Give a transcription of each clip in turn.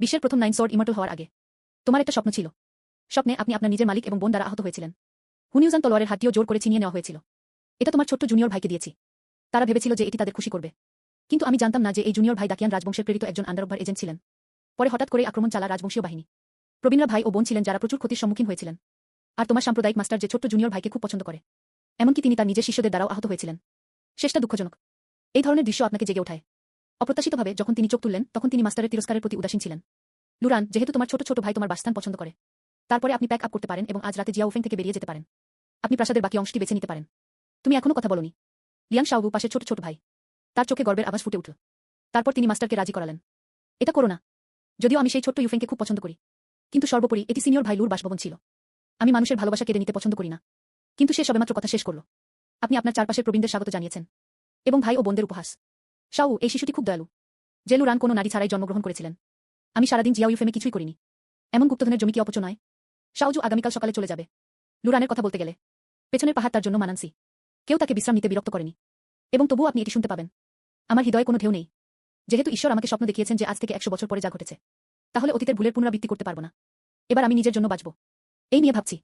বিশ্বের প্রথম 9 sword immortal হওয়ার আগে তোমার একটা স্বপ্ন ছিল। স্বপ্নে আপনি আপনার নিজের মালিক এবং বোন দ্বারা আহত হয়েছিলেন। হুনিউজান তলোয়ারের হাতটিও জোর করে ছিনিয়ে নেওয়া হয়েছিল। এটা তোমার ছোট্ট জুনিয়র ভাইকে দিয়েছি। তারা ভেবেছিল যে এটি তাদের খুশি করবে। কিন্তু আমি জানতাম না যে এই জুনিয়র ভাই দাকিয়ান রাজবংশের প্রেরিত একজন আন্ডারওভার এজেন্ট ছিলেন। পরে হঠাৎ করে আক্রমণ চালা রাজবংশীয় বাহিনী। প্রবীণরা ভাই ও বোন ছিলেন যারা প্রচুর ক্ষতির সম্মুখীন হয়েছিলেন। আর তোমার সাম্প্রদায়িক মাস্টার যে ছোট্ট জুনিয়র ভাইকে খুব পছন্দ করে, এমনকি তিনি তার নিজের শিষ্যদের দ্বারাও আহত হয়েছিলেন। শেষটা দুঃখজনক। এই ধরনের দৃশ্য আপনাকে জেগে ওঠায়। অপ্রত্যাশিতভাবে যখন তিনি চোখ তুললেন তখন তিনি মাস্টারের তিরস্কারের প্রতি উদাসীন ছিলেন। লুরান, যেহেতু তোমার ছোট ছোট ভাই তোমার বাসস্থান পছন্দ করে, তারপরে আপনি প্যাক আপ করতে পারেন এবং আজ রাতে জিয়াউফেং থেকে বেরিয়ে যেতে পারেন। আপনি প্রাসাদের বাকি অংশটি বেছে নিতে পারেন। তুমি এখনো কথা বলোনি। লিয়াং শাওবু পাশে ছোট ছোট ভাই। তার চোখে গর্বের আভাস ফুটে উঠল। তারপর তিনি মাস্টারকে রাজি করালেন। এটা করো না। যদিও আমি সেই ছোট্ট ইউফেংকে খুব পছন্দ করি, কিন্তু সর্বোপরি এটি সিনিয়র ভাই লুর বাসভবন ছিল। আমি মানুষের ভালোবাসা কেড়ে নিতে পছন্দ করি না। কিন্তু সে সবেমাত্র কথা শেষ করল। আপনি আপনার চারপাশের প্রবীণদের স্বাগত জানিয়েছেন এবং ভাই ও বোনদের উপহাস। শাও, এই শিশুটি খুব দয়ালু। যে লুরান কোনো নারী ছাড়াই জন্মগ্রহণ করেছিলেন। আমি সারাদিন জিয়াও ইউফেমে কিছুই করিনি। এমন গুপ্তধনের জমি কি অপচয় নয়? শাওজু আগামীকাল সকালে চলে যাবে। লুরানের কথা বলতে গেলে পেছনের পাহাড় তার জন্য মানানসি। কেউ তাকে বিশ্রাম নিতে বিরক্ত করেনি। এবং তবুও আপনি এটি শুনতে পাবেন। আমার হৃদয়ে কোনো ঢেউ নেই। যেহেতু ঈশ্বর আমাকে স্বপ্ন দেখিয়েছেন যে আজ থেকে 100 বছর পরে যা ঘটেছে, তাহলে অতীতের ভুলের পুনরাবৃত্তি করতে পারব না। এবার আমি নিজের জন্য বাঁচব। এই নিয়ে ভাবছি।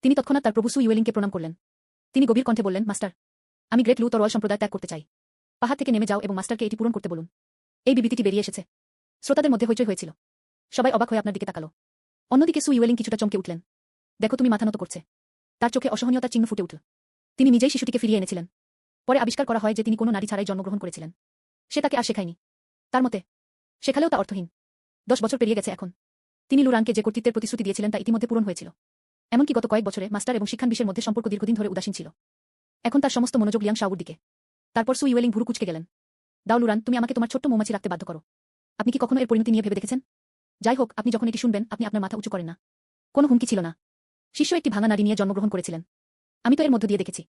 তিনি তৎক্ষণাৎ তার প্রভু সু ইউয়েলিংকে প্রণাম করলেন। তিনি গভীর কণ্ঠে বললেন, মাস্টার, আমি গ্রেট লু তরোয়াল সম্প্রদায় ত্যাগ করতে চাই। পাহাড় থেকে নেমে যাও এবং মাস্টারকে এটি পূরণ করতে বলুন। এই বিবৃতিটি বেরিয়ে এসেছে। শ্রোতাদের মধ্যে হইচই হয়েছিল। সবাই অবাক হয়ে আপনার দিকে তাকালো। অন্যদিকে সু ইউয়েলিং কিছুটা চমকে উঠলেন। দেখো, তুমি মাথা নত করছে। তার চোখে অসহনীয়তার চিহ্ন ফুটে উঠল। তিনি নিজেই শিশুটিকে ফিরিয়ে এনেছিলেন। পরে আবিষ্কার করা হয় যে তিনি কোনো নারী ছাড়াই জন্মগ্রহণ করেছিলেন। সে তাকে আর শেখায়নি। তার মতে শেখালেও তা অর্থহীন। 10 বছর পেরিয়ে গেছে এখন। তিনি লুরানকে যে কর্তৃত্বের প্রতিশ্রুতি দিয়েছিলেন তা ইতিমধ্যে পূরণ হয়েছিল। এমনকি গত কয়েক বছরে মাস্টার এবং শিক্ষানবিশের মধ্যে সম্পর্ক দীর্ঘদিন ধরে উদাসীন ছিল। এখন তার সমস্ত মনোযোগ লিয়াং শাওর দিকে। তারপর সু ইউয়েলিং ভুরু কুঁচকে গেলেন। দাও লুরান, তুমি আমাকে তোমার ছোট্ট মৌমাছি রাখতে বাধ্য করো। আপনি কি কখনো এর পরিণতি নিয়ে ভেবে দেখেছেন? যাই হোক, আপনি যখন এটি শুনবেন আপনি আপনার মাথা উঁচু করেন না। কোনো হুমকি ছিল না। শিষ্য একটি ভাঙা নারী নিয়ে জন্মগ্রহণ করেছিলেন। আমি তো এর মধ্য দিয়ে দেখেছি।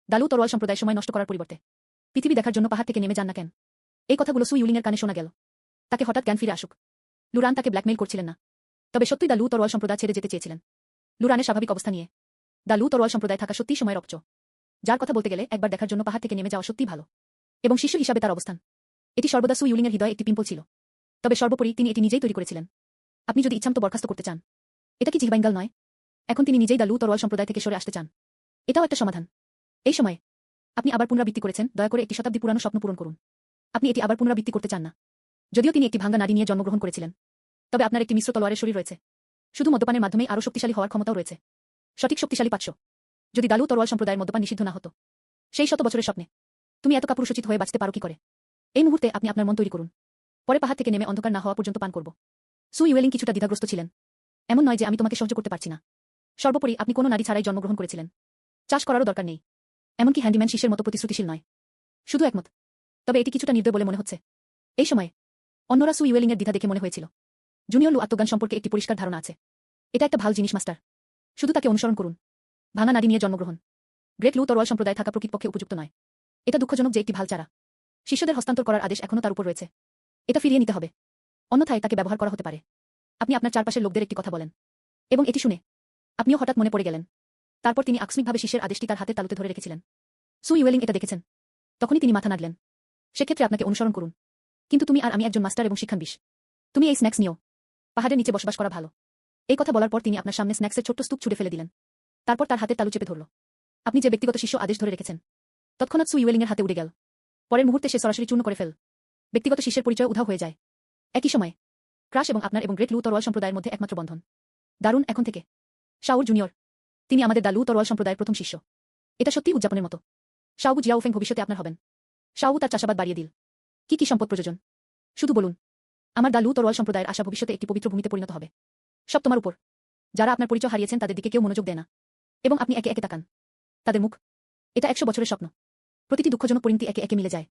দালু তরোয়াল সম্প্রদায় সময় নষ্ট করার পরিবর্তে পৃথিবী দেখার জন্য পাহাড় থেকে নেমে যান না কেন? এই কথাগুলো সু ইউলিংয়ের কানে শোনা গেল। তাকে হঠাৎ জ্ঞান ফিরে আসুক। লুরান তাকে ব্ল্যাকমেইল করছিলেন না। তবে সত্যিই দালু তরোয়াল সম্প্রদায় ছেড়ে যেতে চেয়েছিলেন। লুরানের স্বাভাবিক অবস্থা নিয়ে দালু তরোয়াল সম্প্রদায় থাকা সত্যিই সময়ের অপচয়। যার কথা বলতে গেলে একবার দেখার জন্য পাহাড় থেকে নেমে যাওয়া সত্যিই ভালো। এবং শিশু হিসাবে তার অবস্থান এটি সর্বদা সু ইউলিংয়ের হৃদয়ে একটি পিম্পল ছিল। তবে সর্বোপরি তিনি এটি নিজেই তৈরি করেছিলেন। আপনি যদি ইচ্ছামতো বরখাস্ত করতে চান, এটা কি জিহবাইঙ্গাল নয়? এখন তিনি নিজেই দালু তরোয়াল সম্প্রদায় থেকে সরে আসতে চান। এটাও একটা সমাধান। এই সময়ে আপনি আবার পুনরাবৃত্তি করেছেন, দয়া করে একটি শতাব্দী পুরানো স্বপ্ন পূরণ করুন। আপনি এটি আবার পুনরাবৃত্তি করতে চান না। যদিও তিনি একটি ভাঙ্গা নারী নিয়ে জন্মগ্রহণ করেছিলেন, তবে আপনার একটি মিশ্র তলোয়ারের শরীর রয়েছে। শুধু মদ্যপানের মাধ্যমেই আরও শক্তিশালী হওয়ার ক্ষমতাও রয়েছে। সঠিক শক্তিশালী পাচ্ছ। যদি দালু তরোয়াল সম্প্রদায়ের মদ্যপান নিষিদ্ধ না হতো, সেই 100 বছরের স্বপ্নে তুমি এত কাপুরুষোচিত হয়ে বাঁচতে পারো কি করে? এই মুহূর্তে আপনি আপনার মন তৈরি করুন। পরে পাহাড় থেকে নেমে অন্ধকার না হওয়া পর্যন্ত পান করব। সু ইউয়েলিং কিছুটা দ্বিধাগ্রস্ত ছিলেন। এমন নয় যে আমি তোমাকে সহ্য করতে পারছি না। সর্বোপরি আপনি কোনো নারী ছাড়াই জন্মগ্রহণ করেছিলেন। চাষ করারও দরকার নেই। এমনকি হ্যান্ডিম্যান শিষ্যের মতো প্রতিশ্রুতিশীল নয়। শুধু একমত। তবে এটি কিছুটা নির্দয় বলে মনে হচ্ছে। এই সময়ে অন্যরা সু ইউয়েলিংয়ের দ্বিধা দেখে মনে হয়েছিল জুনিয়র লু আত্মজ্ঞান সম্পর্কে একটি পরিষ্কার ধারণা আছে। এটা একটা ভালো জিনিস মাস্টার। শুধু তাকে অনুসরণ করুন। ভাঙা নারী নিয়ে জন্মগ্রহণ গ্রেট লু তরোয়াল সম্প্রদায় থাকা প্রকৃতপক্ষে উপযুক্ত নয়। এটা দুঃখজনক যে একটি ভাল চারা শিষ্যদের হস্তান্তর করার আদেশ এখনও তার উপর রয়েছে। এটা ফিরিয়ে নিতে হবে। অন্যথায় তাকে ব্যবহার করা হতে পারে। আপনি আপনার চারপাশের লোকদের একটি কথা বলেন এবং এটি শুনে আপনিও হঠাৎ মনে পড়ে গেলেন। তারপর তিনি আকস্মিকভাবে শিষ্যের আদেশটি তার হাতের তালুতে ধরে রেখেছিলেন। সু ইউয়েলিং এটা দেখেছেন। তখনই তিনি মাথা নাড়লেন। সেক্ষেত্রে আপনাকে অনুসরণ করুন। কিন্তু তুমি আর আমি একজন মাস্টার এবং শিক্ষানবিশ। তুমি এই স্ন্যাক্স নিও। পাহাড়ের নিচে বসবাস করা ভালো। এই কথা বলার পর তিনি আপনার সামনে স্ন্যাক্সের ছোট্ট স্তূপ ছুড়ে ফেলে দিলেন। তারপর তার হাতে তালু চেপে ধরল। আপনি যে ব্যক্তিগত শিষ্য আদেশ ধরে রেখেছেন তৎক্ষণাৎ সু ইউয়েলিংয়ের হাতে উড়ে গেল। পরের মুহূর্তে সে সরাসরি চূর্ণ করে ফেল। ব্যক্তিগত শিষ্যের পরিচয় উধাও হয়ে যায়। একই সময়ে ক্রাশ এবং আপনার এবং গ্রেট লু তরোয়াল সম্প্রদায়ের মধ্যে একমাত্র বন্ধন। দারুণ, এখন থেকে শাওর জুনিয়র। তিনি আমাদের দালু তরোয়াল সম্প্রদায়ের প্রথম শিষ্য। এটা সত্যিই উদযাপনের মতো। শাওবু জিয়াওফেং ভবিষ্যতে আপনার হবেন। শাওবু তার চাষাবাদ বাড়িয়ে দিল। কি সম্পদ প্রয়োজন শুধু বলুন। আমার দালু তরোয়াল সম্প্রদায়ের আশা ভবিষ্যতে একটি পবিত্র ভূমিতে পরিণত হবে। সব তোমার উপর। যারা আপনার পরিচয় হারিয়েছেন তাদের দিকে কেউ মনোযোগ দেয় না। এবং আপনি একে একে তাকান তাদের মুখ। এটা 100 বছরের স্বপ্ন। প্রতিটি দুঃখজনক পরিণতি একে একে মিলে যায়।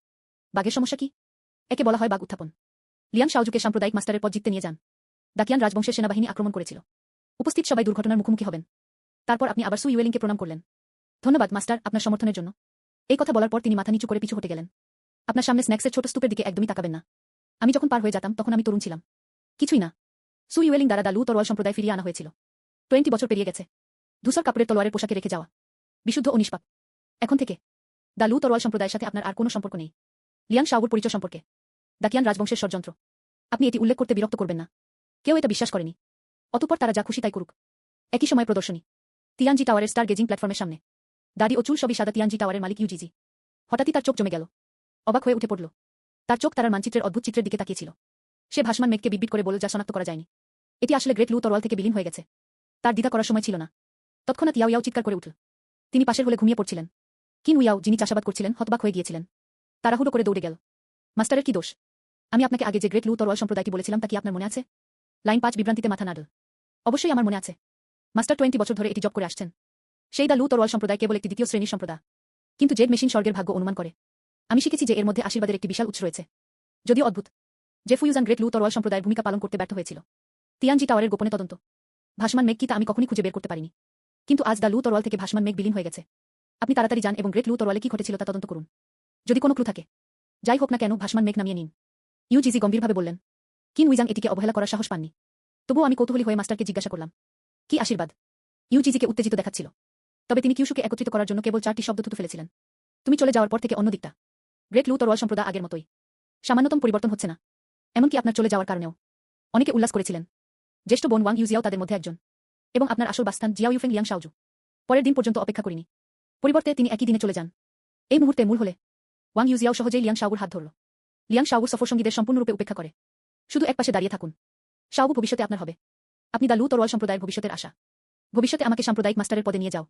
বাঘের সমস্যা কি? একে বলা হয় বাঘ উত্থাপন। লিয়াং শাওজুকে সাম্প্রদায়িক মাস্টারের পদ জিততে নিয়ে যান। দাকিয়ান রাজবংশের সেনাবাহিনী আক্রমণ করেছিল। উপস্থিত সবাই দুর্ঘটনার মুখোমুখি হবেন। তারপর আপনি আবার সু ইউয়েলিংকে প্রণাম করলেন। ধন্যবাদ মাস্টার, আপনার সমর্থনের জন্য। এই কথা বলার পর তিনি মাথা নিচু করে পিছু হটে গেলেন। আপনার সামনে স্ন্যাক্সের ছোট স্তূপের দিকে একদমই তাকাবেন না। আমি যখন পার হয়ে যেতাম তখন আমি তরুণ ছিলাম। কিছুই না। সু ইউয়েলিং দ্বারা দালু তরোয়াল সম্প্রদায় ফিরিয়ে আনা হয়েছিল। 20 বছর পেরিয়ে গেছে। ধূসর কাপড়ের তলোয়ারের পোশাকে রেখে যাওয়া। বিশুদ্ধ ও নিষ্পাপ। এখন থেকে দালু তরোয়াল সম্প্রদায়ের সাথে আপনার আর কোনো সম্পর্ক নেই। লিয়াং শাওর পরিচয় সম্পর্কে দাকিয়ান রাজবংশের ষড়যন্ত্র। আপনি এটি উল্লেখ করতে বিরক্ত করবেন না। কেউ এটা বিশ্বাস করেনি। অতঃপর তারা যা খুশি তাই করুক। একই সময় প্রদর্শনী। তিয়ানজি টাওয়ারের স্টার গেজিং প্ল্যাটফর্মের সামনে। দাড়ি ও চুল সবই সাদা তিয়ানজি টাওয়ারের মালিক ইউজিজি। হঠাৎই তার চোখ জমে গেল। অবাক হয়ে উঠে পড়ল। তার চোখ তারার মানচিত্রের অদ্ভুত চিত্রের দিকে তাকিয়েছিল। সে ভাসমান মেঘকে বিটবিট করে বলল, যা শনাক্ত করা যায়নি। এটি আসলে গ্রেট লু তরোয়াল থেকে বিলীন হয়ে গেছে। তার দ্বিধা করার সময় ছিল না। তৎক্ষণাৎ ইয়াও ইয়াও চিৎকার করে উঠল। তিনি পাশের হলে ঘুমিয়ে পড়ছিলেন। কিন উইয়াও, যিনি চাষাবাদ করছিলেন, হতবাক হয়ে গিয়েছিলেন। তাড়াহুড়ো করে দৌড়ে গেল। মাস্টারের কি দোষ? আমি আপনাকে আগে যে গ্রেট লু তরোয়াল সম্প্রদায়টি বলেছিলাম তা কি আপনার মনে আছে? লাইন 5 বিভ্রান্তিতে মাথা নাড়ল। অবশ্যই আমার মনে আছে। মাস্টার 20 বছর ধরে এটি জব করে আসছেন। সেই দা লু তরোয়াল সম্প্রদায় কেবল একটি দ্বিতীয় শ্রেণীর সম্প্রদায়। কিন্তু জেড মেশিন স্বর্গের ভাগ্য অনুমান করে। আমি শিখেছি যে এর মধ্যে আশীর্বাদের একটি বিশাল উৎস রয়েছে। যদিও অদ্ভুত, যে ফুইউজান গ্রেট লু তরোয়াল সম্প্রদায়ের ভূমিকা পালন করতে ব্যর্থ হয়েছিল। তিয়ানজি টাওয়ারের গোপনে তদন্ত। ভাসমান মেঘ কি তা আমি কখনই খুঁজে বের করতে পারিনি। কিন্তু আজ দা লু তরোয়াল থেকে ভাসমান মেঘ বিলীন হয়ে গেছে। আপনি তাড়াতাড়ি যান এবং গ্রেট লু তরোয়ালে কি ঘটেছিল তা তদন্ত করুন। যদি কোনো ক্লু থাকে, যাই হোক না কেন, ভাসমান মেঘ নামিয়ে নিন। ইউজিজি গম্ভীরভাবে বললেন। কিন উইজাং এটিকে অবহেলা করার সাহস পাননি। তবুও আমি কৌতূহলী হয়ে মাস্টারকে জিজ্ঞাসা করলাম, কি আশীর্বাদ? ইউজিজিকে উত্তেজিত দেখাচ্ছিল। তবে তিনি কিউশুকে একত্রিত করার জন্য কেবল 4টি শব্দ থুতু ফেলেছিলেন। তুমি চলে যাওয়ার পর থেকে অন্য দিকটা। গ্রেট লু তরোয়াল সম্প্রদায় আগের মতোই। সামান্যতম পরিবর্তন হচ্ছে না। এমনকি আপনার চলে যাওয়ার কারণেও। অনেকে উল্লাস করেছিলেন। জ্যেষ্ঠ বোন ওয়াং ইউজিয়াও তাদের মধ্যে একজন। এবং আপনার আসল বাসস্থান জিয়াও ইউফেং লিয়াং শাওজু। পরের দিন পর্যন্ত অপেক্ষা করিনি। পরিবর্তে তিনি একই দিনে চলে যান। এই মুহূর্তে মূল হলে ওয়াং ইউজিয়াও সহজেই লিয়াং শাওগুর হাত ধরল। লিয়াং শাওগুর সফরসঙ্গীদের সম্পূর্ণরূপে উপেক্ষা করে। শুধু একপাশে দাঁড়িয়ে থাকুন। শাওগু ভবিষ্যতে আপনার হবে। আপনি দা লু তরোয়াল সম্প্রদায়ের ভবিষ্যতের আশা। ভবিষ্যতে আমাকে সাম্প্রদায়িক মাস্টারের পদে নিয়ে যাও।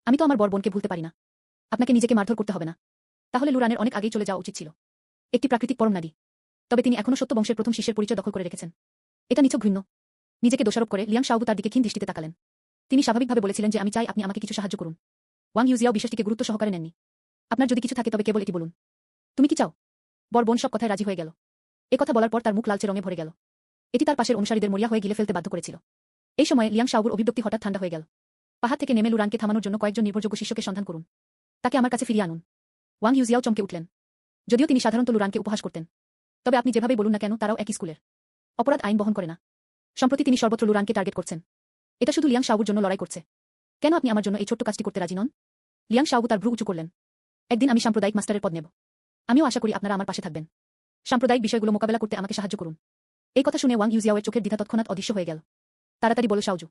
আমি তো আমার বড় বোনকে ভুলতে পারি না। আপনাকে নিজেকে মারধর করতে হবে না। তাহলে লুরানের অনেক আগেই চলে যাওয়া উচিত ছিল। একটি প্রাকৃতিক পরম নারী। তবে তিনি এখনো সত্য বংশের প্রথম শিষ্যের পরিচয় দখল করে রেখেছেন। এটা নিছক ঘৃণ্য। নিজেকে দোষারোপ করে লিয়াং শাওগু তার দিকে ক্ষীণ দৃষ্টিতে তাকালেন। তিনি স্বাভাবিকভাবে বলেছিলেন যে আমি চাই আপনি আমাকে কিছু সাহায্য করুন। ওয়াং ইউজিয়াও বিষয়টিকে গুরুত্ব সহকারে নেননি। আপনার যদি কিছু থাকে তবে কেবল এটি বলুন। তুমি কি চাও? বড় বোন সব কথায় রাজি হয়ে গেল। কথা বলার পর তার মুখ লালচে রঙে ভরে গেল। এটি তার পাশের অনুসারীদের মরিয়া হয়ে গিলে ফেলতে বাধ্য করেছিল। এই সময় লিয়াং শাওগুর অভিব্যক্তি হঠাৎ ঠান্ডা হয়ে গেল। পাহাড় থেকে নেমে লুরানকে থামানোর জন্য কয়েকজন নির্ভরযোগ্য শিষ্যকে সন্ধান করুন। তাকে আমার কাছে ফিরিয়ে আনুন। ওয়াং ইউজিয়াও চমকে উঠলেন। যদিও তিনি সাধারণত লুরানকে উপহাস করতেন, তবে আপনি যেভাবে বলুন না কেন তারাও একই স্কুলের। অপরাধ আইন বহন করে না। সম্প্রতি তিনি সর্বত্র লুরানকে টার্গেট করছেন। এটা শুধু লিয়াং শাওগুর জন্য লড়াই করছে। কেন আপনি আমার জন্য এই ছোট্ট কাজটি করতে রাজি নন? লিয়াং শাওগু তার ভ্রু উঁচু করলেন। একদিন আমি সাম্প্রদায়িক মাস্টারের পদ নেব। আমিও আশা করি আপনারা আমার পাশে থাকবেন। সাম্প্রদায়িক বিষয়গুলো মোকাবেলা করতে আমাকে সাহায্য করুন। এই কথা শুনে ওয়াং ইউজিয়াওয়ের চোখের দ্বিধা তৎক্ষণাৎ অদৃশ্য হয়ে গেল। তাড়াতাড়ি বলো শাওজু।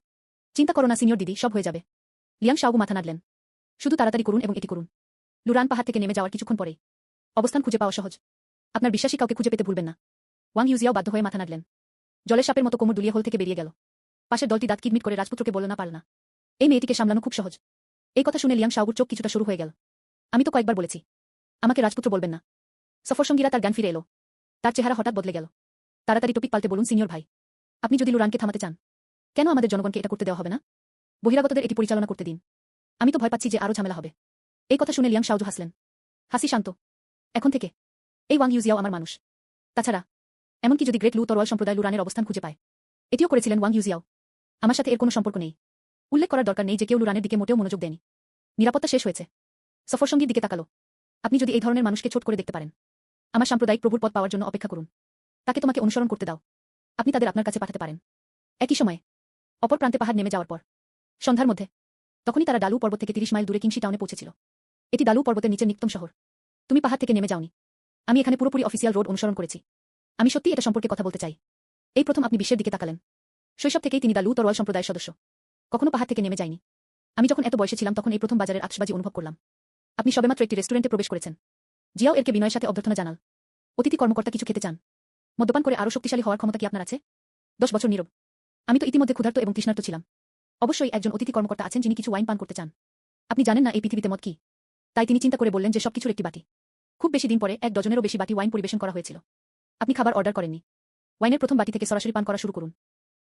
চিন্তা করো না সিনিয়র দিদি, সব হয়ে যাবে। লিয়াং শাওগু মাথা নাড়লেন। শুধু তাড়াতাড়ি করুন এবং এটি করুন। লুরান পাহাড় থেকে নেমে যাওয়ার কিছুক্ষণ পরেই অবস্থান খুঁজে পাওয়া সহজ। আপনার বিশ্বাসী কাউকে খুঁজে পেতে ভুলবেন না। ওয়াং ইউজিয়াও বাধ্য হয়ে মাথা নাড়লেন। জলের সাপের মতো কোমর দুলিয়ে হোল থেকে বেরিয়ে গেল। পাশের দলটি দাঁত কিটমিট করে রাজপুত্রকে বলল না, পারল না। এই মেয়েটিকে সামলানো খুব সহজ। এই কথা শুনে লিয়াং শাওগুর চোখ কিছুটা শুরু হয়ে গেল। আমি তো কয়েকবার বলেছি আমাকে রাজপুত্র বলবেন না। সফরসঙ্গীরা তার জ্ঞান ফিরে এলো। তার চেহারা হঠাৎ বদলে গেল। তাড়াতাড়ি টপিক পাল্টে বলুন, সিনিয়র ভাই, আপনি যদি লুরানকে থামাতে চান, কেন আমাদের জনগণকে এটা করতে দেওয়া হবে না? বহিরাগতদের এটি পরিচালনা করতে দিন। আমি তো ভয় পাচ্ছি যে আরও ঝামেলা হবে। এই কথা শুনে লিয়াং শাওজু হাসলেন। হাসি শান্ত। এখন থেকে এই ওয়াং ইউজিয়াও আমার মানুষ। তাছাড়া এমনকি যদি গ্রেট লু তরোয়াল সম্প্রদায় লুরানের অবস্থান খুঁজে পায়, এটিও করেছিলেন ওয়াং ইউজিয়াও। আমার সাথে এর কোনো সম্পর্ক নেই। উল্লেখ করার দরকার নেই যে কেউ লুরানের দিকে মোটেও মনোযোগ দেয়নি। নিরাপত্তা শেষ হয়েছে। সফরসঙ্গীর দিকে তাকালো। আপনি যদি এই ধরনের মানুষকে ছোট করে দেখতে পারেন, আমার সাম্প্রদায়িক প্রভুর পদ পাওয়ার জন্য অপেক্ষা করুন। তাকে তোমাকে অনুসরণ করতে দাও। আপনি তাদের আপনার কাছে পাঠাতে পারেন। একই সময়ে অপর প্রান্তে পাহাড় নেমে যাওয়ার পর সন্ধ্যার মধ্যে তখনই তারা ডালু পর্বত থেকে 30 মাইল দূরে কিংশি টাউনে পৌঁছেছিল। এটি ডালু পর্বতের নিচে নিক্তম শহর। তুমি পাহাড় থেকে নেমে যাওনি। আমি এখানে পুরোপুরি অফিসিয়াল রোড অনুসরণ করেছি। আমি সত্যি এটা সম্পর্কে কথা বলতে চাই। এই প্রথম আপনি বিশ্বের দিকে তাকালেন। শৈশব থেকেই তিনি ডালু তরোয়াল সম্প্রদায়ের সদস্য। কখনো পাহাড় থেকে নেমে যায়নি। আমি যখন এত বয়সে ছিলাম তখন এই প্রথম বাজারের আতশবাজি অনুভব করলাম। আপনি সবেমাত্র একটি রেস্টুরেন্টে প্রবেশ করেছেন। জিয়াও এরকে বিনয়ের সাথে অভ্যর্থনা জানাল। অতিথি কর্মকর্তা কিছু খেতে চান? মদ্যপান করে আরও শক্তিশালী হওয়ার ক্ষমতা কি আপনার আছে? 10 বছর নীরব। আমি তো ইতিমধ্যে ক্ষুধার্ত এবং তৃষ্ণার্ত ছিলাম। অবশ্যই একজন অতিথি কর্মকর্তা আছেন যিনি কিছু ওয়াইন পান করতে চান। আপনি জানেন না এই পৃথিবীতে মদ কি? তাই তিনি চিন্তা করে বললেন যে সবকিছুর একটি বাটি। খুব বেশি দিন পরে 1 ডজনেরও বেশি বাটি ওয়াইন পরিবেশন করা হয়েছিল। আপনি খাবার অর্ডার করেননি। ওয়াইনের প্রথম বাটি থেকে সরাসরি পান করা শুরু করুন।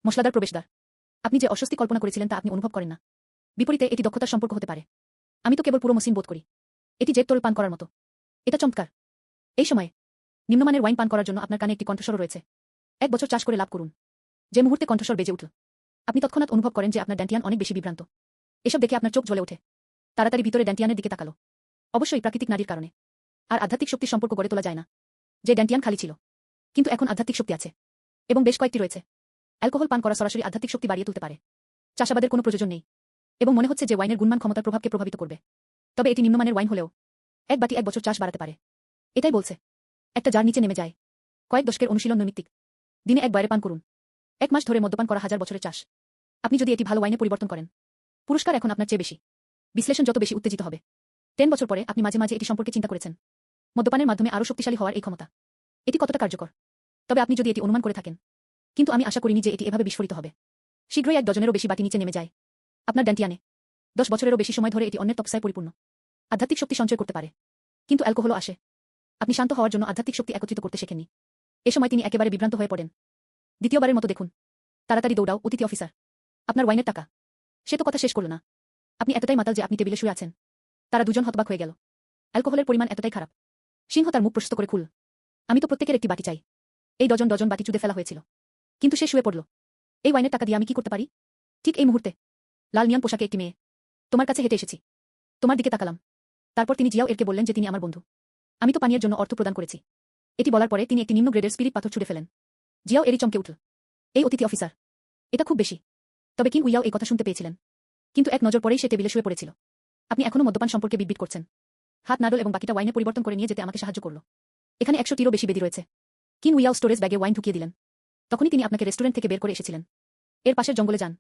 মশলাদার প্রবেশদ্বার। আপনি যে অস্বস্তি কল্পনা করেছিলেন তা আপনি অনুভব করেন না। বিপরীতে এটি দক্ষতার সম্পর্ক হতে পারে। আমি তো কেবল পুরো মসিন বোধ করি। এটি জেদ তোল পান করার মতো। এটা চমৎকার। এই সময়ে নিম্নমানের ওয়াইন পান করার জন্য আপনার কানে একটি কণ্ঠস্বর রয়েছে। 1 বছর চাষ করে লাভ করুন। যে মুহূর্তে কণ্ঠস্বর বেজে উঠল, আপনি তৎক্ষণাৎ অনুভব করেন যে আপনার ড্যান্টিয়ান অনেক বেশি বিভ্রান্ত। এসব দেখে আপনার চোখ জ্বলে ওঠে। তাড়াতাড়ি ভিতরে ড্যান্টিয়ানের দিকে তাকালো। অবশ্যই প্রাকৃতিক নারীর কারণে। আর আধ্যাত্মিক শক্তির সম্পর্ক গড়ে তোলা যায় না। যে ড্যান্টিয়ান খালি ছিল, কিন্তু এখন আধ্যাত্মিক শক্তি আছে। এবং বেশ কয়েকটি রয়েছে। অ্যালকোহল পান করা সরাসরি আধ্যাত্মিক শক্তি বাড়িয়ে তুলতে পারে। চাষাবাদের কোনো প্রয়োজন নেই। এবং মনে হচ্ছে যে ওয়াইনের গুণমান ক্ষমতার প্রভাবকে প্রভাবিত করবে। তবে এটি নিম্নমানের ওয়াইন হলেও 1 বাটি 1 বছর চাষ বাড়াতে পারে। এটাই বলছে। একটা জার নিচে নেমে যায়। কয়েক দশকের অনুশীলন নৈমিত্তিক। দিনে 1 বাইরে পান করুন। 1 মাস ধরে মদ্যপান করা 1000 বছরের চাষ। আপনি যদি এটি ভালো ওয়াইনে পরিবর্তন করেন, পুরস্কার এখন আপনার চেয়ে বেশি। বিশ্লেষণ যত বেশি উত্তেজিত হবে। 10 বছর পরে আপনি মাঝে মাঝে এটি সম্পর্কে চিন্তা করেছেন। মদ্যপানের মাধ্যমে আরও শক্তিশালী হওয়ার এই ক্ষমতা। এটি কতটা কার্যকর? তবে আপনি যদি এটি অনুমান করে থাকেন, কিন্তু আমি আশা করিনি যে এটি এভাবে বিস্ফোরিত হবে। শীঘ্রই 1 ডজনেরও বেশি বাটি নিচে নেমে যায়। আপনার ড্যান্টিয়ানে 10 বছরেরও বেশি সময় ধরে এটি অন্যের তপস্যায় পরিপূর্ণ। আধ্যাত্মিক শক্তি সঞ্চয় করতে পারে, কিন্তু অ্যালকোহলও আসে। আপনি শান্ত হওয়ার জন্য আধ্যাত্মিক শক্তি একত্রিত করতে শেখেননি। এ সময় তিনি একেবারে বিভ্রান্ত হয়ে পড়েন। দ্বিতীয়বারের মতো দেখুন। তাড়াতাড়ি দৌড়াও, অতিথি অফিসার। আপনার ওয়াইনের টাকা। সে তো কথা শেষ করল না। আপনি এতটাই মাতাল যে আপনি টেবিলে শুয়ে আছেন। তারা দুজন হতবাক হয়ে গেল। অ্যালকোহলের পরিমাণ এতটাই খারাপ। সিংহ তার মুখ প্রশস্ত করে খুল। আমি তো প্রত্যেকের একটি বাটি চাই। এই ডজন ডজন বাটি চুদে ফেলা হয়েছিল। কিন্তু সে শুয়ে পড়ল। এই ওয়াইনের টাকা দিয়ে আমি কি করতে পারি? ঠিক এই মুহূর্তে লাল নিয়ন পোশাকে একটি মেয়ে তোমার কাছে হেঁটে এসেছি। তোমার দিকে তাকালাম। তারপর তিনি জিয়াও এরকে বললেন যে তিনি আমার বন্ধু। আমি তো পানীয়ের জন্য অর্থ প্রদান করেছি। এটি বলার পরে তিনি একটি নিম্ন গ্রেডের স্পিরিট পাথর ছুড়ে ফেলেন। জিয়াও এরই চমকে উঠল। এই অতিথি অফিসার, এটা খুব বেশি। তবে কিং উইয়াও এই কথা শুনতে পেয়েছিলেন। কিন্তু এক নজর পরেই সে টেবিলে শুয়ে পড়েছিল। আপনি এখনো মদ্যপান সম্পর্কে বিটবিট করছেন। হাত নাড়ল এবং বাকিটা ওয়াইনে পরিবর্তন করে নিয়ে যেতে আমাকে সাহায্য করল। এখানে 100টিরও বেশি বেদি রয়েছে। কিং উইয়াও স্টোরেজ ব্যাগে ওয়াইন ঢুকিয়ে দিলেন। তখনই তিনি আপনাকে রেস্টুরেন্ট থেকে বের করে এসেছিলেন। এর পাশের জঙ্গলে যান।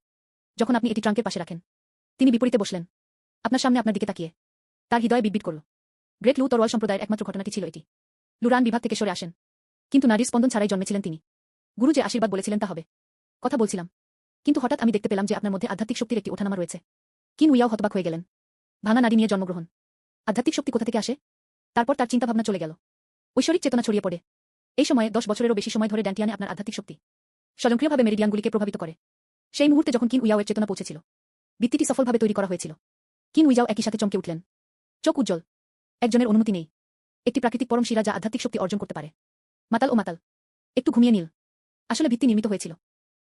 যখন আপনি এটি ট্রাঙ্কের পাশে রাখেন, তিনি বিপরীতে বসলেন। আপনার সামনে আপনার দিকে তাকিয়ে তার হৃদয়ে বিটবিট করল। গ্রেট লু তরোয়াল সম্প্রদায়ের একমাত্র ঘটনাটি ছিল এটি। লুরান বিভাগ থেকে সরে আসেন। কিন্তু নারীর স্পন্দন ছাড়াই জন্মেছিলেন তিনি। গুরু যে আশীর্বাদ বলেছিলেন তা হবে। কথা বলছিলাম, কিন্তু হঠাৎ আমি দেখতে পেলাম যে আপনার মধ্যে আধ্যাত্মিক শক্তির একটি ওঠানামা রয়েছে। কিং উইয়াও হতবাক হয়ে গেলেন। ভাঙা নারী নিয়ে জন্মগ্রহণ, আধ্যাত্মিক শক্তি কোথা থেকে আসে? তারপর তার চিন্তাভাবনা চলে গেল। ঐশ্বরিক চেতনা ছড়িয়ে পড়ে। এই সময়ে 10 বছরেরও বেশি সময় ধরে ড্যান্টিয়ানে আপনার আধ্যাত্মিক শক্তি স্বয়ংক্রিয়ভাবে মেরিডিয়ানগুলিকে প্রভাবিত করে। সেই মুহূর্তে যখন কিং উইয়াওয়ের চেতনা পৌঁছেছিল, ভিত্তিটি সফলভাবে তৈরি করা হয়েছিল। কিং উইয়াও একই সাথে চমকে উঠলেন। চোখ উজ্জ্বল। একজনের অনুমতি নেই। একটি প্রাকৃতিক পরম শিরা যা আধ্যাত্মিক শক্তি অর্জন করতে পারে। মাতাল ও মাতাল। একটু ঘুমিয়ে নীল। আসলে ভিত্তি নির্মিত হয়েছিল।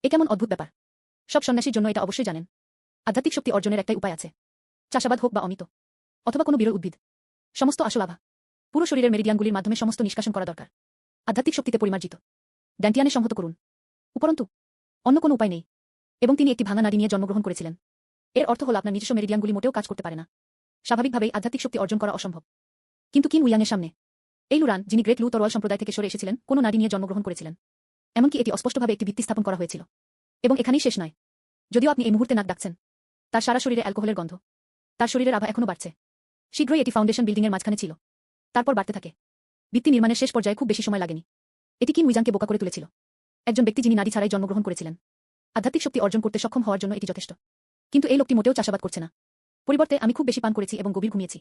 এ কেমন অদ্ভুত ব্যাপার। সব সন্ন্যাসীর জন্য এটা অবশ্যই জানেন। আধ্যাত্মিক শক্তি অর্জনের একটাই উপায় আছে। চাষাবাদ হোক বা অমিত, অথবা কোনো বিরল উদ্ভিদ। সমস্ত আসল আভা পুরো শরীরের মেরিডিয়ানগুলির মাধ্যমে সমস্ত নিষ্কাশন করা দরকার। আধ্যাত্মিক শক্তিতে পরিমার্জিত। ড্যান্টিয়ানে সংহত করুন। উপরন্তু অন্য কোনো উপায় নেই। এবং তিনি একটি ভাঙা নারী নিয়ে জন্মগ্রহণ করেছিলেন। এর অর্থ হল আপনার নিজস্ব মেরিডিয়ানগুলি মোটেও কাজ করতে পারে না। স্বাভাবিকভাবেই আধ্যাত্মিক শক্তি অর্জন করা অসম্ভব। কিন্তু কিং উইয়াংয়ের সামনে এই লুরান, যিনি গ্রেট লু তরোয়াল সম্প্রদায় থেকে সরে এসেছিলেন, কোনো নারী নিয়ে জন্মগ্রহণ করেছিলেন। এমনকি এটি অস্পষ্টভাবে একটি ভিত্তি স্থাপন করা হয়েছিল। এবং এখানেই শেষ নয়। যদিও আপনি এই মুহূর্তে নাক ডাকছেন, তার সারা শরীরে অ্যালকোহলের গন্ধ। তার শরীরের আভা এখনো বাড়ছে। শীঘ্রই এটি ফাউন্ডেশন বিল্ডিংয়ের মাঝখানে ছিল। তারপর বাড়তে থাকে। ভিত্তি নির্মাণের শেষ পর্যায়ে খুব বেশি সময় লাগেনি। এটি কিং উইজাংকে বোকা করে তুলেছিল। একজন ব্যক্তি যিনি নারী ছাড়াই জন্মগ্রহণ করেছিলেন, আধ্যাত্মিক শক্তি অর্জন করতে সক্ষম হওয়ার জন্য এটি যথেষ্ট। কিন্তু এই লোকটি মোটেও চাষাবাদ করছে না। পরিবর্তে আমি খুব বেশি পান করেছি এবং গভীর ঘুমিয়েছি।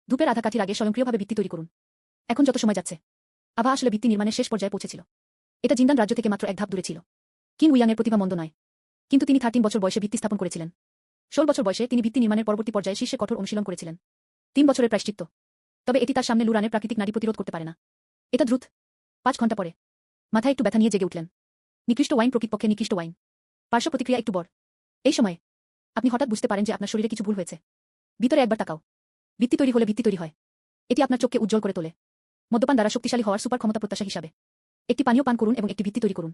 ধূপের আধা কাঠির আগে স্বয়ংক্রিয়ভাবে ভিত্তি তৈরি করুন। এখন যত সময় যাচ্ছে, আভা আসলে ভিত্তি নির্মাণের শেষ পর্যায়ে পৌঁছেছিল। এটা জিন্দান রাজ্য থেকে মাত্র এক ধাপ দূরে ছিল। কিং উইয়াংয়ের প্রতিভা মন্দ নয়। কিন্তু তিনি 13 বছর বয়সে ভিত্তি স্থাপন করেছিলেন। 16 বছর বয়সে তিনি ভিত্তি নির্মাণের পরবর্তী পর্যায়ে শীর্ষে কঠোর অনুশীলন করেছিলেন। 3 বছরের প্রায়শ্চিত্ত। তবে এটি তার সামনে লুরানের প্রাকৃতিক নারী প্রতিরোধ করতে পারে না। এটা দ্রুত। 5 ঘন্টা পরে মাথায় একটু ব্যথা নিয়ে জেগে উঠলেন। নিকৃষ্ট ওয়াইন প্রকৃতপক্ষে নিকৃষ্ট ওয়াইন। পার্শ্ব প্রতিক্রিয়া একটু বড়। এই সময়ে আপনি হঠাৎ বুঝতে পারেন যে আপনার শরীরে কিছু ভুল হয়েছে। ভিতরে একবার তাকাও। ভিত্তি তৈরি হলে ভিত্তি তৈরি হয়। এটি আপনার চোখকে উজ্জ্বল করে তোলে। মদ্যপান দ্বারা শক্তিশালী হওয়ার সুপার ক্ষমতা প্রত্যাশা হিসাবে একটি পানীয় পান করুন এবং একটি ভিত্তি তৈরি করুন।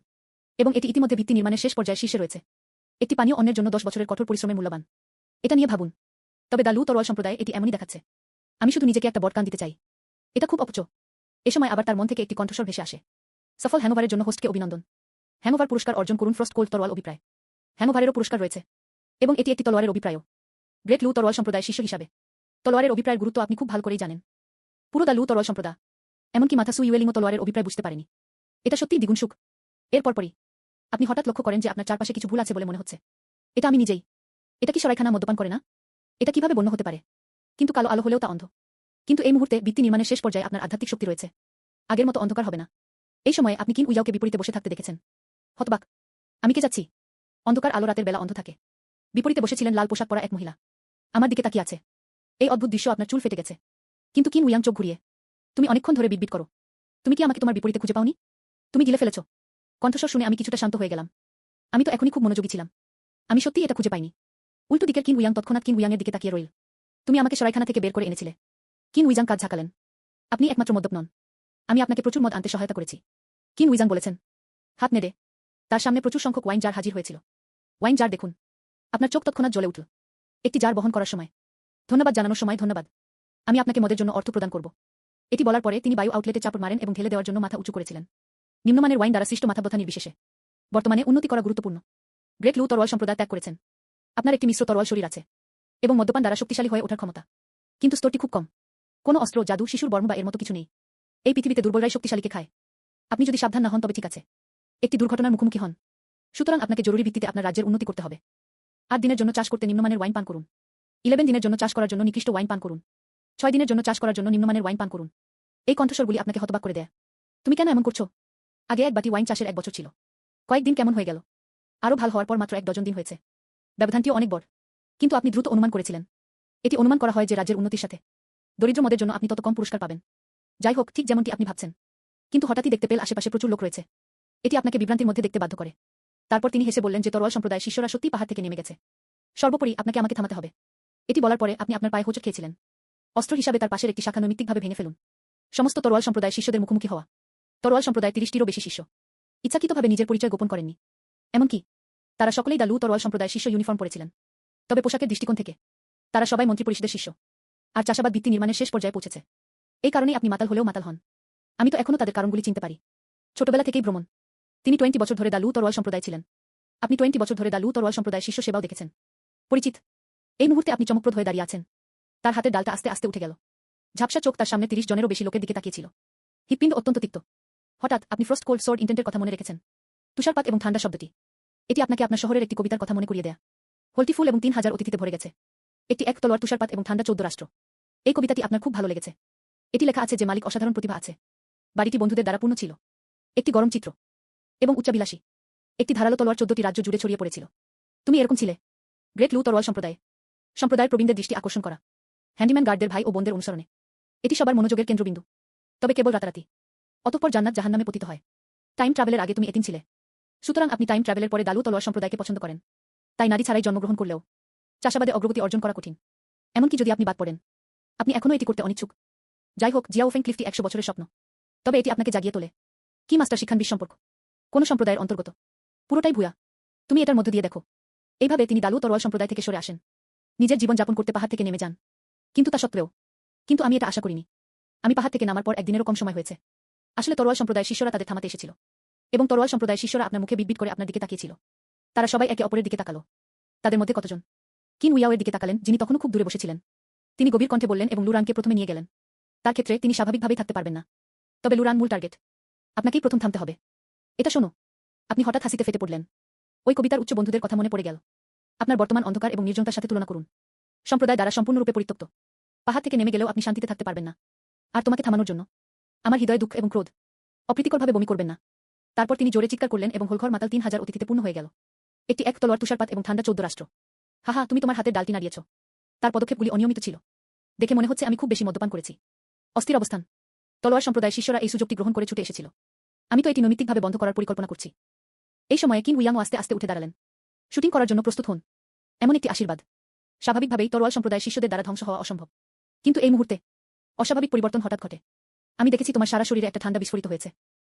এবং এটি ইতিমধ্যে ভিত্তি নির্মাণের শেষ পর্যায়ে শীর্ষে রয়েছে। একটি পানীয় অন্যের জন্য 10 বছরের কঠোর পরিশ্রমের মূল্যবান। এটা নিয়ে ভাবুন। তবে দা লু তরোয়াল সম্প্রদায় এটি এমনই দেখাচ্ছে। আমি শুধু নিজেকে একটা বটকান দিতে চাই। এটা খুব অপচ। এ সময় আবার তার মন থেকে একটি কণ্ঠস্বর ভেসে আসে। সফল হ্যাংওভারের জন্য হোস্টকে অভিনন্দন। হ্যাংওভার পুরস্কার অর্জন করুন ফ্রস্ট কোল্ড তরোয়াল অভিপ্রায়। হ্যাংওভারেরও পুরস্কার রয়েছে। এবং এটি একটি তলোয়ারের অভিপ্রায়ও। গ্রেট লু তরোয়াল সম্প্রদায় শিষ্য হিসাবে তলোয়ারের অভিপ্রায়ের গুরুত্ব আপনি খুব ভালো করেই জানেন। পুরো দা লু তরোয়াল সম্প্রদায়, এমনকি মাথা সু ইউয়েলিংও তলোয়ারের অভিপ্রায় বুঝতে পারেনি। এটা সত্যিই দ্বিগুণ সুখ। এর পরপরই আপনি হঠাৎ লক্ষ্য করেন যে আপনার চারপাশে কিছু ভুল আছে বলে মনে হচ্ছে। এটা আমি নিজেই। এটা কি সরাইখানা মদ্যপান করে না? এটা কিভাবে বন্য হতে পারে? কিন্তু কালো আলো হলেও তা অন্ধ। কিন্তু এই মুহূর্তে ভিত্তি নির্মাণের শেষ পর্যায়ে আপনার আধ্যাত্মিক শক্তি রয়েছে। আগের মতো অন্ধকার হবে না। এই সময়ে আপনি কিং উইয়াওকে বিপরীতে বসে থাকতে দেখেছেন। হতবাক। আমি কে যাচ্ছি? অন্ধকার আলো রাতের বেলা অন্ধ থাকে। বিপরীতে বসেছিলেন লাল পোশাক পরা এক মহিলা। আমার দিকে তাকিয়ে আছে। এই অদ্ভুত দৃশ্য আপনার চুল ফেটে গেছে। কিন্তু কিং উইয়াং চোখ ঘুরিয়ে, তুমি অনেকক্ষণ ধরে বিটবিট করো। তুমি কি আমাকে তোমার বিপরীতে খুঁজে পাওনি? তুমি গিলে ফেলেছ। কণ্ঠস্বর শুনে আমি কিছুটা শান্ত হয়ে গেলাম। আমি তো এখনই খুব মনোযোগী ছিলাম। আমি সত্যিই এটা খুঁজে পাইনি। উল্টো দিকের কিং উইয়াং তৎক্ষণাৎ কিং উইয়াংয়ের দিকে তাকিয়ে রইল। তুমি আমাকে সরাইখানা থেকে বের করে এনেছিলে। কিং উইজাং কাজ ঝাঁকালেন। আপনি একমাত্র মদ্যপ নন। আমি আপনাকে প্রচুর মদ আনতে সহায়তা করেছি। কিং উইজাং বলেছেন। হাত নেড়ে তার সামনে প্রচুর সংখ্যক ওয়াইন জার হাজির হয়েছিল। ওয়াইন জার দেখুন। আপনার চোখ তৎক্ষণাৎ জ্বলে উঠল। একটি জার বহন করার সময় ধন্যবাদ জানানোর সময় ধন্যবাদ। আমি আপনাকে মদের জন্য অর্থ প্রদান করব। এটি বলার পরে তিনি বায়ু আউটলেটে চাপড় মারেন এবং ঢেলে দেওয়ার জন্য মাথা উঁচু করেছিলেন। নিম্নমানের ওয়াইন দ্বারা সৃষ্ট মাথাব্যথা নির্বিশেষে বর্তমানে উন্নতি করা গুরুত্বপূর্ণ। গ্রেট লু তরোয়াল সম্প্রদায় ত্যাগ করেছেন। আপনার একটি মিশ্র তরোয়াল শরীর আছে এবং মদ্যপান দ্বারা শক্তিশালী হয়ে ওঠার ক্ষমতা, কিন্তু স্তরটি খুব কম। কোনো অস্ত্র, জাদু, শিশুর বর্ম বা এর মতো কিছু নেই। এই পৃথিবীতে দুর্বলরাই শক্তিশালীকে খায়। আপনি যদি সাবধান না হন তবে ঠিক আছে, একটি দুর্ঘটনার মুখোমুখি হন। সুতরাং আপনাকে জরুরি ভিত্তিতে আপনার রাজ্যের উন্নতি করতে হবে। 8 দিনের জন্য চাষ করতে নিম্নমানের ওয়াইন পান করুন। 11 দিনের জন্য চাষ করার জন্য নিকৃষ্ট ওয়াইন পান করুন। 6 দিনের জন্য চাষ করার জন্য নিম্নমানের ওয়াইন পান করুন। এই কণ্ঠস্বরগুলি আপনাকে হতবাক করে দেয়। তুমি কেন এমন করছো? আগে এক বাটি ওয়াইন চাষের 1 বছর ছিল। কয়েকদিন কেমন হয়ে গেল? আরও ভালো হওয়ার পর মাত্র 1 ডজন দিন হয়েছে। ব্যবধানটিও অনেক বড়। কিন্তু আপনি দ্রুত অনুমান করেছিলেন। এটি অনুমান করা হয় যে রাজ্যের উন্নতির সাথে দরিদ্র মদের জন্য আপনি তত কম পুরস্কার পাবেন। যাই হোক, ঠিক যেমনটি আপনি ভাবছেন। কিন্তু হঠাৎই দেখতে পেল আশেপাশে প্রচুর লোক রয়েছে। এটি আপনাকে বিভ্রান্তির মধ্যে দেখতে বাধ্য করে। তারপর তিনি হেসে বললেন যে তরোয়াল সম্প্রদায়ের শিষ্যরা সত্যিই পাহাড় থেকে নেমে গেছে। সর্বোপরি আপনাকে আমাকে থামাতে হবে। এটি বলার পরে আপনি আপনার পায়ে হোঁচট খেয়েছিলেন। অস্ত্র হিসাবে তার পাশের একটি শাখা নৈমিত্তিকভাবে ভেঙে ফেলুন। সমস্ত তরোয়াল সম্প্রদায়ের শিষ্যদের মুখোমুখি হওয়া। তরোয়াল সম্প্রদায় 30টিরও বেশি শিষ্য ইচ্ছাকৃতভাবে নিজের পরিচয় গোপন করেননি। এমনকি তারা সকলেই দা লু তরোয়াল সম্প্রদায়ের শিষ্য ইউনিফর্ম পরেছিলেন। তবে পোশাকের দৃষ্টিকোণ থেকে তারা সবাই মন্ত্রিপরিষদের শিষ্য আর চাষাবাদ ভিত্তি নির্মাণের শেষ পর্যায়ে পৌঁছেছে। এই কারণেই আপনি মাতাল হলেও মাতাল হন। আমি তো এখনও তাদের কারণগুলি চিনতে পারি। ছোটবেলা থেকেই ভ্রমণ। তিনি 20 বছর ধরে দা লু তরোয়াল সম্প্রদায় ছিলেন। আপনি 20 বছর ধরে দা লু তরোয়াল সম্প্রদায়ের শিষ্য সেবাও দেখেছেন। পরিচিত। এই মুহূর্তে আপনি চমকপ্রদ হয়ে দাঁড়িয়ে আছেন। তার হাতের ডালটা আস্তে আস্তে উঠে গেল। ঝাপসা চোখ তার সামনে 30 জনেরও বেশি লোকের দিকে তাকিয়েছিল। হৃৎপিণ্ড অত্যন্ত তিক্ত। হঠাৎ আপনি ফ্রস্ট কোল্ড সোর্ড ইন্টেন্টের কথা মনে রেখেছেন। তুষারপাত এবং ঠান্ডা শব্দটি। এটি আপনাকে আপনার শহরের একটি কবিতার কথা মনে করিয়ে দেয়। হলটি ফুল এবং 3000 অতিথিতে ভরে গেছে। একটি এক তলোয়ার, তুষারপাত এবং ঠান্ডা 14 রাষ্ট্র। এই কবিতাটি আপনার খুব ভালো লেগেছে। এটি লেখা আছে যে মালিক অসাধারণ প্রতিভা আছে। বাড়িটি বন্ধুদের দ্বারা পূর্ণ ছিল। একটি গরম চিত্র এবং উচ্চাবিলাসী। একটি ধারালো তলোয়ার 14টি রাজ্য জুড়ে ছড়িয়ে পড়েছিল। তুমি এরকম ছিলে। গ্রেট লু তরোয়াল সম্প্রদায়ের প্রবীণদের দৃষ্টি আকর্ষণ করা। হ্যান্ডিম্যান গার্ডদের ভাই ও বোনদের অনুসরণে। এটি সবার মনোযোগের কেন্দ্রবিন্দু। তবে কেবল রাতারাতি। অতঃপর জান্নাত জাহান্নামে পতিত হয়। টাইম ট্রাভেলের আগে তুমি এতিম ছিলে। সুতরাং আপনি টাইম ট্রাভেলের পরে দা লু তলোয়ার সম্প্রদায়কে পছন্দ করেন। তাই নারী ছাড়াই জন্মগ্রহণ করলেও চাষাবাদে অগ্রগতি অর্জন করা কঠিন। এমনকি যদি আপনি বাদ পড়েন, আপনি এখনও এটি করতে অনিচ্ছুক। যাই হোক, জিয়াওফেং ক্লিফটি 100 বছরের স্বপ্ন। তবে এটি আপনাকে জাগিয়ে তোলে। কি মাস্টার শিক্ষানবিশ সম্পর্ক? কোন সম্প্রদায়ের অন্তর্গত? পুরোটাই ভুয়া। তুমি এটার মধ্য দিয়ে দেখো। এইভাবে তিনি দা লু তরোয়াল সম্প্রদায় থেকে সরে আসেন। নিজের জীবন যাপন করতে পাহাড় থেকে নেমে যান। কিন্তু তা সত্ত্বেও কিন্তু আমি এটা আশা করিনি। আমি পাহাড় থেকে নামার পর একদিনেরও কম সময় হয়েছে। আসলে তরোয়াল সম্প্রদায়ের শিষ্যরা তাদের থামাতে এসেছিল। এবং তরোয়াল সম্প্রদায়ের শিষ্যরা আপনার মুখে বিটবিট করে আপনার দিকে তাকিয়েছিল। তারা সবাই একে অপরের দিকে তাকালো। তাদের মধ্যে কতজন কিন উইয়াওয়ের দিকে তাকালেন, যিনি তখনও খুব দূরে বসেছিলেন। তিনি গভীর কণ্ঠে বললেন এবং লুরানকে প্রথমে নিয়ে গেলেন। তার ক্ষেত্রে তিনি স্বাভাবিকভাবেই থাকতে পারবেন না। তবে লুরান মূল টার্গেট। আপনাকেই প্রথম থামতে হবে। এটা শোনো। আপনি হঠাৎ হাসিতে ফেটে পড়লেন। ওই কবিতার উচ্চ বন্ধুদের কথা মনে পড়ে গেল। আপনার বর্তমান অন্ধকার এবং নির্জনতার সাথে তুলনা করুন। সম্প্রদায় দ্বারা সম্পূর্ণরূপে পরিত্যক্ত। পাহাড় থেকে নেমে গেলেও আপনি শান্তিতে থাকতে পারবেন না। আর তোমাকে থামানোর জন্য আমার হৃদয়ে দুঃখ এবং ক্রোধ। অপ্রীতিকরভাবে বমি করবেন না। তারপর তিনি জোরে চিৎকার করলেন এবং হোলঘর মাতাল 3000 অতিথিতে পূর্ণ হয়ে গেল। একটি এক তলোয়ার, তুষারপাত এবং ঠান্ডা 14 রাষ্ট্র। হাহা, তুমি তোমার হাতের ডালটি নাড়িয়েছ। তার পদক্ষেপগুলি অনিয়মিত ছিল। দেখে মনে হচ্ছে আমি খুব বেশি মদ্যপান করেছি। অস্থির অবস্থান। তলোয়ার সম্প্রদায়ের শিষ্যরা এই সুযোগটি গ্রহণ করে ছুটে এসেছিল। আমি তো এটি নৈমিত্তিকভাবে বন্ধ করার পরিকল্পনা করছি। এই সময়ে কিং উইয়াংও আস্তে আস্তে উঠে দাঁড়ালেন। শুটিং করার জন্য প্রস্তুত হন। এমন একটি আশীর্বাদ। স্বাভাবিকভাবেই তরোয়াল সম্প্রদায়ের শিষ্যদের দ্বারা ধ্বংস হওয়া অসম্ভব। কিন্তু এই মুহূর্তে অস্বাভাবিক পরিবর্তন হঠাৎ ঘটে। আমি দেখেছি তোমার সারা শরীরে একটা ঠান্ডা বিস্ফোরিত হয়েছে।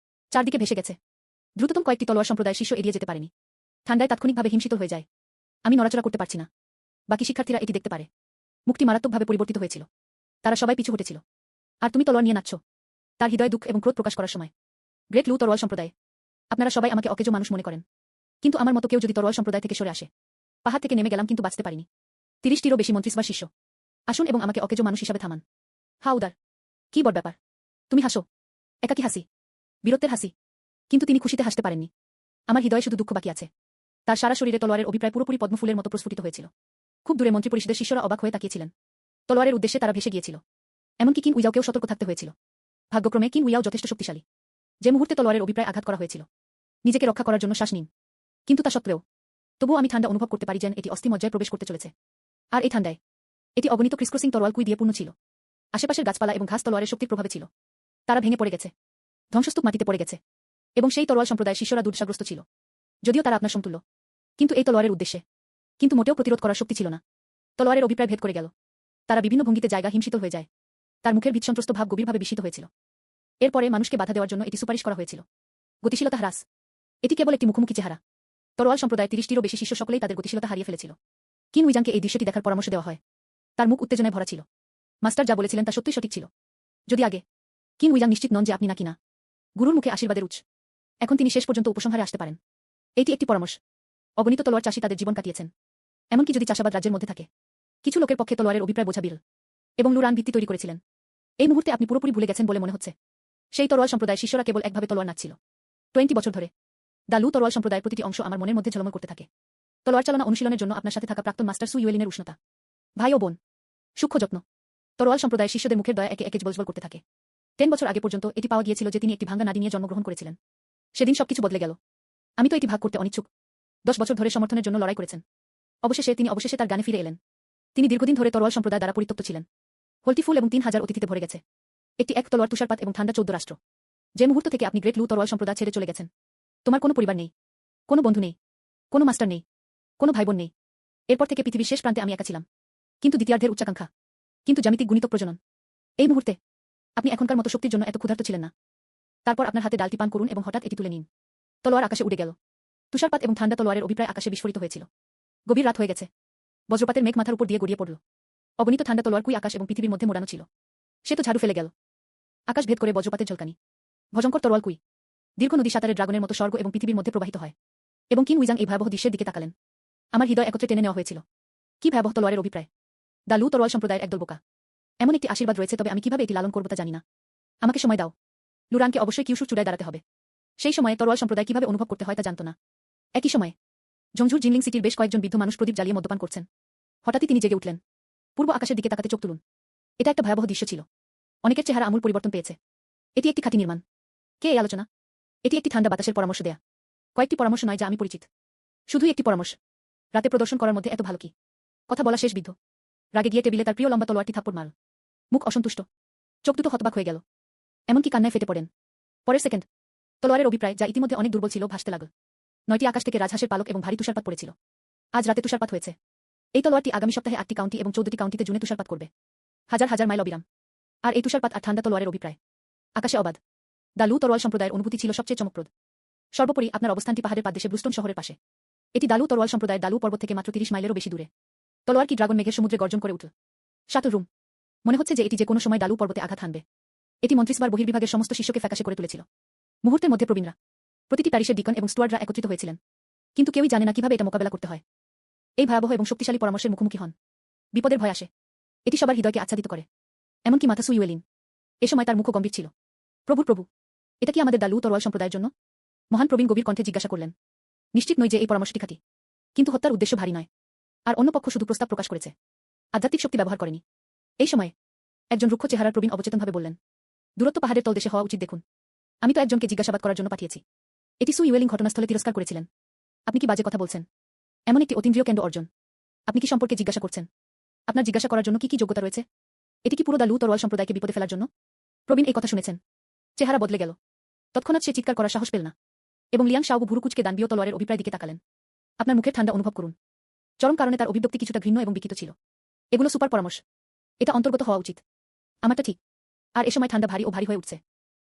চারদিকে ভেসে গেছে। দ্রুততম কয়েকটি তলোয়ার সম্প্রদায়ের শিষ্য এড়িয়ে যেতে পারেনি। ঠান্ডায় তাৎক্ষণিকভাবে হিমশীতল হয়ে যায়। আমি নড়াচড়া করতে পারছি না। বাকি শিক্ষার্থীরা এটি দেখতে পারে। মুখটি মারাত্মকভাবে পরিবর্তিত হয়েছিল। তারা সবাই পিছু হটেছিল। আর তুমি তলোয়ার নিয়ে নাচছ। তার হৃদয় দুঃখ এবং ক্রোধ প্রকাশ করার সময়। গ্রেট লু তরোয়াল সম্প্রদায়, আপনারা সবাই আমাকে অকেজো মানুষ মনে করেন। কিন্তু আমার মতো কেউ যদি তরোয়াল সম্প্রদায় থেকে সরে আসে। পাহাড় থেকে নেমে গেলাম কিন্তু বাঁচতে পারিনি। 30টিরও বেশি মন্ত্রিসভার শিষ্য। আসুন এবং আমাকে অকেজো মানুষ হিসাবে থামান। হা উদার। কি বড় ব্যাপার। তুমি হাসো। একাকী হাসি। বীরত্বের হাসি। কিন্তু তিনি খুশিতে হাসতে পারেননি। আমার হৃদয়ে শুধু দুঃখ বাকি আছে। তার সারা শরীরে তলোয়ারের অভিপ্রায় পুরোপুরি পদ্মফুলের মতো প্রস্ফুটিত হয়েছিল। খুব দূরে মন্ত্রিপরিষদের শিষ্যরা অবাক হয়ে তাকিয়েছিলেন। তলোয়ারের উদ্দেশ্যে তারা ভেসে গিয়েছিল। এমনকি কিং উইয়াওকেও সতর্ক থাকতে হয়েছিল। ভাগ্যক্রমে কিং উইয়াও যথেষ্ট শক্তিশালী। যে মুহূর্তে তলোয়ারের অভিপ্রায় আঘাত করা হয়েছিল, নিজেকে রক্ষা করার জন্য শ্বাস নিন। কিন্তু তা সত্ত্বেও তবুও আমি ঠান্ডা অনুভব করতে পারি যেন এটি অস্থিমজ্জায় প্রবেশ করতে চলেছে। আর এই ঠান্ডায় এটি অগণিত ক্রিসক্রসিং তলোয়ার কুই দিয়ে পূর্ণ ছিল। আশেপাশের গাছপালা এবং ঘাস তলোয়ারের শক্তির প্রভাবে ছিল। তারা ভেঙে পড়ে গেছে। ধ্বংসস্তূপ মাটিতে পড়ে গেছে। এবং সেই তলোয়ার সম্প্রদায়ের শিষ্যরা দুর্দশাগ্রস্ত ছিল। যদিও তারা আপনার সমতুল্য। কিন্তু এই তলোয়ারের উদ্দেশ্যে কিন্তু মোটেও প্রতিরোধ করার শক্তি ছিল না। তলোয়ারের অভিপ্রায় ভেদ করে গেল। তারা বিভিন্ন ভঙ্গিতে জায়গা হিমশীতল হয়ে যায়। তার মুখের ভীতসন্ত্রস্ত ভাব গভীরভাবে বিস্মিত হয়েছিল। এরপরে মানুষকে বাধা দেওয়ার জন্য এটি সুপারিশ করা হয়েছিল। গতিশীলতা হ্রাস। এটি কেবল একটি মুখোমুখি চেহারা। তরোয়াল সম্প্রদায় 30টিরও বেশি শিষ্য সকলেই তাদের গতিশীলতা হারিয়ে ফেলেছিল। কিন উইজাংকে এই দৃশ্যটি দেখার পরামর্শ দেওয়া হয়। তার মুখ উত্তেজনায় ভরা ছিল। মাস্টার যা বলেছিলেন তা সত্যই সঠিক ছিল। যদি আগে কিন উইজাং নিশ্চিত নন যে আপনি নাকি না গুরুর মুখে আশীর্বাদের উৎস। এখন তিনি শেষ পর্যন্ত উপসংহারে আসতে পারেন। এটি একটি পরামর্শ। অগণিত তলোয়ার চাষী তাদের জীবন কাটিয়েছেন। এমনকি যদি চাষাবাদ রাজ্যের মধ্যে থাকে, কিছু লোকের পক্ষে তলোয়ারের অভিপ্রায় বোঝা বিরল। এবং লুরান ভিত্তি তৈরি করেছিলেন। এই মুহূর্তে আপনি পুরোপুরি ভুলে গেছেন বলে মনে হচ্ছে। সেই তরোয়াল সম্প্রদায়ের শিষ্যরা কেবল একভাবে তলোয়ার নাচছিল। 20 বছর ধরে দা লু তরোয়াল সম্প্রদায়ের প্রতিটি অংশ আমার মনের মধ্যে ঝলমল করতে থাকে। তলোয়ার চালনা অনুশীলনের জন্য আপনার সাথে থাকা প্রাক্তন মাস্টার সু ইউয়েলিনের উষ্ণতা, ভাই ও বোন, সূক্ষ্ম যত্ন, তরোয়াল সম্প্রদায়ের শিষ্যদের মুখের দয়া একে একে জ্বলজ্বল করতে থাকে। 10 বছর আগে পর্যন্ত এটি পাওয়া গিয়েছিল যে তিনি একটি ভাঙ্গা নাড়ি নিয়ে জন্মগ্রহণ করেছিলেন। সেদিন সবকিছু বদলে গেল। আমি তো এটি ভাগ করতে অনিচ্ছুক। 10 বছর ধরে সমর্থনের জন্য লড়াই করেছেন। অবশেষে তার জ্ঞানে ফিরে এলেন। তিনি দীর্ঘদিন ধরে তরোয়াল সম্প্রদায় দ্বারা পরিত্যক্ত ছিলেন। হলটি ফুল এবং 3000 অতিথিতে ভরে গেছে। একটি এক তলোয়ার তুষারপাত এবং ঠান্ডা 14 রাষ্ট্র। যে মুহূর্ত থেকে আপনি গ্রেট লু তরোয়াল সম্প্রদায় ছেড়ে চলে গেছেন, তোমার কোনো পরিবার নেই, কোনো বন্ধু নেই, কোনো মাস্টার নেই, কোনো ভাইবোন নেই। এরপর থেকে পৃথিবীর শেষ প্রান্তে আমি একা ছিলাম। কিন্তু দ্বিতীয়ার্ধের উচ্চাকাঙ্ক্ষা, কিন্তু জ্যামিতিক গুণিতক প্রজনন। এই মুহূর্তে আপনি এখনকার মতো শক্তির জন্য এত ক্ষুধার্ত ছিলেন না। তারপর আপনার হাতে ডালটি পান করুন এবং হঠাৎ এটি তুলে নিন। তলোয়ার আকাশে উড়ে গেল। তুষারপাত এবং ঠান্ডা তলোয়ারের অভিপ্রায় আকাশে বিস্ফোরিত হয়েছিল। গভীর রাত হয়ে গেছে। বজ্রপাতের মেঘ মাথার উপর দিয়ে গড়িয়ে পড়ল। অগণিত ঠান্ডা তলোয়ার কুই আকাশ এবং পৃথিবীর মধ্যে মোড়ানো ছিল। সে তো ঝাড়ু ফেলে গেল। আকাশ ভেদ করে বজ্রপাতের ঝলকানি। ভয়ঙ্কর তরোয়াল কুই দীর্ঘ নদী সাঁতারের ড্রাগনের মতো স্বর্গ এবং পৃথিবীর মধ্যে প্রবাহিত হয়। এবং কিন উইজাং এই ভয়াবহ দৃশ্যের দিকে তাকালেন। আমার হৃদয় একত্রে টেনে নেওয়া হয়েছিল। কি ভয়াবহ তলোয়ারের অভিপ্রায়! দা লু তরোয়াল সম্প্রদায়ের একদল বোকা। এমন একটি আশীর্বাদ রয়েছে, তবে আমি কিভাবে এটি লালন করব তা জানি না। আমাকে সময় দাও। লুরানকে অবশ্যই কিউশুর চূড়ায় দাঁড়াতে হবে। সেই সময়ে তরোয়াল সম্প্রদায় কিভাবে অনুভব করতে হয় তা জানত না। একই সময়ে জংঝুর জিনলিং সিটির বেশ কয়েকজন বৃদ্ধ মানুষ প্রদীপ জ্বালিয়ে মদ্যপান করছেন। হঠাৎই তিনি জেগে উঠলেন। পূর্ব আকাশের দিকে তাকাতে চোখ তুলুন। এটা একটা ভয়াবহ দৃশ্য ছিল। অনেকের চেহারা আমূল পরিবর্তন পেয়েছে। এটি একটি খাঁটি নির্মাণ। কে এই আলোচনা? এটি একটি ঠান্ডা বাতাসের পরামর্শ দেয়া। কয়েকটি পরামর্শ নয় যা আমি পরিচিত। শুধুই একটি পরামর্শ। রাতে প্রদর্শন করার মধ্যে এত ভালো কি? কথা বলা শেষ বৃদ্ধ রাগে গিয়ে টেবিলে তার প্রিয় লম্বা তলোয়ারটি থাপ্পড় মারল। মুখ অসন্তুষ্ট, চোখ দুটো হতবাক হয়ে গেল। এমনকি কান্নায় ফেটে পড়েন। পরের সেকেন্ড তলোয়ারের অভিপ্রায়, যা ইতিমধ্যে অনেক দুর্বল ছিল, ভাসতে লাগল। 9টি আকাশ থেকে রাজহাঁসের পালক এবং ভারী তুষারপাত পড়েছিল। আজ রাতে তুষারপাত হয়েছে। এই তলোয়ারটি আগামী সপ্তাহে 8টি কাউন্টি এবং 14টি কাউন্টিতে জুনে তুষারপাত করবে। হাজার হাজার মাইল অবিরাম। আর এই তুষারপাত আর ঠান্ডা তলোয়ারের অভিপ্রায় আকাশে অবাধ। দা লু তরোয়াল সম্প্রদায়ের অনুভূতি ছিল সবচেয়ে চমকপ্রদ। সর্বোপরি আপনার অবস্থানটি পাহাড়ের পাদদেশে ব্লুস্টোন শহরের পাশে। এটি দালু তরোয়াল সম্প্রদায়ের দালু পর্বত থেকে মাত্র 30 মাইলেরও বেশি দূরে। তলোয়ার কি ড্রাগন মেঘের সমুদ্রে গর্জন করে উঠল। Shuttle room. মনে হচ্ছে যে এটি যে কোনো সময় দালু পর্বতে আঘাত হানবে। এটি মন্ত্রিসভার বহির্বিভাগের সমস্ত শিষ্যকে ফ্যাকাশে করে তুলেছিল। মুহূর্তের মধ্যে প্রবীণরা, প্রতিটি প্যারিশের ডিকন এবং স্টুয়ার্ডরা একত্রিত হয়েছিলেন। কিন্তু কেউই জানে না কিভাবে এটা মোকাবেলা করতে হয়। এই ভয়াবহ এবং শক্তিশালী পরামর্শের মুখোমুখি হন। বিপদের ভয় আসে। এটি সবার হৃদয়কে আচ্ছাদিত করে। এমনকি মাথা সু ইউয়েলিন। এ সময় তার মুখও গম্ভীর ছিল। প্রভু, এটা কি আমাদের দা লু তরোয়াল সম্প্রদায়ের জন্য? মহান প্রবীণ গভীর কণ্ঠে জিজ্ঞাসা করলেন। নিশ্চিত নই যে এই পরামর্শটি খাঁটি। কিন্তু হত্যার উদ্দেশ্য ভারী নয়। আর অন্য পক্ষ শুধু প্রস্তাব প্রকাশ করেছে, আধ্যাত্মিক শক্তি ব্যবহার করেনি। এই সময়ে একজন রুক্ষ চেহারার প্রবীণ অবচেতনভাবে বললেন, দূরত্ব পাহাড়ের তলদেশে হওয়া উচিত দেখুন। আমি তো একজনকে জিজ্ঞাসাবাদ করার জন্য পাঠিয়েছি। এটি সু ইউয়েলিং ঘটনাস্থলে তিরস্কার করেছিলেন। আপনি কি বাজে কথা বলছেন? এমন একটি অতীন্দ্রিয় কেন্দ্র অর্জন। আপনি কি সম্পর্কে জিজ্ঞাসা করছেন? আপনার জিজ্ঞাসা করার জন্য কি যোগ্যতা রয়েছে? এটি কি পুরো দা লু তরোয়াল সম্প্রদায়কে বিপদে ফেলার জন্য? প্রবীণ এই কথা শুনেছেন। চেহারা বদলে গেল। তৎক্ষণাৎ সে চিৎকার করার সাহস পেল না। এবং লিয়াং শাওবু ভুরুকুচকে দানবীয় তলোয়ারের অভিপ্রায় দিকে তাকালেন। আপনার মুখের ঠান্ডা অনুভব করুন। চরম কারণে তার অভিব্যক্তি কিছুটা ঘৃণ্য এবং বিকিত ছিল। এগুলো সুপার পরামর্শ। এটা অন্তর্গত হওয়া উচিত। আমারটা ঠিক। আর এ সময় ঠান্ডা ভারী ও ভারী হয়ে উঠছে।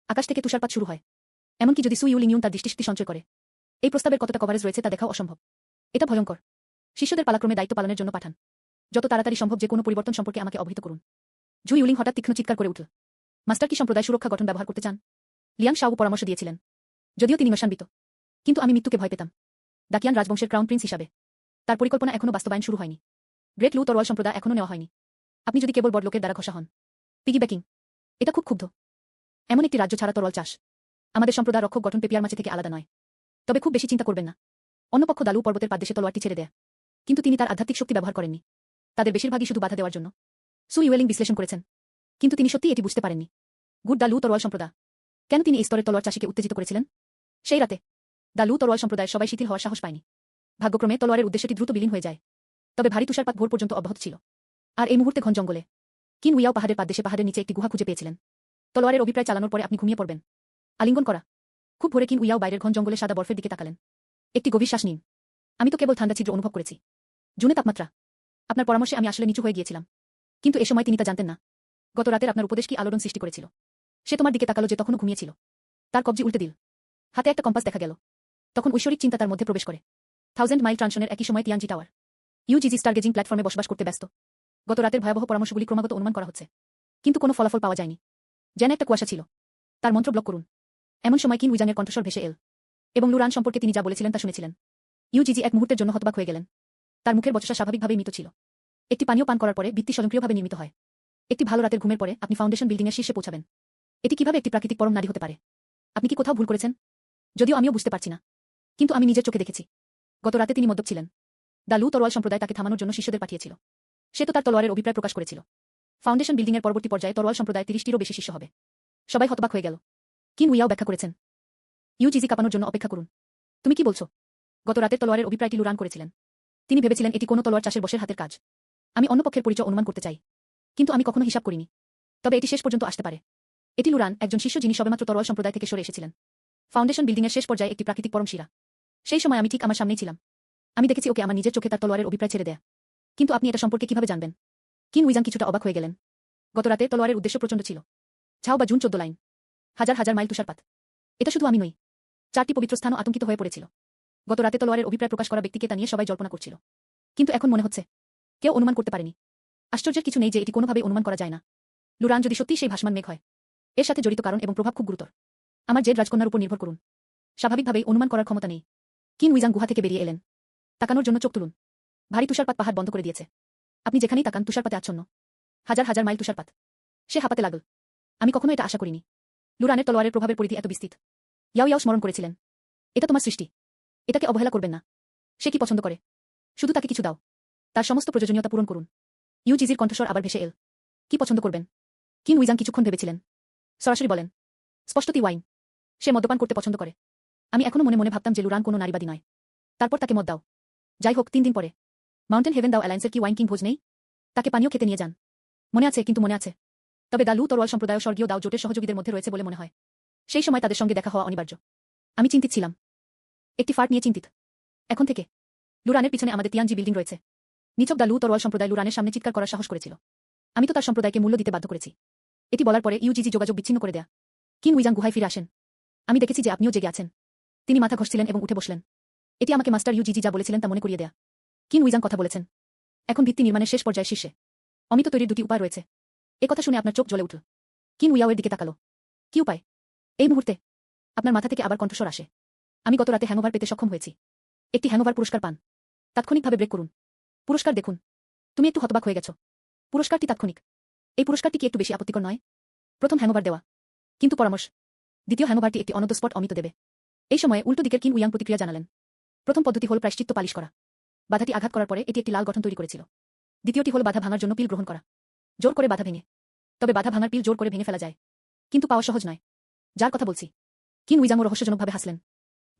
আকাশ থেকে তুষারপাত শুরু হয়। এমনকি যদি সু ইউলিং তার দৃষ্টিশক্তি সঞ্চয় করে, এই প্রস্তাবের কতটা কভারেজ রয়েছে তা দেখাও অসম্ভব। এটা ভয়ঙ্কর। শিষ্যদের পালাক্রমে দায়িত্ব পালনের জন্য পাঠান। যত তাড়াতাড়ি সম্ভব যে কোনো পরিবর্তন সম্পর্কে আমাকে অবহিত করুন। জু ইউলিং হঠাৎ তীক্ষ্ণ চিৎকার করে উঠল। মাস্টার কি সম্প্রদায় সুরক্ষা গঠন ব্যবহার করতে চান? লিয়াং শাওবু পরামর্শ দিয়েছিলেন। যদিও তিনি মশানবিত, কিন্তু আমি মৃত্যুকে ভয় পেতাম। দাকিয়ান রাজবংশের ক্রাউন প্রিন্স হিসাবে তার পরিকল্পনা এখনো বাস্তবায়ন শুরু হয়নি। গ্রেট লু তরোয়াল সম্প্রদায় এখনো নেওয়া হয়নি। আপনি যদি কেবল বড়লোকের দ্বারা ঘষা হন। পিগিব্যাকিং। এটা খুব ক্ষুব্ধ। এমন একটি রাজ্য ছাড়া তরল চাষ। আমাদের সম্প্রদায় রক্ষক গঠন পেপিয়ার মাঝে থেকে আলাদা নয়। তবে খুব বেশি চিন্তা করবেন না। অন্য পক্ষ দালু পর্বতের পাদদেশে তলোয়ারটি ছেড়ে দেয়। কিন্তু তিনি তার আধ্যাত্মিক শক্তি ব্যবহার করেননি। তাদের বেশিরভাগই শুধু বাধা দেওয়ার জন্য। সু ইউয়েলিং বিশ্লেষণ করেছেন। কিন্তু তিনি সত্যিই এটি বুঝতে পারেননি। গুড দা লু তরোয়াল সম্প্রদায় কেন তিনি এই স্তরের তলোয়ার চাষীকে উত্তেজিত করেছিলেন? সেই রাতে দা লু তরোয়াল সম্প্রদায়ের সবাই শিথিল হওয়ার সাহস পায়নি। ভাগ্যক্রমে তলোয়ারের উদ্দেশ্যটি দ্রুত বিলীন হয়ে যায়। তবে ভারী তুষারপাত ভোর পর্যন্ত অব্যাহত ছিল। আর এই মুহূর্তে ঘন জঙ্গলে কিন উইয়াও পাহাড়ের পাদদেশে পাহাড়ের নিচে একটি গুহা খুঁজে পেয়েছিলেন। তলোয়ারের অভিপ্রায় চালানোর পরে আপনি ঘুমিয়ে পড়বেন। আলিঙ্গন করা। খুব ভোরে কিন উইয়াও বাইরের ঘন জঙ্গলে সাদা বরফের দিকে তাকালেন। একটি গভীর শ্বাস নিন। আমি তো কেবল ঠান্ডা ছিদ্র অনুভব করেছি। জুনে তাপমাত্রা। আপনার পরামর্শে আমি আসলে নিচু হয়ে গিয়েছিলাম। কিন্তু এ সময় তিনি তা জানতেন না। গত রাতের আপনার উপদেশ কি আলোড়ন সৃষ্টি করেছিল। সে তোমার দিকে তাকালো যে তখনও ঘুমিয়েছিল। তার কবজি উল্টে দিল। হাতে একটা কম্পাস দেখা গেল। তখন ঐশ্বরিক চিন্তা তার মধ্যে প্রবেশ করে। 1000 মাইল ট্রানশনের একই সময় তিয়ানজি টাওয়ার ইউজিজি স্টারগেজিং প্ল্যাটফর্মে বসবাস করতে ব্যস্ত। গত রাতের ভয়াবহ পরামর্শগুলি ক্রমাগত অনুমান করা হচ্ছে। কিন্তু কোনো ফলাফল পাওয়া যায়নি। যেন একটা কুয়াশা ছিল। তার মন্ত্র ব্লক করুন। এমন সময় কিন উইজাংয়ের কণ্ঠস্বর ভেসে এল। এবং লুরান সম্পর্কে তিনি যা বলেছিলেন তা শুনেছিলেন। ইউজিজি এক মুহূর্তের জন্য হতবাক হয়ে গেলেন। তার মুখের বচসা স্বাভাবিকভাবেই মৃত ছিল। একটি পানীয় পান করার পরে ভিত্তি স্বয়ংক্রিয়ভাবে নির্মিত হয়। একটি ভালো রাতের ঘুমের পরে আপনি ফাউন্ডেশন বিল্ডিংয়ের শীর্ষে পৌঁছাবেন। এটি কিভাবে একটি প্রাকৃতিক পরম নারী হতে পারে? আপনি কি কোথাও ভুল করেছেন? যদিও আমিও বুঝতে পারছি না, কিন্তু আমি নিজের চোখে দেখেছি। গত রাতে তিনি মদ্যপ ছিলেন। দা লু তরোয়াল সম্প্রদায় তাকে থামানোর জন্য শিষ্যদের পাঠিয়েছিল। সে তো তার তলোয়ারের অভিপ্রায় প্রকাশ করেছিল। ফাউন্ডেশন বিল্ডিংয়ের পরবর্তী পর্যায়ে তরোয়াল সম্প্রদায় 30টিরও বেশি শিষ্য হবে। সবাই হতবাক হয়ে গেল। কিন উইয়াও ব্যাখ্যা করেছেন, ইউজিজি কাঁপানোর জন্য অপেক্ষা করুন। তুমি কি বলছো? গত রাতের তলোয়ারের অভিপ্রায়টি লুরান করেছিলেন। তিনি ভেবেছিলেন এটি কোনো তলোয়ার চাষের বসের হাতের কাজ। আমি অন্য পক্ষের পরিচয় অনুমান করতে চাই, কিন্তু আমি কখনো হিসাব করিনি। তবে এটি শেষ পর্যন্ত আসতে পারে। এটি লুরান, একজন শিষ্য যিনি সবেমাত্র তরোয়াল সম্প্রদায় থেকে সরে এসেছিলেন। ফাউন্ডেশন বিল্ডিংয়ের শেষ পর্যায়ে একটি প্রাকৃতিক পরম শিরা। সেই সময় আমি ঠিক আমার সামনেই ছিলাম। আমি দেখেছি ওকে আমার নিজের চোখে তার তলোয়ারের অভিপ্রায় ছেড়ে দেয়া। কিন্তু আপনি এটা সম্পর্কে কিভাবে জানবেন? কিন উইজাং কিছুটা অবাক হয়ে গেলেন। গত রাতে তলোয়ারের উদ্দেশ্য প্রচণ্ড ছিল। ঝাও বা জুন 14 লাইন, হাজার হাজার মাইল তুষারপাত। এটা শুধু আমি নই, 4টি পবিত্র স্থানও আতঙ্কিত হয়ে পড়েছিল। গত রাতে তলোয়ারের অভিপ্রায় প্রকাশ করা ব্যক্তিকে তা নিয়ে সবাই জল্পনা করছিল। কিন্তু এখন মনে হচ্ছে কেউ অনুমান করতে পারেনি। আশ্চর্যের কিছু নেই যে এটি কোনোভাবেই অনুমান করা যায় না। লুরান যদি সত্যিই সেই ভাসমান মেঘ হয়, এর সাথে জড়িত কারণ এবং প্রভাব খুব গুরুতর। আমার জেড রাজকন্যার উপর নির্ভর করুন। স্বাভাবিকভাবেই অনুমান করার ক্ষমতা নেই। কিন উইজাং গুহা থেকে বেরিয়ে এলেন। তাকানোর জন্য চোখ তুলুন। ভারী তুষারপাত পাহাড় বন্ধ করে দিয়েছে। আপনি যেখানেই তাকান তুষারপাতে আচ্ছন্ন। হাজার হাজার মাইল তুষারপাত। সে হাঁপাতে লাগল। আমি কখনো এটা আশা করিনি। লুরানের তলোয়ারের প্রভাবের পরিধি এত বিস্তৃত। ইয়াও ইয়াও স্মরণ করেছিলেন, এটা তোমার সৃষ্টি। এটাকে অবহেলা করবেন না। সে কি পছন্দ করে? শুধু তাকে কিছু দাও। তার সমস্ত প্রয়োজনীয়তা পূরণ করুন। ইউজিজির কণ্ঠস্বর আবার ভেসে এল। কি পছন্দ করবেন? কিন উইজাং কিছুক্ষণ ভেবেছিলেন। সরাসরি বলেন, স্পষ্টতই ওয়াইন। সে মদ্যপান করতে পছন্দ করে। আমি এখনো মনে মনে ভাবতাম যে লুরান কোনো নারীবাদী নয়। তারপর তাকে মদ দাও। যাই হোক, 3 দিন পরে মাউন্টেন হেভেন দাও অ্যালায়েন্সের কি ওয়াইন কিং ভোজ নেই? তাকে পানীয় খেতে নিয়ে যান। মনে আছে, কিন্তু মনে আছে। তবে দা লু তরোয়াল সম্প্রদায় স্বর্গীয় দাও জোটের সহযোগীদের মধ্যে রয়েছে বলে মনে হয়। সেই সময় তাদের সঙ্গে দেখা হওয়া অনিবার্য। আমি চিন্তিত ছিলাম। একটি ফার্ট নিয়ে চিন্তিত। এখন থেকে লুরানের পিছনে আমাদের তিয়ানজি বিল্ডিং রয়েছে। নিছক দা লু তরোয়াল সম্প্রদায় লুরানের সামনে চিৎকার করার সাহস করেছিল। আমি তো তার সম্প্রদায়কে মূল্য দিতে বাধ্য করেছি। এটি বলার পরে ইউজিজি যোগাযোগ বিচ্ছিন্ন করে দেয়া। কিন উইজাং গুহায় ফিরে আসেন। আমি দেখেছি যে আপনিও জেগে আছেন। তিনি মাথা ঘষছিলেন এবং উঠে বসলেন। এটি আমাকে মাস্টার ইউজিজি যা বলেছিলেন তা মনে করিয়ে দেয়া। কিন উইজাং কথা বলেছেন। এখন ভিত্তি নির্মাণের শেষ পর্যায়ে শীর্ষে। অমিত তৈরির 2টি উপায় রয়েছে। কথা শুনে আপনার চোখ জ্বলে উঠল। কিন উইয়াওয়ের দিকে তাকালো। কি উপায়? এই মুহূর্তে আপনার মাথা থেকে আবার কণ্ঠস্বর আসে। আমি গত রাতে হ্যাংওভার পেতে সক্ষম হয়েছি। একটি হ্যাংওভার পুরস্কার পান। তাৎক্ষণিকভাবে ব্রেক করুন। পুরস্কার দেখুন। তুমি একটু হতবাক হয়ে গেছো। পুরস্কারটি তাৎক্ষণিক। এই পুরস্কারটি কি একটু বেশি আপত্তিকর নয়? প্রথম হ্যাংওভার দেওয়া, কিন্তু পরামর্শ, দ্বিতীয় হ্যাংওভারটি একটি অনন্ত স্পট অমিত দেবে। এই সময়ে উল্টো দিকের কিন উইয়াং প্রতিক্রিয়া জানালেন। প্রথম পদ্ধতি হল প্রায়শ্চিত্ত পালিশ করা। বাধাটি আঘাত করার পরে এটি একটি লাল গঠন তৈরি করেছিল। দ্বিতীয়টি হল বাধা ভাঙার জন্য পিল গ্রহণ করা। জোর করে বাধা ভেঙে। তবে বাধা ভাঙার পিল জোর করে ভেঙে ফেলা যায়, কিন্তু পাওয়া সহজ নয়। যার কথা বলছি। কিন উইজাংও রহস্যজনকভাবে হাসলেন।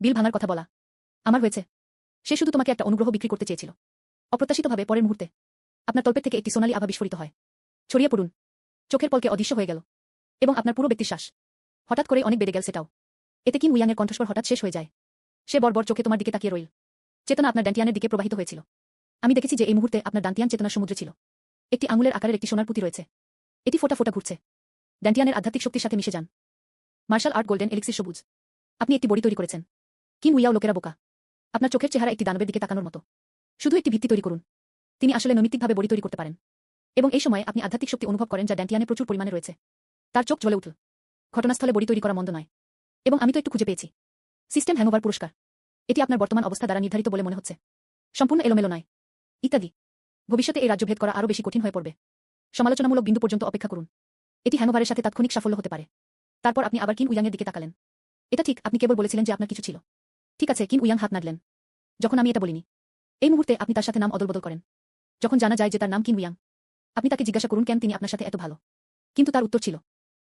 বিল ভাঙার কথা বলা। আমার হয়েছে। সে শুধু তোমাকে একটা অনুগ্রহ বিক্রি করতে চেয়েছিল। অপ্রত্যাশিতভাবে পরের মুহূর্তে আপনার তল্পের থেকে একটি সোনালী আভা বিস্ফোরিত হয়। ছড়িয়ে পড়ুন। চোখের পলকে অদৃশ্য হয়ে গেল। এবং আপনার পুরো ব্যক্তির শ্বাস হঠাৎ করে অনেক বেড়ে গেল। সেটাও এতে কিন উইয়াংয়ের কণ্ঠস্বর হঠাৎ শেষ হয়ে যায়। সে বর্বর চোখে তোমার দিকে তাকিয়ে রইল। চেতনা আপনার ড্যান্টিয়ানের দিকে প্রবাহিত হয়েছিল। আমি দেখেছি যে এই মুহূর্তে আপনার ডান্টিয়ান চেতনার সমুদ্রে ছিল। একটি আঙুলের আকারের একটি সোনার পুঁতি রয়েছে। এটি ফোটা ফোটা ঘুরছে। ড্যান্টিয়ানের আধ্যাত্মিক শক্তির সাথে মিশে যান। মার্শাল আর্ট গোল্ডেন এলিক্সির সবুজ। আপনি একটি বড়ি তৈরি করেছেন। কিন উইয়াও লোকেরা বোকা। আপনার চোখের চেহারা একটি দানবের দিকে তাকানোর মতো। শুধু একটি ভিত্তি তৈরি করুন। তিনি আসলে নৈমিত্তিকভাবে বড়ি তৈরি করতে পারেন। এবং এই সময় আপনি আধ্যাত্মিক শক্তি অনুভব করেন যা ড্যান্টিয়ানে প্রচুর পরিমাণে রয়েছে। তার চোখ জ্বলে উঠল। ঘটনাস্থলে বড়ি তৈরি করা মন্দ নয়। এবং আমি তো একটু খুঁজে পেয়েছি। সিস্টেম হ্যাংওভার পুরস্কার। এটি আপনার বর্তমান অবস্থা দ্বারা নির্ধারিত বলে মনে হচ্ছে। সম্পূর্ণ এলোমেলো নয়। ইত্যাদি। ভবিষ্যতে এই রাজ্য ভেদ করা আরও বেশি কঠিন হয়ে পড়বে। সমালোচনামূলক বিন্দু পর্যন্ত অপেক্ষা করুন। এটি হ্যাংওভারের সাথে তাৎক্ষণিক সাফল্য হতে পারে। তারপর আপনি আবার কিন উইয়াংয়ের দিকে তাকালেন। এটা ঠিক, আপনি কেবল বলেছিলেন যে আপনার কিছু ছিল। ঠিক আছে, কিন উইয়াং হাত নাড়লেন। যখন আমি এটা বলিনি। এই মুহূর্তে আপনি তার সাথে নাম অদলবদল করেন। যখন জানা যায় যে তার নাম কিন উইয়াং, আপনি তাকে জিজ্ঞাসা করুন কেন তিনি আপনার সাথে এত ভালো। কিন্তু তার উত্তর ছিল,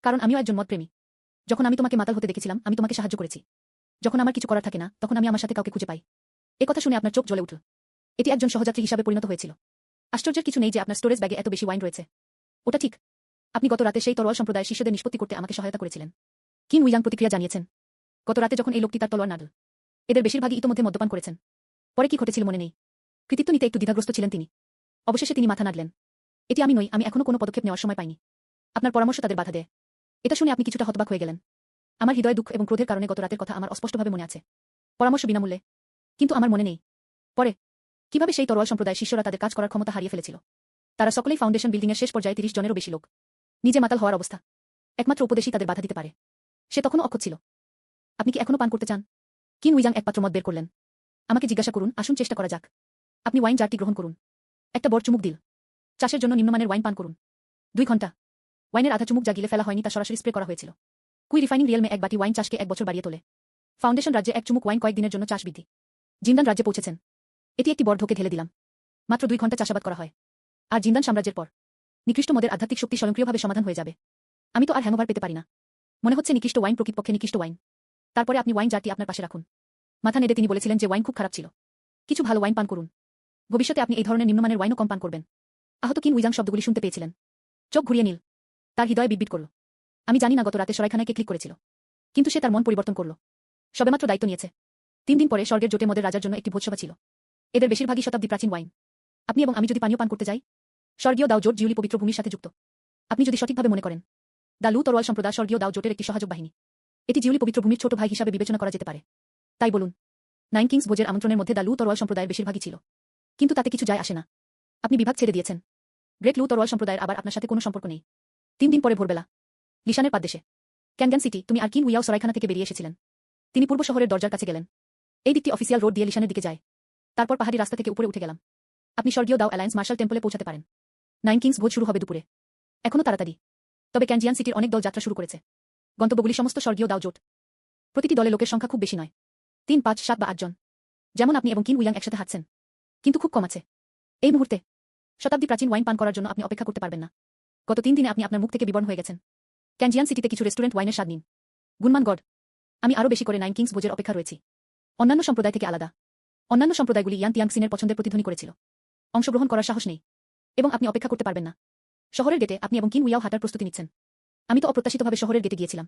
কারণ আমিও একজন মদপ্রেমী। যখন আমি তোমাকে মাতাল হতে দেখেছিলাম আমি তোমাকে সাহায্য করেছি। যখন আমার কিছু করার থাকে না তখন আমি আমার সাথে কাউকে খুঁজে পাই। কথা শুনে আপনার চোখ জ্বলে উঠল। এটি একজন সহযাত্রী হিসাবে পরিণত হয়েছিল। আশ্চর্যের কিছু নেই যে আপনার স্টোরেজ ব্যাগে এত বেশি ওয়াইন রয়েছে। ওটা ঠিক। আপনি গত রাতে সেই তরোয়াল সম্প্রদায়ের শিষ্যদের নিষ্পত্তি করতে আমাকে সহায়তা করেছিলেন। কিন উইয়াং প্রতিক্রিয়া জানিয়েছেন। গত রাতে যখন এই লোকটি তার তলোয়ার নাড়ল, এদের বেশিরভাগই ইতোমধ্যে মদ্যপান করেছেন। পরে কি ঘটেছিল মনে নেই। কৃতিত্ব নিতে একটু দ্বিধাগ্রস্ত ছিলেন তিনি। অবশেষে তিনি মাথা নাড়লেন। এটি আমি নই, আমি এখনো কোনো পদক্ষেপ নেওয়ার সময় পাইনি। আপনার পরামর্শ তাদের বাধা দেয়। এটা শুনে আপনি কিছুটা হতবাক হয়ে গেলেন। আমার হৃদয় দুঃখ এবং ক্রোধের কারণে গত রাতের কথা আমার অস্পষ্টভাবে মনে আছে। পরামর্শ বিনামূল্যে। কিন্তু আমার মনে নেই পরে কিভাবে সেই তরোয়াল সম্প্রদায়ের শিষ্যরা তাদের কাজ করার ক্ষমতা হারিয়ে ফেলেছিল। তারা সকলেই ফাউন্ডেশন বিল্ডিংয়ের শেষ পর্যায়ে 30 জনেরও বেশি লোক। নিজে মাতাল হওয়ার অবস্থা। একমাত্র উপদেশই তাদের বাধা দিতে পারে। সে তখনও অক্ষত ছিল। আপনি কি এখনো পান করতে চান? কিন উইজাং এক পাত্র মদ বের করলেন। আমাকে জিজ্ঞাসা করুন, আসুন চেষ্টা করা যাক। আপনি ওয়াইন জারটি গ্রহণ করুন। একটা বড় চুমুক দিল। চাষের জন্য নিম্নমানের ওয়াইন পান করুন। 2 ঘন্টা। ওয়াইনের আধা চুমুক যা গিলে ফেলা হয়নি তা সরাসরি স্প্রে করা হয়েছিল। কুই রিফাইনিং রিয়েলমে এক বাটি ওয়াইন চাষকে 1 বছর বাড়িয়ে তোলে। ফাউন্ডেশন রাজ্যে এক চুমুক ওয়াইন কয়েক দিনের জন্য চাষ বৃদ্ধি। জিন্দান রাজ্যে পৌঁছেছেন। এটি একটি বড় ঢোকে ঢেলে দিলাম। মাত্র 2 ঘন্টা চাষাবাদ করা হয়। আর জিন্দান সাম্রাজ্যের পর নিকৃষ্ট মদের আধ্যাত্মিক শক্তি স্বয়ংক্রিয়ভাবে সমাধান হয়ে যাবে। আমি তো আর হ্যাংওভার পেতে পারি না। মনে হচ্ছে নিকৃষ্ট ওয়াইন প্রকৃতপক্ষে নিকৃষ্ট ওয়াইন। তারপরে আপনি ওয়াইন জারটি আপনার পাশে রাখুন। মাথা নেড়ে তিনি বলেছিলেন যে ওয়াইন খুব খারাপ ছিল। কিছু ভালো ওয়াইন পান করুন। ভবিষ্যতে আপনি এই ধরনের নিম্নমানের ওয়াইনও কম পান করবেন। আহত কিন উইজাং শব্দগুলি শুনতে পেয়েছিলেন। চোখ ঘুরিয়ে নীল। তার হৃদয়ে বিটবিট করল। আমি জানি না গত রাতে সরাইখানায় কে ক্লিক করেছিল। কিন্তু সে তার মন পরিবর্তন করল। সবেমাত্র দায়িত্ব নিয়েছে। 3 দিন পরে স্বর্গের জোটে মদের রাজার জন্য একটি ভোজসভা ছিল। এদের বেশিরভাগই শতাব্দী প্রাচীন ওয়াইন। আপনি এবং আমি যদি পানীয় পান করতে যাই, স্বর্গীয় দাও জোট জিউলি পবিত্র ভূমির সাথে যুক্ত। আপনি যদি সঠিকভাবে মনে করেন, দা লু তরোয়াল সম্প্রদায় স্বর্গীয় দাও জোটের একটি সহযোগ বাহিনী। এটি জিউলি পবিত্র ভূমির ছোট ভাই হিসাবে বিবেচনা করা যেতে পারে। তাই বলুন, 9 কিংস ভোজের আমন্ত্রণের মধ্যে দা লু তরোয়াল সম্প্রদায়ের বেশিরভাগই ছিল। কিন্তু তাতে কিছু যায় আসে না। আপনি বিভাগ ছেড়ে দিয়েছেন। গ্রেট লু তরোয়াল সম্প্রদায়ের আবার আপনার সাথে কোনো সম্পর্ক নেই। 3 দিন পরে ভোরবেলা লিশানের পাদদেশে ক্যানগান সিটি, তুমি আর কিন উইয়াও সরাইখানা থেকে বেরিয়ে এসেছিলেন। তিনি পূর্ব শহরের দরজার কাছে গেলেন। এই দিকটি অফিসিয়াল রোড দিয়ে লিশানের দিকে যায়। তারপর পাহাড়ি রাস্তা থেকে উপরে উঠে গেলাম। আপনি স্বর্গীয় দাও অ্যালায়েন্স মার্শাল টেম্পলে পৌঁছাতে পারেন। 9 কিংস ভোজ শুরু হবে দুপুরে। এখনো তাড়াতাড়ি। তবে ক্যানজিয়ান সিটির অনেক দল যাত্রা শুরু করেছে। গন্তব্যগুলি সমস্ত স্বর্গীয় দাও জোট। প্রতিটি দলে লোকের সংখ্যা খুব বেশি নয়। 3, 5, 7 বা 8 জন। যেমন আপনি এবং কিন উইয়াং একসাথে হাঁটছেন। কিন্তু খুব কম আছে। এই মুহূর্তে শতাব্দী প্রাচীন ওয়াইন পান করার জন্য আপনি অপেক্ষা করতে পারবেন না। গত 3 দিনে আপনি আপনার মুখ থেকে বিবর্ণ হয়ে গেছেন। ক্যানজিয়ান সিটিতে কিছু রেস্টুরেন্ট ওয়াইনের স্বাদ নিন। গুণমান গড, আমি আরও বেশি করে 9 কিংস ভোজের অপেক্ষা রয়েছি। অন্যান্য সম্প্রদায় থেকে আলাদা। অন্যান্য সম্প্রদায়গুলি ইয়ান তিয়াংসিনের পছন্দের প্রতিধ্বনি করেছিল। অংশগ্রহণ করার সাহস নেই। এবং আপনি অপেক্ষা করতে পারবেন না। শহরের গেটে আপনি এবং কিন উইয়াও হাঁটার প্রস্তুতি নিচ্ছেন। আমি তো অপ্রত্যাশিতভাবে শহরের গেটে গিয়েছিলাম।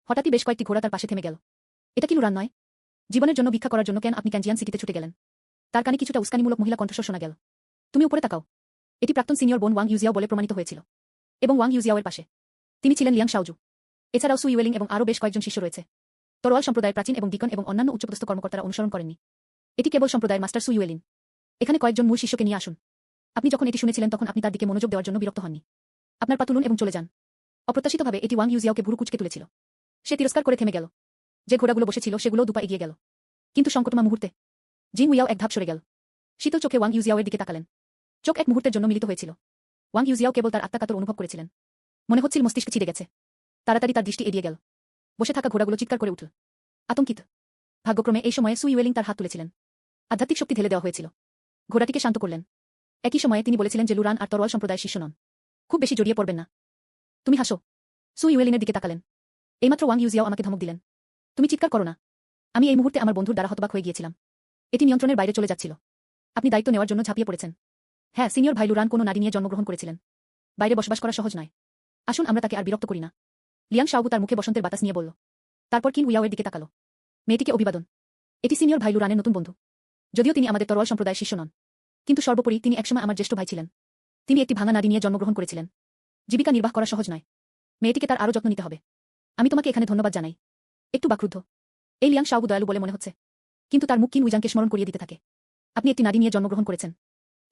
হঠাৎই বেশ কয়েকটি ঘোড়া তার পাশে থেমে গেল। এটা কি লুরান নয়? জীবনের জন্য ভিক্ষা করার জন্য কেন আপনি ক্যানজিয়ান সিটিতে ছুটে গেলেন? তার কানে কিছুটা উস্কানিমূলক মহিলা কণ্ঠস্বর শোনা গেল। তুমি উপরে তাকাও। এটি প্রাক্তন সিনিয়র বোন ওয়াং ইউজিয়াও বলে প্রমাণিত হয়েছিল। এবং ওয়াং ইউজিয়াওয়ের পাশে তিনি ছিলেন লিয়াং শাওজু। এছাড়াও সু ইউয়েলিং এবং আরও বেশ কয়েকজন শিষ্য রয়েছে। তরোয়াল সম্প্রদায়ের প্রাচীন এবং ডিকন এবং অন্যান্য উচ্চপদস্থ কর্মকর্তারা অনুসরণ করেননি। এটি কেবল সম্প্রদায়ের মাস্টার সু ইউয়েলিন। এখানে কয়েকজন মূল শিষ্যকে নিয়ে আসুন। আপনি যখন এটি শুনেছিলেন তখন আপনি তার দিকে মনোযোগ দেওয়ার জন্য বিরক্ত হননি। আপনার পা তুলুন এবং চলে যান। অপ্রত্যাশিতভাবে এটি ওয়াং ইউজিয়াওকে ভুরু কুঁচকে তুলেছিল। সে তিরস্কার করে থেমে গেল। যে ঘোড়াগুলো বসেছিল সেগুলোও দুপা এগিয়ে গেল। কিন্তু সংকটময় মুহূর্তে জিং উইয়াও এক ধাপ সরে গেল। শীতল চোখে ওয়াং ইউজিয়াওয়ের দিকে তাকালেন। চোখ এক মুহূর্তের জন্য মিলিত হয়েছিল। ওয়াং ইউজিয়াও কেবল তার আত্মাকাতর অনুভব করেছিলেন। মনে হচ্ছিল মস্তিষ্ক ছিঁড়ে গেছে। তাড়াতাড়ি তার দৃষ্টি এড়িয়ে গেল। বসে থাকা ঘোড়াগুলো চিৎকার করে উঠল। আতঙ্কিত। ভাগ্যক্রমে এই সময়ে সু ইউয়েলিং তার হাত তুলেছিলেন। আধ্যাত্মিক শক্তি ঢেলে দেওয়া হয়েছিল। ঘোড়াটিকে শান্ত করলেন। একই সময়ে তিনি বলেছিলেন যে লুরান আর তরোয়াল সম্প্রদায়ের শিষ্য নন। খুব বেশি জড়িয়ে পড়বেন না। তুমি হাসো। সু ইউয়েলিনের দিকে তাকালেন। এইমাত্র ওয়াং ইউজিয়াও আমাকে ধমক দিলেন। তুমি চিৎকার করো না। আমি এই মুহূর্তে আমার বন্ধুর দ্বারা হতবাক হয়ে গিয়েছিলাম। এটি নিয়ন্ত্রণের বাইরে চলে যাচ্ছিল। আপনি দায়িত্ব নেওয়ার জন্য ঝাঁপিয়ে পড়েছেন। হ্যাঁ, সিনিয়র ভাই লুরান কোনো নারী নিয়ে জন্মগ্রহণ করেছিলেন। বাইরে বসবাস করা সহজ নয়। আসুন আমরা তাকে আর বিরক্ত করি না। লিয়াং শাওবু তার মুখে বসন্তের বাতাস নিয়ে বলল। তারপর কিন উইয়াওয়ের দিকে তাকালো। মেয়েটিকে অভিবাদন। এটি সিনিয়র ভাই লুরানের নতুন বন্ধু। যদিও তিনি আমাদের তরোয়াল সম্প্রদায়ের শিষ্য নন, কিন্তু সর্বোপরি তিনি একসময় আমার জ্যেষ্ঠ ভাই ছিলেন। তিনি একটি ভাঙা নারী নিয়ে জন্মগ্রহণ করেছিলেন। জীবিকা নির্বাহ করা সহজ নয়। মেয়েটিকে তার আরও যত্ন নিতে হবে। আমি তোমাকে এখানে ধন্যবাদ জানাই। একটু বাক্রুদ্ধ এই লিয়াং শাওবু দয়ালু বলে মনে হচ্ছে, কিন্তু তার মুখ কিন উইজাংকে স্মরণ করিয়ে দিতে থাকে। আপনি একটি নারী নিয়ে জন্মগ্রহণ করেছেন।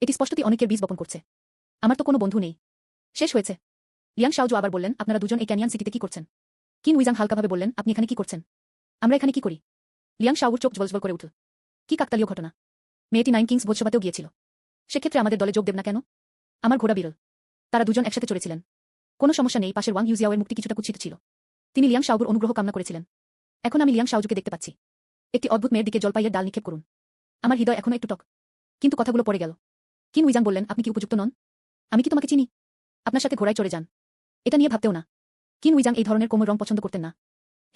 এটি স্পষ্টতই অনেকের বীজ বপন করছে। আমার তো কোনো বন্ধু নেই। শেষ হয়েছে। লিয়াং শাওজু আবার বললেন, আপনারা দুজন এই ক্যানিয়ান সিটিতে কি করছেন? কিন উইজাং হালকাভাবে বললেন, আপনি এখানে কি করছেন? আমরা এখানে কি করি? লিয়াং শাওবুর চোখ জ্বলজ্বল করে উঠল। কি কাকতালীয় ঘটনা। মেয়েটি 9 কিংস ভোজসভাতেও গিয়েছিল। সেক্ষেত্রে আমাদের দলে যোগ দেব না কেন? আমার ঘোড়া বিরল। তারা দুজন একসাথে চড়েছিলেন। কোনো সমস্যা নেই। পাশের ওয়াং ইউজিয়াওয়ের মুক্তি কিছুটা কুৎসিত ছিল। তিনি লিয়াং শাওবুর অনুগ্রহ কামনা করেছিলেন। এখন আমি লিয়াং শাওজুকে দেখতে পাচ্ছি। একটি অদ্ভুত মেয়ের দিকে জলপাইয়ের ডাল নিক্ষেপ করুন। আমার হৃদয় এখনো একটু টক। কিন্তু কথাগুলো পড়ে গেল। কিন উইজাং বললেন, আপনি কি উপযুক্ত নন? আমি কি তোমাকে চিনি? আপনার সাথে ঘোড়ায় চড়ে যান। এটা নিয়ে ভাবতেও না। কিন উইজাং এই ধরনের কোমল রং পছন্দ করতেন না।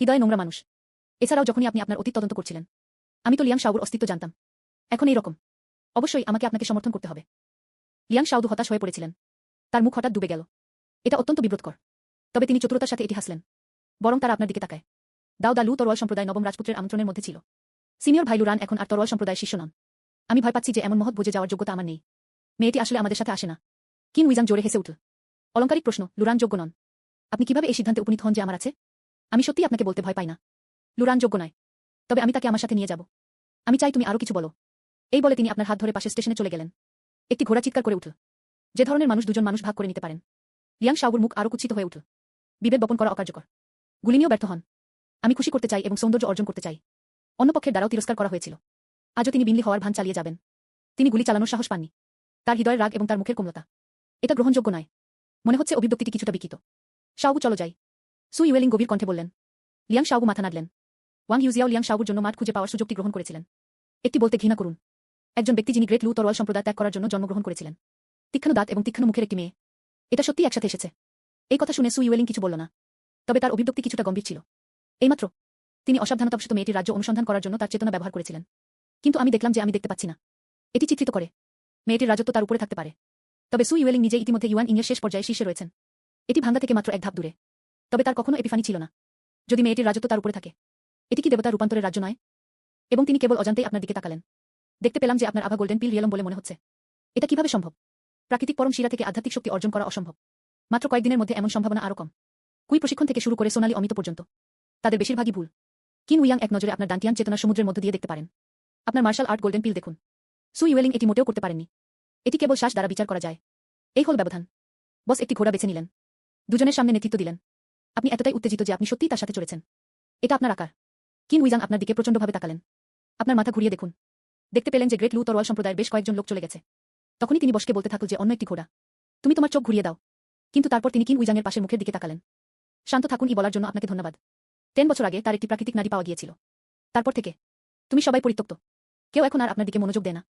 হৃদয় নোংরা মানুষ। এছাড়াও যখনই আপনি আপনার অতীত তদন্ত করছিলেন, আমি তো লিয়াং শাওবুর অস্তিত্ব জানতাম। এখন এই রকম। অবশ্যই আমাকে আপনাকে সমর্থন করতে হবে। লিয়াং শাওদু হতাশ হয়ে পড়েছিলেন। তার মুখ হঠাৎ ডুবে গেল। এটা অত্যন্ত বিব্রতকর। তবে তিনি চতুরতার সাথে এটি হাসলেন। বরং তারা আপনার দিকে তাকায়। দাও দা লু তরোয়াল সম্প্রদায় নবম রাজপুত্রের আমন্ত্রণের মধ্যে ছিল। সিনিয়র ভাই লুরান এখন আর তরোয়াল সম্প্রদায়ের শিষ্য নন। আমি ভয় পাচ্ছি যে এমন মহৎ ভোজে যাওয়ার যোগ্যতা আমার নেই। মেয়েটি আসলে আমাদের সাথে আসে না। কিন উইজাং জোরে হেসে উঠল। অলংকারিক প্রশ্ন, লুরান যোগ্য নন? আপনি কিভাবে এই সিদ্ধান্তে উপনীত হন যে আমার আছে? আমি সত্যিই আপনাকে বলতে ভয় পাই না। লুরান যোগ্য নয়। তবে আমি তাকে আমার সাথে নিয়ে যাব। আমি চাই তুমি আরও কিছু বলো। এই বলে তিনি আপনার হাত ধরে পাশের স্টেশনে চলে গেলেন। একটি ঘোড়া চিৎকার করে উঠল। যে ধরনের মানুষ দুজন মানুষ ভাগ করে নিতে পারেন। লিয়াং শাওবুর মুখ আরও কুৎসিত হয়ে উঠল। বিভেদ বপন করা অকার্যকর। গুলিনিও ব্যর্থ হন। আমি খুশি করতে চাই এবং সৌন্দর্য অর্জন করতে চাই। অন্য পক্ষের দ্বারাও তিরস্কার করা হয়েছিল। আজও তিনি বিনলি হওয়ার ভান চালিয়ে যাবেন। তিনি গুলি চালানোর সাহস পাননি। তার হৃদয়ের রাগ এবং তার মুখের কোমলতা, এটা গ্রহণযোগ্য নয়। মনে হচ্ছে অভিব্যক্তিটি কিছুটা বিকৃত। শাওবু, চলো যাই। সু ইউয়েলিং গভীর কণ্ঠে বললেন। লিয়াং শাওবু মাথা নাড়লেন। ওয়াং ইউজিয়াও লিয়াং শাওবুর জন্য মাঠ খুঁজে পাওয়ার সুযোগটি গ্রহণ করেছিলেন। একটি বলতে ঘৃণা করুন। একজন ব্যক্তি যিনি গ্রেট লু তরোয়াল সম্প্রদায় ত্যাগ করার জন্য জন্মগ্রহণ করেছিলেন। তীক্ষ্ণ দাঁত এবং তীক্ষ্ণ মুখের একটি মেয়ে। এটা সত্যিই একসাথে এসেছে। এই কথা শুনে সু ইউয়েলিং কিছু বলল না। তবে তার অভিব্যক্তি কিছুটা গম্ভীর ছিল। এইমাত্র তিনি অসাবধানতাবশত মেয়েটির রাজ্য অনুসন্ধান করার জন্য তার চেতনা ব্যবহার করেছিলেন। কিন্তু আমি দেখলাম যে আমি দেখতে পাচ্ছি না। এটি চিত্রিত করে মেয়েটির রাজত্ব তার উপরে থাকতে পারে। তবে সু ইউয়েলিং নিজে ইতিমধ্যে ইউয়ান ইংয়ের শেষ পর্যায়ে শীর্ষে রয়েছেন। এটি ভাঙ্গা থেকে মাত্র এক ধাপ দূরে। তবে তার কখনো এপিফানি ছিল না। যদি মেয়েটির রাজত্ব তার উপরে থাকে, এটি কি দেবতার রূপান্তরের রাজ্য নয়? এবং তিনি কেবল অজান্তেই আপনার দিকে তাকালেন। দেখতে পেলাম যে আপনার আভা গোল্ডেন পিল রিয়েলম বলে মনে হচ্ছে। এটা কিভাবে সম্ভব? প্রাকৃতিক পরম শিরা থেকে আধ্যাত্মিক শক্তি অর্জন করা অসম্ভব। মাত্র কয়েকদিনের মধ্যে এমন সম্ভাবনা আরও কম। কুই প্রশিক্ষণ থেকে শুরু করে সোনালী অমিত পর্যন্ত তাদের বেশিরভাগই ভুল। কিন উইয়াং এক নজরে আপনার ডান্টিয়ান চেতনার সমুদ্রের মধ্য দিয়ে দেখতে পারেন। আপনার মার্শাল আর্ট গোল্ডেন পিল দেখুন। সু ইউয়েলিং এটি মোটেও করতে পারেননি। এটি কেবল শ্বাস দ্বারা বিচার করা যায়। এই হল ব্যবধান। বস একটি ঘোড়া বেছে নিলেন। দুজনের সামনে নেতৃত্ব দিলেন। আপনি এতটাই উত্তেজিত যে আপনি সত্যিই তার সাথে চড়েছেন। এটা আপনার আকার। কিন উইজাং আপনার দিকে প্রচণ্ডভাবে তাকালেন। আপনার মাথা ঘুরিয়ে দেখুন। দেখতে পেলেন যে গ্রেট লু তরোয়াল সম্প্রদায়ের বেশ কয়েকজন লোক চলে গেছে। তখনই তিনি বসকে বলতে থাকল যে অন্য একটি ঘোড়া। তুমি তোমার চোখ ঘুরিয়ে দাও। কিন্তু তারপর তিনি কিন উইজাংয়ের পাশের মুখের দিকে তাকালেন। শান্ত থাকুন, বলার জন্য আপনাকে ধন্যবাদ। 10 বছর আগে তার একটি প্রাকৃতিক নারী পাওয়া গিয়েছিল। তারপর থেকে তুমি সবাই পরিত্যক্ত। কেউ এখন আর আপনার দিকে মনোযোগ দেয় না।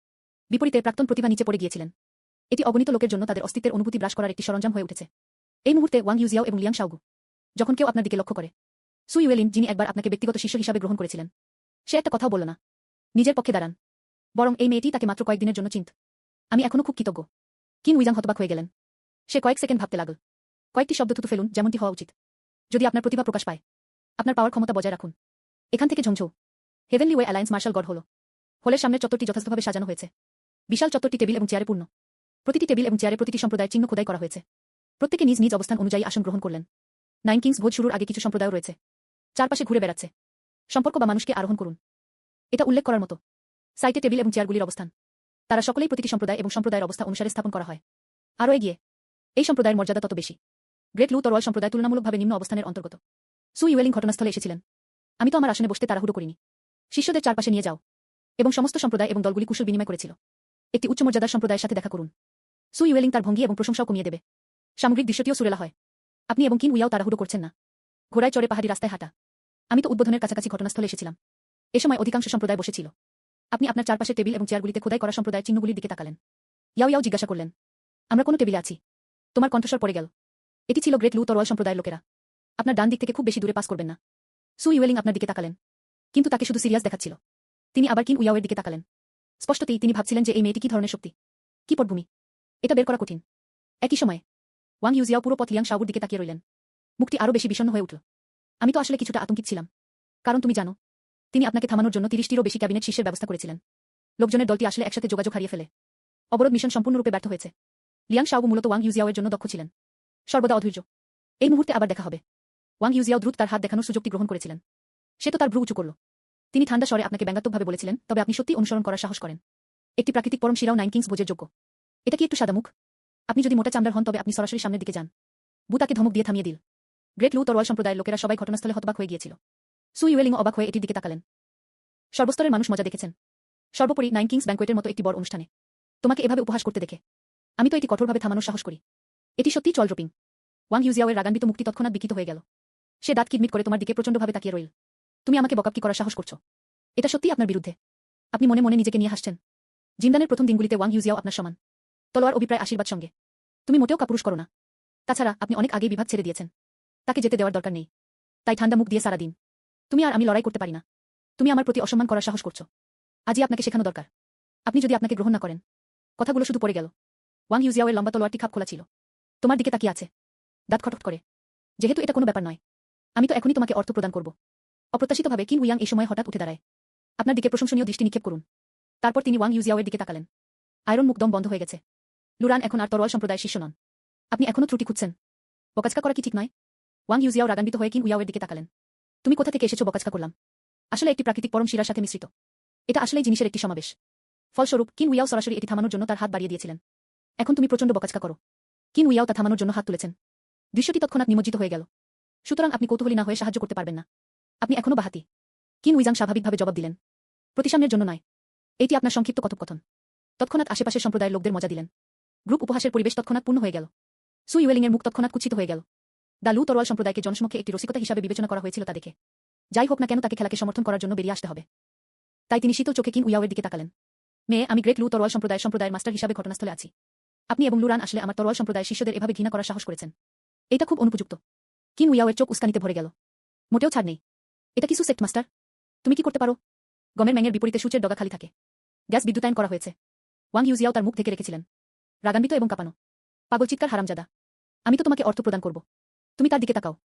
বিপরীতে প্রাক্তন প্রতিভা নিচে পড়ে গিয়েছিলেন। এটি অগণিত লোকের জন্য তাদের অস্তিত্বের অনুভূতি হ্রাস করার একটি সরঞ্জাম হয়ে উঠেছে। এই মুহূর্তে ওয়াং ইউজিয়াও এবং লিয়াং শাওগু, যখন কেউ আপনার দিকে লক্ষ্য করে, সু ইউয়েলিন যিনি একবার আপনাকে ব্যক্তিগত শিষ্য হিসাবে গ্রহণ করেছিলেন, সে একটা কথাও বলল না। নিজের পক্ষে দাঁড়ান। বরং এই মেয়েটি তাকে মাত্র কয়েকদিনের জন্য চিন্ত। আমি এখনো খুব কৃতজ্ঞ। কিন উইজাং হতবাক হয়ে গেলেন। সে কয়েক সেকেন্ড ভাবতে লাগল। কয়েকটি শব্দ থুতু ফেলুন, যেমনটি হওয়া উচিত। যদি আপনার প্রতিভা প্রকাশ পায়, আপনার পাওয়ার ক্ষমতা বজায় রাখুন। এখান থেকে Zhongzhou heavenly way alliance marshal god hall. হলের সামনের চত্বরটি যথাযথভাবে সাজানো হয়েছে। বিশাল চত্বরটি টেবিল এবং চেয়ারে পূর্ণ। প্রতিটি টেবিল এবং চেয়ারে প্রতিটি সম্প্রদায়ের চিহ্ন খোদাই করা হয়েছে। প্রত্যেকে নিজ নিজ অবস্থান অনুযায়ী আসন গ্রহণ করলেন। 9 কিংস ভোজ শুরুর আগে কিছু সম্প্রদায় রয়েছে। চারপাশে ঘুরে বেড়াচ্ছে। সম্পর্ক বা মানুষকে আরোহণ করুন। এটা উল্লেখ করার মতো। সাইটে টেবিল এবং চেয়ারগুলির অবস্থান, তারা সকলেই প্রতিটি সম্প্রদায় এবং সম্প্রদায়ের অবস্থা অনুসারে স্থাপন করা হয়। আরও এগিয়ে এই সম্প্রদায়ের মর্যাদা তত বেশি। গ্রেট লু তরোয়াল সম্প্রদায় তুলনামূলকভাবে নিম্ন অবস্থানের অন্তর্গত। সু ইউয়েলিং ঘটনাস্থলে এসেছিলেন। আমি তো আমার আসনে বসতে তাড়াহুড়ো করিনি। শিষ্যদের চারপাশে নিয়ে যাও এবং সমস্ত সম্প্রদায় এবং দলগুলি কুশল বিনিময় করেছিল। একটি উচ্চ মর্যাদার সম্প্রদায়ের সাথে দেখা করুন। সু ইউয়েলিং তার ভঙ্গি এবং প্রশংসাও কমিয়ে দেবে। সামগ্রিক দৃশ্যটিও সুরেলা হয়। আপনি এবং কিন উইয়াও তাড়াহুড়ো করছেন না। ঘোড়ায় চড়ে পাহাড়ি রাস্তায় হাঁটা। আমি তো উদ্বোধনের কাছাকাছি ঘটনাস্থলে এসেছিলাম। এ সময় অধিকাংশ সম্প্রদায় বসেছিল। আপনি আপনার চারপাশে টেবিল এবং চেয়ারগুলিতে খোদাই করা সম্প্রদায়ের চিহ্নগুলির দিকে তাকালেন। ইয়াও ইয়াও জিজ্ঞাসা করলেন, আমরা কোনো টেবিলে আছি? তোমার কণ্ঠস্বর পড়ে গেল। এটি ছিল গ্রেট লু তরোয়াল সম্প্রদায়ের লোকেরা। আপনার ডান দিক থেকে খুব বেশি দূরে পাস করবেন না। সু ইউয়েলিং আপনার দিকে তাকালেন। কিন্তু তাকে শুধু সিরিয়াস দেখাচ্ছিল। তিনি আবার কিন উইয়াওয়ের দিকে তাকালেন। স্পষ্টতই তিনি ভাবছিলেন যে এই মেয়েটি কি ধরনের শক্তি, কি পটভূমি, এটা বের করা কঠিন। একই সময়ে ওয়াং ইউজিয়াও পুরো পথ লিয়াং শাওগুর দিকে তাকিয়ে রইলেন। মুখটি আরও বেশি বিষণ্ণ হয়ে উঠল। আমি তো আসলে কিছুটা আতঙ্কিত ছিলাম। কারণ তুমি জানো, তিনি আপনাকে থামানোর জন্য 30টিরও বেশি ক্যাবিনেট শীর্ষের ব্যবস্থা করেছিলেন। লোকজনের দলটি আসলে একসাথে যোগাযোগ হারিয়ে ফেলে। অবরোধ মিশন সম্পূর্ণরূপে ব্যর্থ হয়েছে। লিয়াং শাওগু মূলত ওয়াং ইউজিয়াওয়ের জন্য দক্ষ ছিলেন। সর্বদা অধৈর্য। এই মুহূর্তে আবার দেখা হবে। ওয়াং ইউজিয়াও দ্রুত তার হাত দেখানোর সুযোগটি গ্রহণ করেছিলেন। সে তো তার ভ্রু উঁচু করল। তিনি ঠান্ডা স্বরে আপনাকে ব্যঙ্গাত্মকভাবে বলেছিলেন, তবে আপনি সত্যি অনুসরণ করার সাহস করেন। একটি প্রাকৃতিক পরম শিরাও 9 কিংস ভোজের যোগ্য। এটা কি একটু সাদামুখ? আপনি যদি মোটা চামড়ার হন তবে আপনি সরাসরি সামনের দিকে যান। বু তাকে ধমক দিয়ে থামিয়ে দিল। গ্রেট লু তরোয়াল সম্প্রদায়ের লোকেরা সবাই ঘটনাস্থলে হতবাক হয়ে গিয়েছিল। সু ইউয়েলিং অবাক হয়ে এটির দিকে তাকালেন। সর্বস্তরের মানুষ মজা দেখেছেন। সর্বোপরি 9 কিংস ব্যাঙ্কোয়েটের মতো একটি বড় অনুষ্ঠানে তোমাকে এভাবে উপহাস করতে দেখে আমি তো এটি কঠোরভাবে থামানোর সাহস করি। এটি সত্যিই চল ড্রপিং। ওয়াং ইউজিয়াওয়ের রাগান্বিত মুক্তি তৎক্ষণাৎ বিকৃত হয়ে গেল। সে দাঁত কিটমিট করে তোমার দিকে প্রচণ্ডভাবে তাকিয়ে রইল। তুমি আমাকে বকাবকি করার সাহস করছো? এটা সত্যিই আপনার বিরুদ্ধে। আপনি মনে মনে নিজেকে নিয়ে হাসছেন। জিন্দানের প্রথম দিনগুলিতে ওয়াং ইউজিয়াও আপনার সমান। তলোয়ার অভিপ্রায় আশীর্বাদ সঙ্গে। তুমি মোটেও কাপুরুষ করো না। তাছাড়া আপনি অনেক আগেই বিভাগ ছেড়ে দিয়েছেন। তাকে যেতে দেওয়ার দরকার নেই। তাই ঠান্ডা মুখ দিয়ে সারা দিন তুমি আর আমি লড়াই করতে পারি না। তুমি আমার প্রতি অসম্মান করার সাহস করছো। আজই আপনাকে শেখানো দরকার। আপনি যদি আপনাকে গ্রহণ না করেন। কথাগুলো শুধু পড়ে গেল। ওয়াং ইউজিয়াওয়ের লম্বা তলোয়ারটি খাপ খোলা ছিল। তোমার দিকে তাকিয়ে আছে। দাঁত খটখট করে। যেহেতু এটা কোনো ব্যাপার নয়, আমি তো এখনই তোমাকে অর্থ প্রদান করব। অপ্রত্যাশিতভাবে কিন উইয়াং এই সময় হঠাৎ উঠে দাঁড়ায়। আপনার দিকে প্রশংসনীয় দৃষ্টি নিক্ষেপ করুন। তারপর তিনি ওয়াং ইউজিয়াওয়ের দিকে তাকালেন। আয়রন মুখ দম বন্ধ হয়ে গেছে। লুরান এখন আর তরোয়াল সম্প্রদায়ের শিষ্য নন। আপনি এখনও ত্রুটি খুঁজছেন। বকাচকা করা কি ঠিক নয়? ওয়াং ইউজিয়াও রাগান্বিত হয়ে কিন উইয়াওয়ের দিকে তাকালেন। তুমি কোথা থেকে এসেছো? বকাচকা করলাম। আসলে একটি প্রাকৃতিক পরম শিরার সাথে মিশ্রিত। এটা আসলেই জিনিসের একটি সমাবেশ। ফলস্বরূপ কিন উইয়াও সরাসরি এটি থামানোর জন্য তার হাত বাড়িয়ে দিয়েছিলেন। এখন তুমি প্রচণ্ড বকাচকা করো। কিন উইয়াও তা থামানোর জন্য হাত তুলেছেন। দৃশ্যটি তৎক্ষণাৎ নিমজ্জিত হয়ে গেল। সুতরাং আপনি কৌতূহলী না হয়ে সাহায্য করতে পারবেন না। আপনি এখনো বাহাতি। কিন উইজাং স্বাভাবিকভাবে জবাব দিলেন, প্রতিসাম্যের জন্য নয়। এটি আপনার সংক্ষিপ্ত কথোপকথন। তৎক্ষণাৎ আশেপাশের সম্প্রদায়ের লোকদের মজা দিলেন। গ্রুপ উপহাসের পরিবেশ তৎক্ষণাৎ পূর্ণ হয়ে গেল। সু ইউয়েলিংয়ের মুখ তৎক্ষণাৎ কুৎসিত হয়ে গেল। দ্য লু তরোয়াল সম্প্রদায়কে জনসমক্ষে একটি রসিকতা হিসাবে বিবেচনা করা হয়েছিল তা দেখে। যাই হোক না কেন তাকে খেলাকে সমর্থন করার জন্য বেরিয়ে আসতে হবে। তাই তিনি শীতল চোখে কিন উইয়াওয়ের দিকে তাকালেন। মেয়ে, আমি গ্রেট লু তরোয়াল সম্প্রদায়ের মাস্টার হিসাবে ঘটনাস্থলে আছি। আপনি এবং লুরান আসলে আমার তরোয়াল সম্প্রদায়ের শিষ্যদের এভাবে ঘৃণা করার সাহস করেছেন। এটা খুব অনুপযুক্ত। কিন উইয়াওয়ের চোখ উস্কানিতে ভরে গেল। মোটেও ছাড় নেই। এটা কিছু সেক্ট মাস্টার। তুমি কি করতে পারো? গমের ম্যাঙের বিপরীতে সূচের ডগা খালি থাকে। গ্যাস বিদ্যুতায়ন করা হয়েছে। ওয়াং ইউজিয়াও তার মুখ থেকে রেখেছিলেন, রাগান্বিত এবং কাঁপানো। পাগল চিৎকার, হারামজাদা। আমি তো তোমাকে অর্থ প্রদান করব। তুমি তার দিকে তাকাও।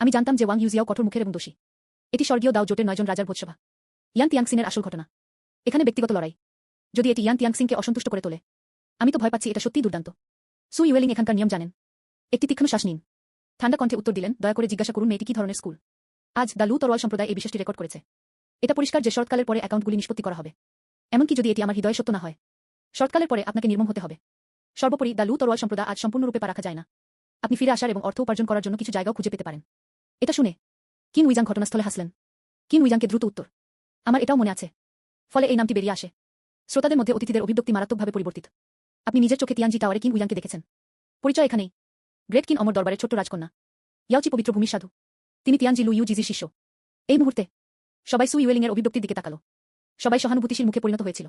আমি জানতাম যে ওয়াং ইউজিয়াও কঠোর মুখের এবং দোষী। এটি স্বর্গীয় দাও জোটের 9 জন রাজার ভোজসভা। ইয়ান তিয়াংসিনের আসল ঘটনা। এখানে ব্যক্তিগত লড়াই। যদি এটি ইয়ান তিয়াংসিংকে অসন্তুষ্ট করে তোলে, আমি তো ভয় পাচ্ছি এটা সত্যিই দুর্দান্ত। সু ইউয়েলিং এখানকার নিয়ম জানেন। একটি তীক্ষ্ণ শ্বাস নিন। ঠান্ডা কণ্ঠে উত্তর দিলেন, দয়া করে জিজ্ঞাসা করুন মেয়েটি কি ধরনের স্কুল। আজ দ্য লু তরোয়াল সম্প্রদায় এই বিশেষটি রেকর্ড করেছে। এটা পরিষ্কার যে শরৎকালের পরে অ্যাকাউন্টগুলি নিষ্পত্তি করা হবে। এমনকি যদি এটি আমার হৃদয়ে সত্য না হয়, শরৎকালের পরে আপনাকে নির্মম হতে হবে। সর্বোপরি দ্য লু তরোয়াল সম্প্রদায় আজ সম্পূর্ণরূপে পা রাখা যায় না। আপনি ফিরে আসার এবং অর্থ উপার্জন করার জন্য কিছু জায়গাও খুঁজে পেতে পারেন। এটা শুনে কিন উইজাং ঘটনাস্থলে হাসলেন। কিন উইজাংকে দ্রুত উত্তর, আমার এটাও মনে আছে। ফলে এই নামটি বেরিয়ে আসে। শ্রোতাদের মধ্যে অতিথিদের অভিব্যক্তি মারাত্মকভাবে পরিবর্তিত। আপনি নিজের চোখে তিয়ানজি টাওয়ারে কিন উইজাংকে দেখেছেন। পরিচয় এখানেই। গ্রেট কিন অমর দরবারের ছোট্ট রাজকন্যা। ইয়াওচি পবিত্র ভূমির সাধু। তিনি তিয়ানজি লু ইউজিজির শিষ্য। এই মুহূর্তে সবাই সু ইউয়েলিংয়ের অভিব্যক্তির দিকে তাকালো। সবাই সহানুভূতিশীল মুখে পরিণত হয়েছিল।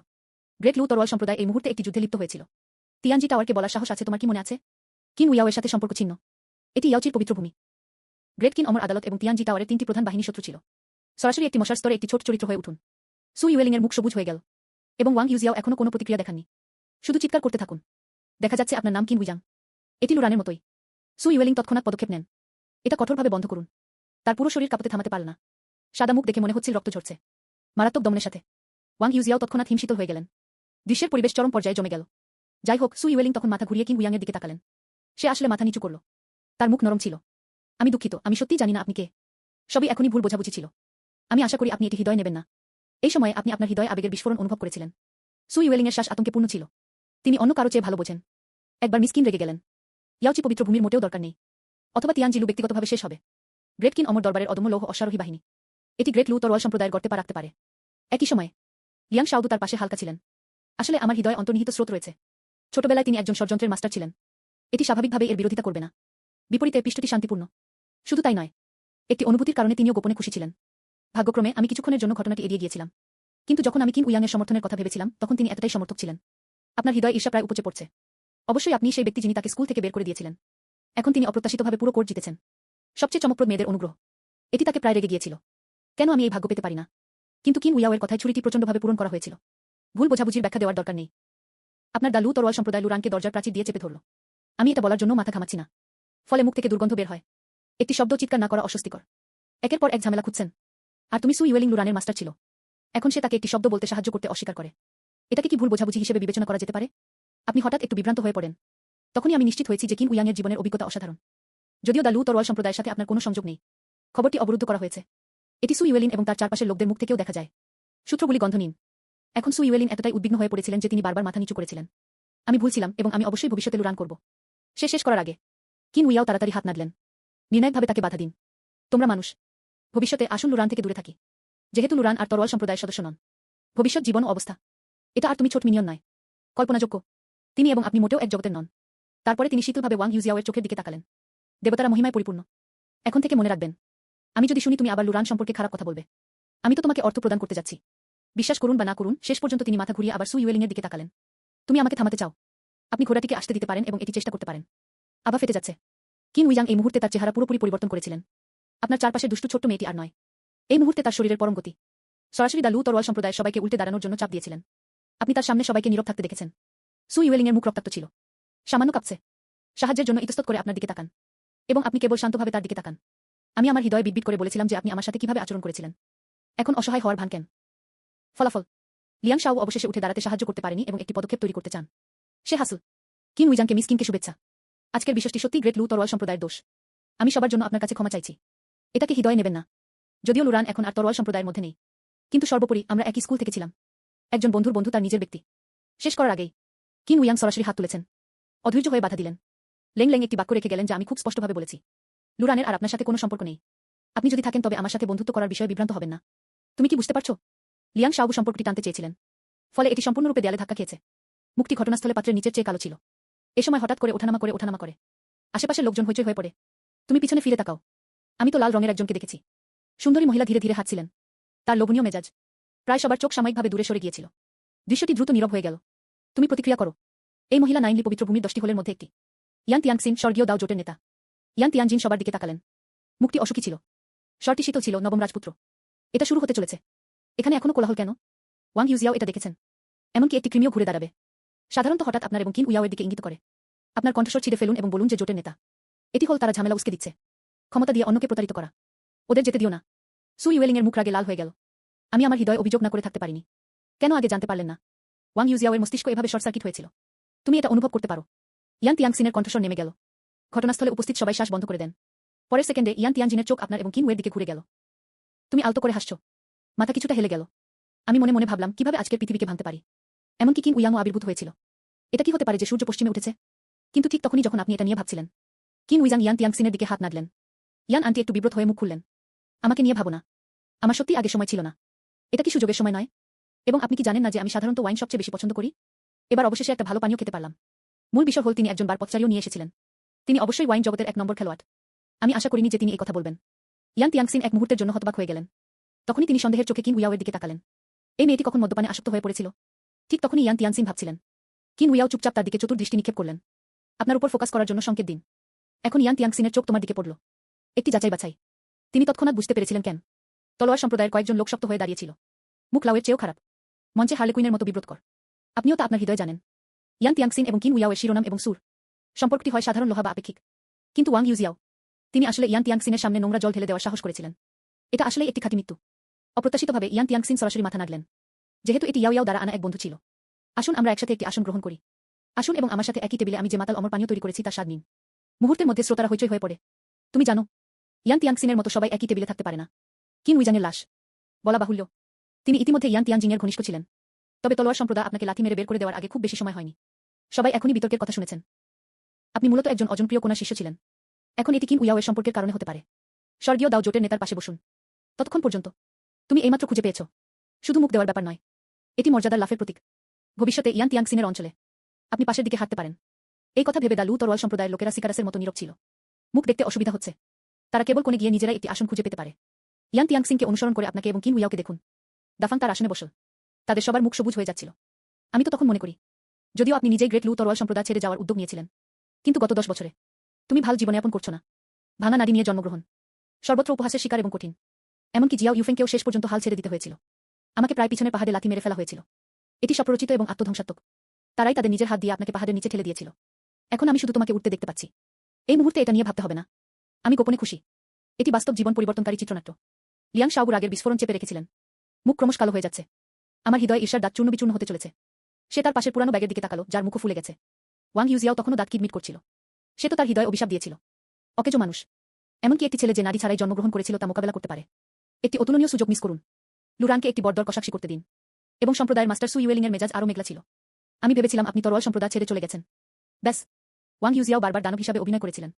গ্রেট লু তরোয়াল সম্প্রদায় এই মুহূর্তে একটি যুদ্ধে লিপ্ত হয়েছিল। তিয়ানজি টাওয়ারকে বলার সাহস আছে তোমার, কি মনে আছে? কিন উইয়াওয়ের সাথে সম্পর্ক ছিন্ন। এটি ইয়াওচির পবিত্র ভূমি। গ্রেট কিন অমর আদালত এবং তিয়ানজি টাওয়ারের 3টি প্রধান বাহিনী শত্রু ছিল। সরাসরি একটি মশার স্তরে একটি ছোট চরিত্র হয়ে উঠুন। সু ইউয়েলিংয়ের মুখ সবুজ হয়ে গেল। এবং ওয়াং ইউজিয়াও এখনো কোনো প্রতিক্রিয়া দেখাননি। শুধু চিৎকার করতে থাকুন। দেখা যাচ্ছে আপনার নাম কিন উইজাং। এটি লুরানের মতোই। সু ইউয়েলিং তৎক্ষণাৎ পদক্ষেপ নেন। এটা কঠোরভাবে বন্ধ করুন। তার পুরো শরীর কাঁপতে থামাতে পারল না। সাদা মুখ দেখে মনে হচ্ছিল রক্ত ঝরছে। মারাত্মক দমনের সাথে ওয়াং ইউজিয়াও তৎক্ষণাৎ হিমশীতল হয়ে গেলেন। দৃশ্যের পরিবেশ চরম পর্যায়ে জমে গেল। যাই হোক, সু ইউয়েলিং তখন মাথা ঘুরিয়ে কিন উইয়াংয়ের দিকে তাকালেন। সে আসলে মাথা নিচু করল। তার মুখ নরম ছিল। আমি দুঃখিত, আমি সত্যিই জানি না আপনি কে। সবই এখনই ভুল বোঝাবুঝি ছিল। আমি আশা করি আপনি এটি হৃদয় নেবেন না। এই সময়ে আপনি আপনার হৃদয়ে আবেগের বিস্ফোরণ অনুভব করেছিলেন। সু ইউয়েলিংয়ের শ্বাস আতঙ্কে পূর্ণ ছিল। তিনি অন্য কারো চেয়ে ভালো বোঝেন। একবার মিসকিন রেগে গেলেন। ইয়াওচি পবিত্র ভূমির মোটেও দরকার নেই। অথবা তিয়ানজিলু ব্যক্তিগতভাবে শেষ হবে। গ্রেট কিন অমর দরবারের অদম্য লৌহ অশ্বারোহী বাহিনী। এটি গ্রেট লু তরোয়াল সম্প্রদায়ের গর্তে পা রাখতে পারে। একই সময়ে লিয়াং শাওদু তার পাশে হালকা ছিলেন। আসলে আমার হৃদয়ে অন্তর্নিহিত স্রোত রয়েছে। ছোটবেলায় তিনি একজন ষড়যন্ত্রের মাস্টার ছিলেন। এটি স্বাভাবিকভাবে এর বিরোধিতা করবে না। বিপরীতে পৃষ্ঠটি শান্তিপূর্ণ। শুধু তাই নয়, একটি অনুভূতির কারণে তিনিও গোপনে খুশি ছিলেন। ভাগ্যক্রমে আমি কিছুক্ষণের জন্য ঘটনাটি এড়িয়ে গিয়েছিলাম। কিন্তু যখন আমি কিন উইয়াংয়ের সমর্থনের কথা ভেবেছিলাম, তখন তিনি এতটাই সমর্থক ছিলেন। আপনার হৃদয় ঈর্ষা প্রায় উপচে পড়ছে। অবশ্যই আপনি সেই ব্যক্তি যিনি তাকে স্কুল থেকে বের করে দিয়েছিলেন। এখন তিনি অপ্রত্যাশিতভাবে পুরো কোর্ট জিতেছেন। সবচেয়ে চমকপ্রদ মেয়েদের অনুগ্রহ। এটি তাকে প্রায় রেগে গিয়েছিল। কেন আমি এই ভাগ্য পেতে পারি না? কিন্তু কিন উইয়াওয়ের কথায় ছুরিটি প্রচণ্ডভাবে পূরণ করা হয়েছিল। ভুল বোঝাবুঝির ব্যাখ্যা দেওয়ার দরকার নেই। আপনার দ্য লু তরোয়াল সম্প্রদায় লুরানকে দরজার প্রাচীর দিয়ে চেপে ধরল। আমি এটা বলার জন্য মাথা ঘামাচ্ছি না। ফলে মুখ থেকে দুর্গন্ধ বের হয়। একটি শব্দ চিৎকার না করা অস্বস্তিকর। একের পর এক ঝামেলা খুঁজছেন। আর তুমি সু ইউয়েলিং লুরানের মাস্টার ছিল। এখন সে তাকে একটি শব্দ বলতে সাহায্য করতে অস্বীকার করে। এটাকে কি ভুল বোঝাবুঝি হিসেবে বিবেচনা করা যেতে পারে? আপনি হঠাৎ একটু বিভ্রান্ত হয়ে পড়েন। তখনই আমি নিশ্চিত হয়েছি যে কিন উইয়াংয়ের জীবনের অভিজ্ঞতা অসাধারণ। যদিও দ্য লু তরোয়াল সম্প্রদায়ের সাথে আপনার কোনো সংযোগ নেই। খবরটি অবরুদ্ধ করা হয়েছে। এটি সু ইউয়েলিন এবং তার চারপাশের লোকদের মুখ থেকেও দেখা যায়। সূত্রগুলি গন্ধ নিন। এখন সু ইউয়েলিন এতটাই উদ্বিগ্ন হয়ে পড়েছিলেন যে তিনি বারবার মাথা নিচু করেছিলেন। আমি ভুলছিলাম এবং আমি অবশ্যই ভবিষ্যতে লুরান করব। সে শেষ করার আগে কিন উইয়াও তাড়াতাড়ি হাত নাড়লেন। নির্ণায়কভাবে তাকে বাধা দিন। তোমরা মানুষ। ভবিষ্যতে আসুন লুরান থেকে দূরে থাকি। যেহেতু লুরান আর তরোয়াল সম্প্রদায়ের সদস্য নন। ভবিষ্যৎ জীবন ও অবস্থা। এটা আর তুমি ছোট মিনিয়ন নয়। কল্পনাযোগ্য। তিনি এবং আপনি মোটেও এক জগতের নন। তারপরে তিনি শীতলভাবে ওয়াং ইউজিয়াওয়ের চোখের দিকে তাকালেন। দেবতারা মহিমায় পরিপূর্ণ। এখন থেকে মনে রাখবেন, আমি যদি শুনি তুমি আবার লুরান সম্পর্কে খারাপ কথা বলবে, আমি তো তোমাকে অর্থ প্রদান করতে যাচ্ছি। বিশ্বাস করুন বা না করুন, শেষ পর্যন্ত তিনি মাথা ঘুরিয়ে আবার সু ইউয়েলিংয়ের দিকে তাকালেন। তুমি আমাকে থামাতে চাও? আপনি ঘোড়াটিকে আসতে দিতে পারেন এবং এটি চেষ্টা করতে পারেন। আভা ফেটে যাচ্ছে। কিন উইজাং এই মুহূর্তে তার চেহারা পুরোপুরি পরিবর্তন করেছিলেন। আপনার চারপাশে দুষ্টু ছোট্ট মেয়েটি আর নয়। এই মুহূর্তে তার শরীরের পরম গতি। সরাসরি দ্য লু তরোয়াল সম্প্রদায়ের সবাইকে উল্টে দাঁড়ানোর জন্য চাপ দিয়েছিলেন। আপনি তার সামনে সবাইকে নীরব থাকতে দেখেছেন। সু ইউয়েলিংয়ের মুখ রক্তাক্ত ছিল। সামান্য কাঁপছে। সাহায্যের জন্য ইতস্তত করে আপনার দিকে তাকান। এবং আপনি কেবল শান্তভাবে তার দিকে তাকান। আমি আমার হৃদয়ে বিটবিট করে বলেছিলাম যে আপনি আমার সাথে কিভাবে আচরণ করেছিলেন। এখন অসহায় হওয়ার ভান কেন? ফলাফল, লিয়াং শাও অবশেষে উঠে দাঁড়াতে সাহায্য করতে পারেনি এবং একটি পদক্ষেপ তৈরি করতে চান। সে হাসল। কিন উইজাংকে মিস কিনকে শুভেচ্ছা। আজকের বিষয়টি সত্যি গ্রেট লু তরোয়াল সম্প্রদায়ের দোষ। আমি সবার জন্য আপনার কাছে ক্ষমা চাইছি। এটাকে হৃদয়ে নেবেন না। যদিও লুরান এখন আর তরোয়াল সম্প্রদায়ের মধ্যে নেই, কিন্তু সর্বোপরি আমরা একই স্কুল থেকে ছিলাম। একজন বন্ধুর বন্ধু তার নিজের ব্যক্তি। শেষ করার আগেই কিন উইয়াং সরাসরি হাত তুলেছেন। অধৈর্য হয়ে বাধা দিলেন। লেং লেং একটি বাক্য রেখে গেলেন যা আমি খুব স্পষ্টভাবে বলেছি। লুরানের আর আপনার সাথে কোনো সম্পর্ক নেই। আপনি যদি থাকেন তবে আমার সাথে বন্ধুত্ব করার বিষয়ে বিভ্রান্ত হবেন না। তুমি কি বুঝতে পারছো? লিয়াং শাওবু সম্পর্কটি টানতে চেয়েছিলেন, ফলে এটি সম্পূর্ণরূপে দেয়ালে ধাক্কা খেয়েছে। মুখটি ঘটনাস্থলে পাত্রের নিচের চেয়ে কালো ছিল। এ সময় হঠাৎ করে ওঠানামা করে আশেপাশের লোকজন হইচই হয়ে পড়ে। তুমি পিছনে ফিরে তাকাও। আমি তো লাল রঙের একজনকে দেখেছি। সুন্দরী মহিলা ধীরে ধীরে হাঁটছিলেন। তার লোভনীয় মেজাজ। প্রায় সবার চোখ সাময়িকভাবে দূরে সরে গিয়েছিল। দৃশ্যটি দ্রুত নীরব হয়ে গেল। তুমি প্রতিক্রিয়া করো। এই মহিলা নাইনলি পবিত্র ভূমির 10টি হোলের মধ্যে একটি। ইয়ান তিয়াংসিন স্বর্গীয় দাও জোটের নেতা। ইয়ান তিয়ানজিন সবার দিকে তাকালেন। মুখটি অসুখী ছিল। স্বরটি শীতল ছিল। নবম রাজপুত্র। এটা শুরু হতে চলেছে। এখানে এখনো কোলাহল কেন? ওয়াং ইউজিয়াও এটা দেখেছেন। এমনকি একটি কৃমিও ঘুরে দাঁড়াবে। সাধারণত হঠাৎ আপনার এবং কিন উয়াওয়ের দিকে ইঙ্গিত করে। আপনার কণ্ঠস্বর ছিঁড়ে ফেলুন এবং বলুন যে জোটের নেতা। এটি হল তারা ঝামেলা উস্কে দিচ্ছে। ক্ষমতা দিয়ে অন্যকে প্রতারিত করা। ওদের যেতে দিও না। সু ইউয়েলিং এর মুখ রাগে লাল হয়ে গেল। আমি আমার হৃদয় অভিযোগ না করে থাকতে পারিনি। কেন আগে জানতে পারলেন না? ওয়াং ইউজিয়াওয়ের মস্তিষ্ক এভাবে শর্ট সার্কিট হয়েছিল। তুমি এটা অনুভব করতে পারো। ইয়ান তিয়াংসিনের কণ্ঠস্বর নেমে গেল। ঘটনাস্থলে উপস্থিত সবাই শ্বাস বন্ধ করে দেন। পরের সেকেন্ডে ইয়ান তিয়ানজিনের চোখ আপনার এবং কিন উয়ের দিকে ঘুরে গেল। তুমি আলতো করে হাসছো। মাথা কিছুটা হেলে গেল। আমি মনে মনে ভাবলাম কিভাবে আজকের পৃথিবীকে ভাঙতে পারি। এমনকি কিন উয়াংও আবির্ভূত হয়েছিল। এটা কি হতে পারে যে সূর্য পশ্চিমে উঠেছে? কিন্তু ঠিক তখনই যখন আপনি এটা নিয়ে ভাবছিলেন, কিন উইজাং ইয়ান তিয়াংসিনের দিকে হাত নাড়লেন। ইয়ান আন্টি একটু বিব্রত হয়ে মুখ খুললেন। আমাকে নিয়ে ভাবো না। আমার সত্যি আগে সময় ছিল না। এটা কি সুযোগের সময় নয়? এবং আপনি কি জানেন না যে আমি সাধারণত ওয়াইন সবচেয়ে বেশি পছন্দ করি? এবার অবশেষে একটা ভালো পানীয় খেতে পারলাম। মূল বিষয় হল তিনি একজন বারপথচারীও নিয়ে এসেছিলেন। তিনি অবশ্যই ওয়াইন জগতের 1 নম্বর খেলোয়াড়। আমি আশা করিনি যে তিনি এই কথা বলবেন। ইয়ান তিয়াংসিন এক মুহূর্তের জন্য হতবাক হয়ে গেলেন। তখনই তিনি সন্দেহের চোখে কিন উয়াওয়ের দিকে তাকালেন। এই মেয়েটি কখন মদ্যপানে আসক্ত হয়ে পড়েছিল? ঠিক তখনই ইয়ান তিয়াংসিন ভাবছিলেন। কিন উয়াও চুপচাপ তার দিকে চতুর্দৃষ্টি নিক্ষেপ করলেন। আপনার উপর ফোকাস করার জন্য সংকেত দিন। এখন ইয়ান তিয়াংসিনের চোখ তোমার দিকে পড়ল। একটি যাচাই বাছাই। তিনি তৎক্ষণাৎ বুঝতে পেরেছিলেন কেন। তলোয়ার সম্প্রদায়ের কয়েকজন লোক শক্ত হয়ে দাঁড়িয়েছিল। মুখ লাউয়ের চেয়েও খারাপ। মঞ্চে হার্লেকুইনের মতো বিব্রতকর। আপনিও তা আপনার হৃদয়ে জানেন। ইয়ান তিয়াংসিন এবং কিন উয়াওয়ের শিরোনাম এবং সুর সম্পর্কটি হয় সাধারণ লোহা বা আপেক্ষিক। কিন্তু ওয়াং ইউজিয়াও, তিনি আসলে ইয়ান তিয়াংসিনের সামনে নোংরা জল ঢেলে দেওয়ার সাহস করেছিলেন। এটা আসলে একটি খাঁটি মৃত্যু। অপ্রত্যাশিতভাবে ইয়ান তিয়াংসিন সরাসরি মাথা নাড়লেন। যেহেতু এটি ইয়াও দ্বারা আনা এক বন্ধু ছিল, আসুন আমরা একসাথে একটি আসন গ্রহণ করি। আসুন এবং আমার সাথে একই টেবিলে আমি যে মাতাল অমর পানীয় তৈরি করেছি তার স্বাদ নিন। মুহূর্তের মধ্যে শ্রোতারা হইচই হয়ে পড়ে। তুমি জানো, ইয়ান তিয়াংসিনের মতো সবাই একই টেবিলে থাকতে পারে না। কিন উইজাংয়ের লাশ। বলা বাহুল্য, তিনি ইতিমধ্যে ইয়ান তিয়ানজিংয়ের ঘনিষ্ঠ ছিলেন। তবে তলোয়ার সম্প্রদায় আপনাকে লাথি মেরে বের করে দেওয়ার আগে খুব বেশি সময় হয়নি। সবাই এখনই বিতর্কের কথা শুনেছেন। আপনি মূলত একজন অজনপ্রিয় কোণার শিষ্য ছিলেন। এখন এটি কিন উয়াওয়ের সম্পর্কের কারণে হতে পারে। স্বর্গীয় দাও জোটের নেতার পাশে বসুন। ততক্ষণ পর্যন্ত তুমি এইমাত্র খুঁজে পেয়েছ। শুধু মুখ দেওয়ার ব্যাপার নয়, এটি মর্যাদার লাফের প্রতীক। ভবিষ্যতে ইয়ান তিয়াংসিনের অঞ্চলে আপনি পাশের দিকে হাঁটতে পারেন। এই কথা ভেবে দালু তরোয়াল সম্প্রদায়ের লোকেরা সিকারাসের মতো নীরব ছিল। মুখ দেখতে অসুবিধা হচ্ছে। তারা কেবল কোণে গিয়ে নিজেরাই একটি আসন খুঁজে পেতে পারে। ইয়ান তিয়াংসিংকে অনুসরণ করে আপনাকে এবং কিন উয়াওকে দেখুন। দাফাং তার আসনে বসল। তাদের সবার মুখ সবুজ হয়ে যাচ্ছিল। আমি তো তখন মনে করি, যদিও আপনি নিজেই গ্রেট লু তরোয়াল সম্প্রদায় ছেড়ে যাওয়ার উদ্যোগ নিয়েছিলেন, কিন্তু গত 10 বছরে তুমি ভাল জীবনযাপন করছো না। ভাঙা নারী নিয়ে জন্মগ্রহণ, সর্বত্র উপহাসের শিকার এবং কঠিন। এমনকি জিয়াও ইউফেংকেও শেষ পর্যন্ত হাল ছেড়ে দিতে হয়েছিল। আমাকে প্রায় পিছনে পাহাড়ে লাথি মেরে ফেলা হয়েছিল। এটি স্বপ্ররচিত এবং আত্মধ্বংসাত্মক। তারাই তাদের নিজের হাত দিয়ে আপনাকে পাহাড়ের নিচে ঠেলে দিয়েছিল। এখন আমি শুধু তোমাকে উঠতে দেখতে পাচ্ছি। এই মুহূর্তে এটা নিয়ে ভাবতে হবে না। আমি গোপনে খুশি। এটি বাস্তব জীবন পরিবর্তনকারী চিত্রনাট্য। লিয়াং শাওবু রাগের বিস্ফোরণ চেপে রেখেছিলেন। মুখ ক্রমশ কালো হয়ে যাচ্ছে। আমার হৃদয় ঈর্ষার দাঁত চূর্ণ বিচূর্ণ হতে চলেছে। সে তার পাশের পুরানো ব্যাগের দিকে তাকালো, যার মুখ ফুলে গেছে। ওয়াং ইউজিয়াও তখনও দাঁত কিটমিট করছিল। সে তো তার হৃদয় অভিশাপ দিয়েছিল। অকেজো মানুষ। এমনকি একটি ছেলে যে নারী ছাড়াই জন্মগ্রহণ করেছিল তা মোকাবেলা করতে পারে। একটি অতুলনীয় সুযোগ মিস করুন। লুরানকে একটি বড়দর কষাকষি করতে দিন। এবং সম্প্রদায়ের মাস্টার সু ইউয়েলিং এর মেজাজ আরও মেঘলা ছিল। আমি ভেবেছিলাম আপনি তরোয়াল সম্প্রদায় ছেড়ে চলে গেছেন। ব্যাস। ওয়াং ইউজিয়াও বারবার দানব হিসাবে অভিনয় করেছিলেন।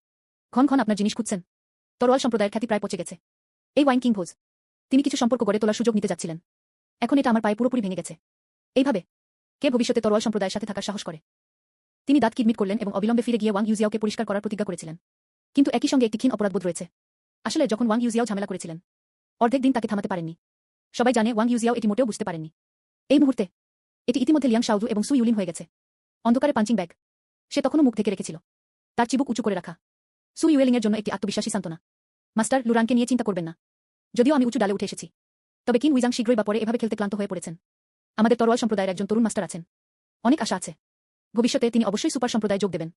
ক্ষণ ক্ষণ আপনার জিনিস খুঁজছেন। তরোয়াল সম্প্রদায়ের খ্যাতি প্রায় পচে গেছে। এই ওয়াইন কিং ভোজ, তিনি কিছু সম্পর্ক গড়ে তোলার সুযোগ নিতে যাচ্ছিলেন। এখন এটা আমার পায়ে পুরোপুরি ভেঙে গেছে। এইভাবে কে ভবিষ্যতে তরোয়াল সম্প্রদায়ের সাথে থাকার সাহস করে? তিনি দাঁত কিটমিট করলেন এবং অবিলম্বে ফিরে গিয়ে ওয়াং ইউজিয়াওকে পরিষ্কার করার প্রতিজ্ঞা করেছিলেন। কিন্তু একই সঙ্গে একটি ক্ষীণ অপরাধবোধ রয়েছে। আসলে যখন ওয়াং ইউজিয়াও ঝামেলা করেছিলেন, অর্ধেক দিন তাকে থামাতে পারেননি। সবাই জানে ওয়াং ইউজিয়াও এটি মোটেও বুঝতে পারেননি। এই মুহূর্তে এটি ইতিমধ্যে লিয়াং শাওজু এবং সু ইউলিন হয়ে গেছে। অন্ধকারে পাঞ্চিং ব্যাগ। সে তখনও মুখ ঢেকে রেখেছিল, তার চিবুক উঁচু করে রাখা। সু ইউয়েলিং এর জন্য একটি আত্মবিশ্বাসী সান্ত্বনা। মাস্টার লুরানকে নিয়ে চিন্তা করবেন না। যদিও আমি উঁচু ডালে উঠে এসেছি, তবে কিন উইজাং শীঘ্রই বা পরে এভাবে খেলতে ক্লান্ত হয়ে পড়েছেন। আমাদের তরোয়াল সম্প্রদায়ের একজন তরুণ মাস্টার আছেন। অনেক আশা আছে। ভবিষ্যতে তিনি অবশ্যই সুপার সম্প্রদায়ে যোগ দেবেন।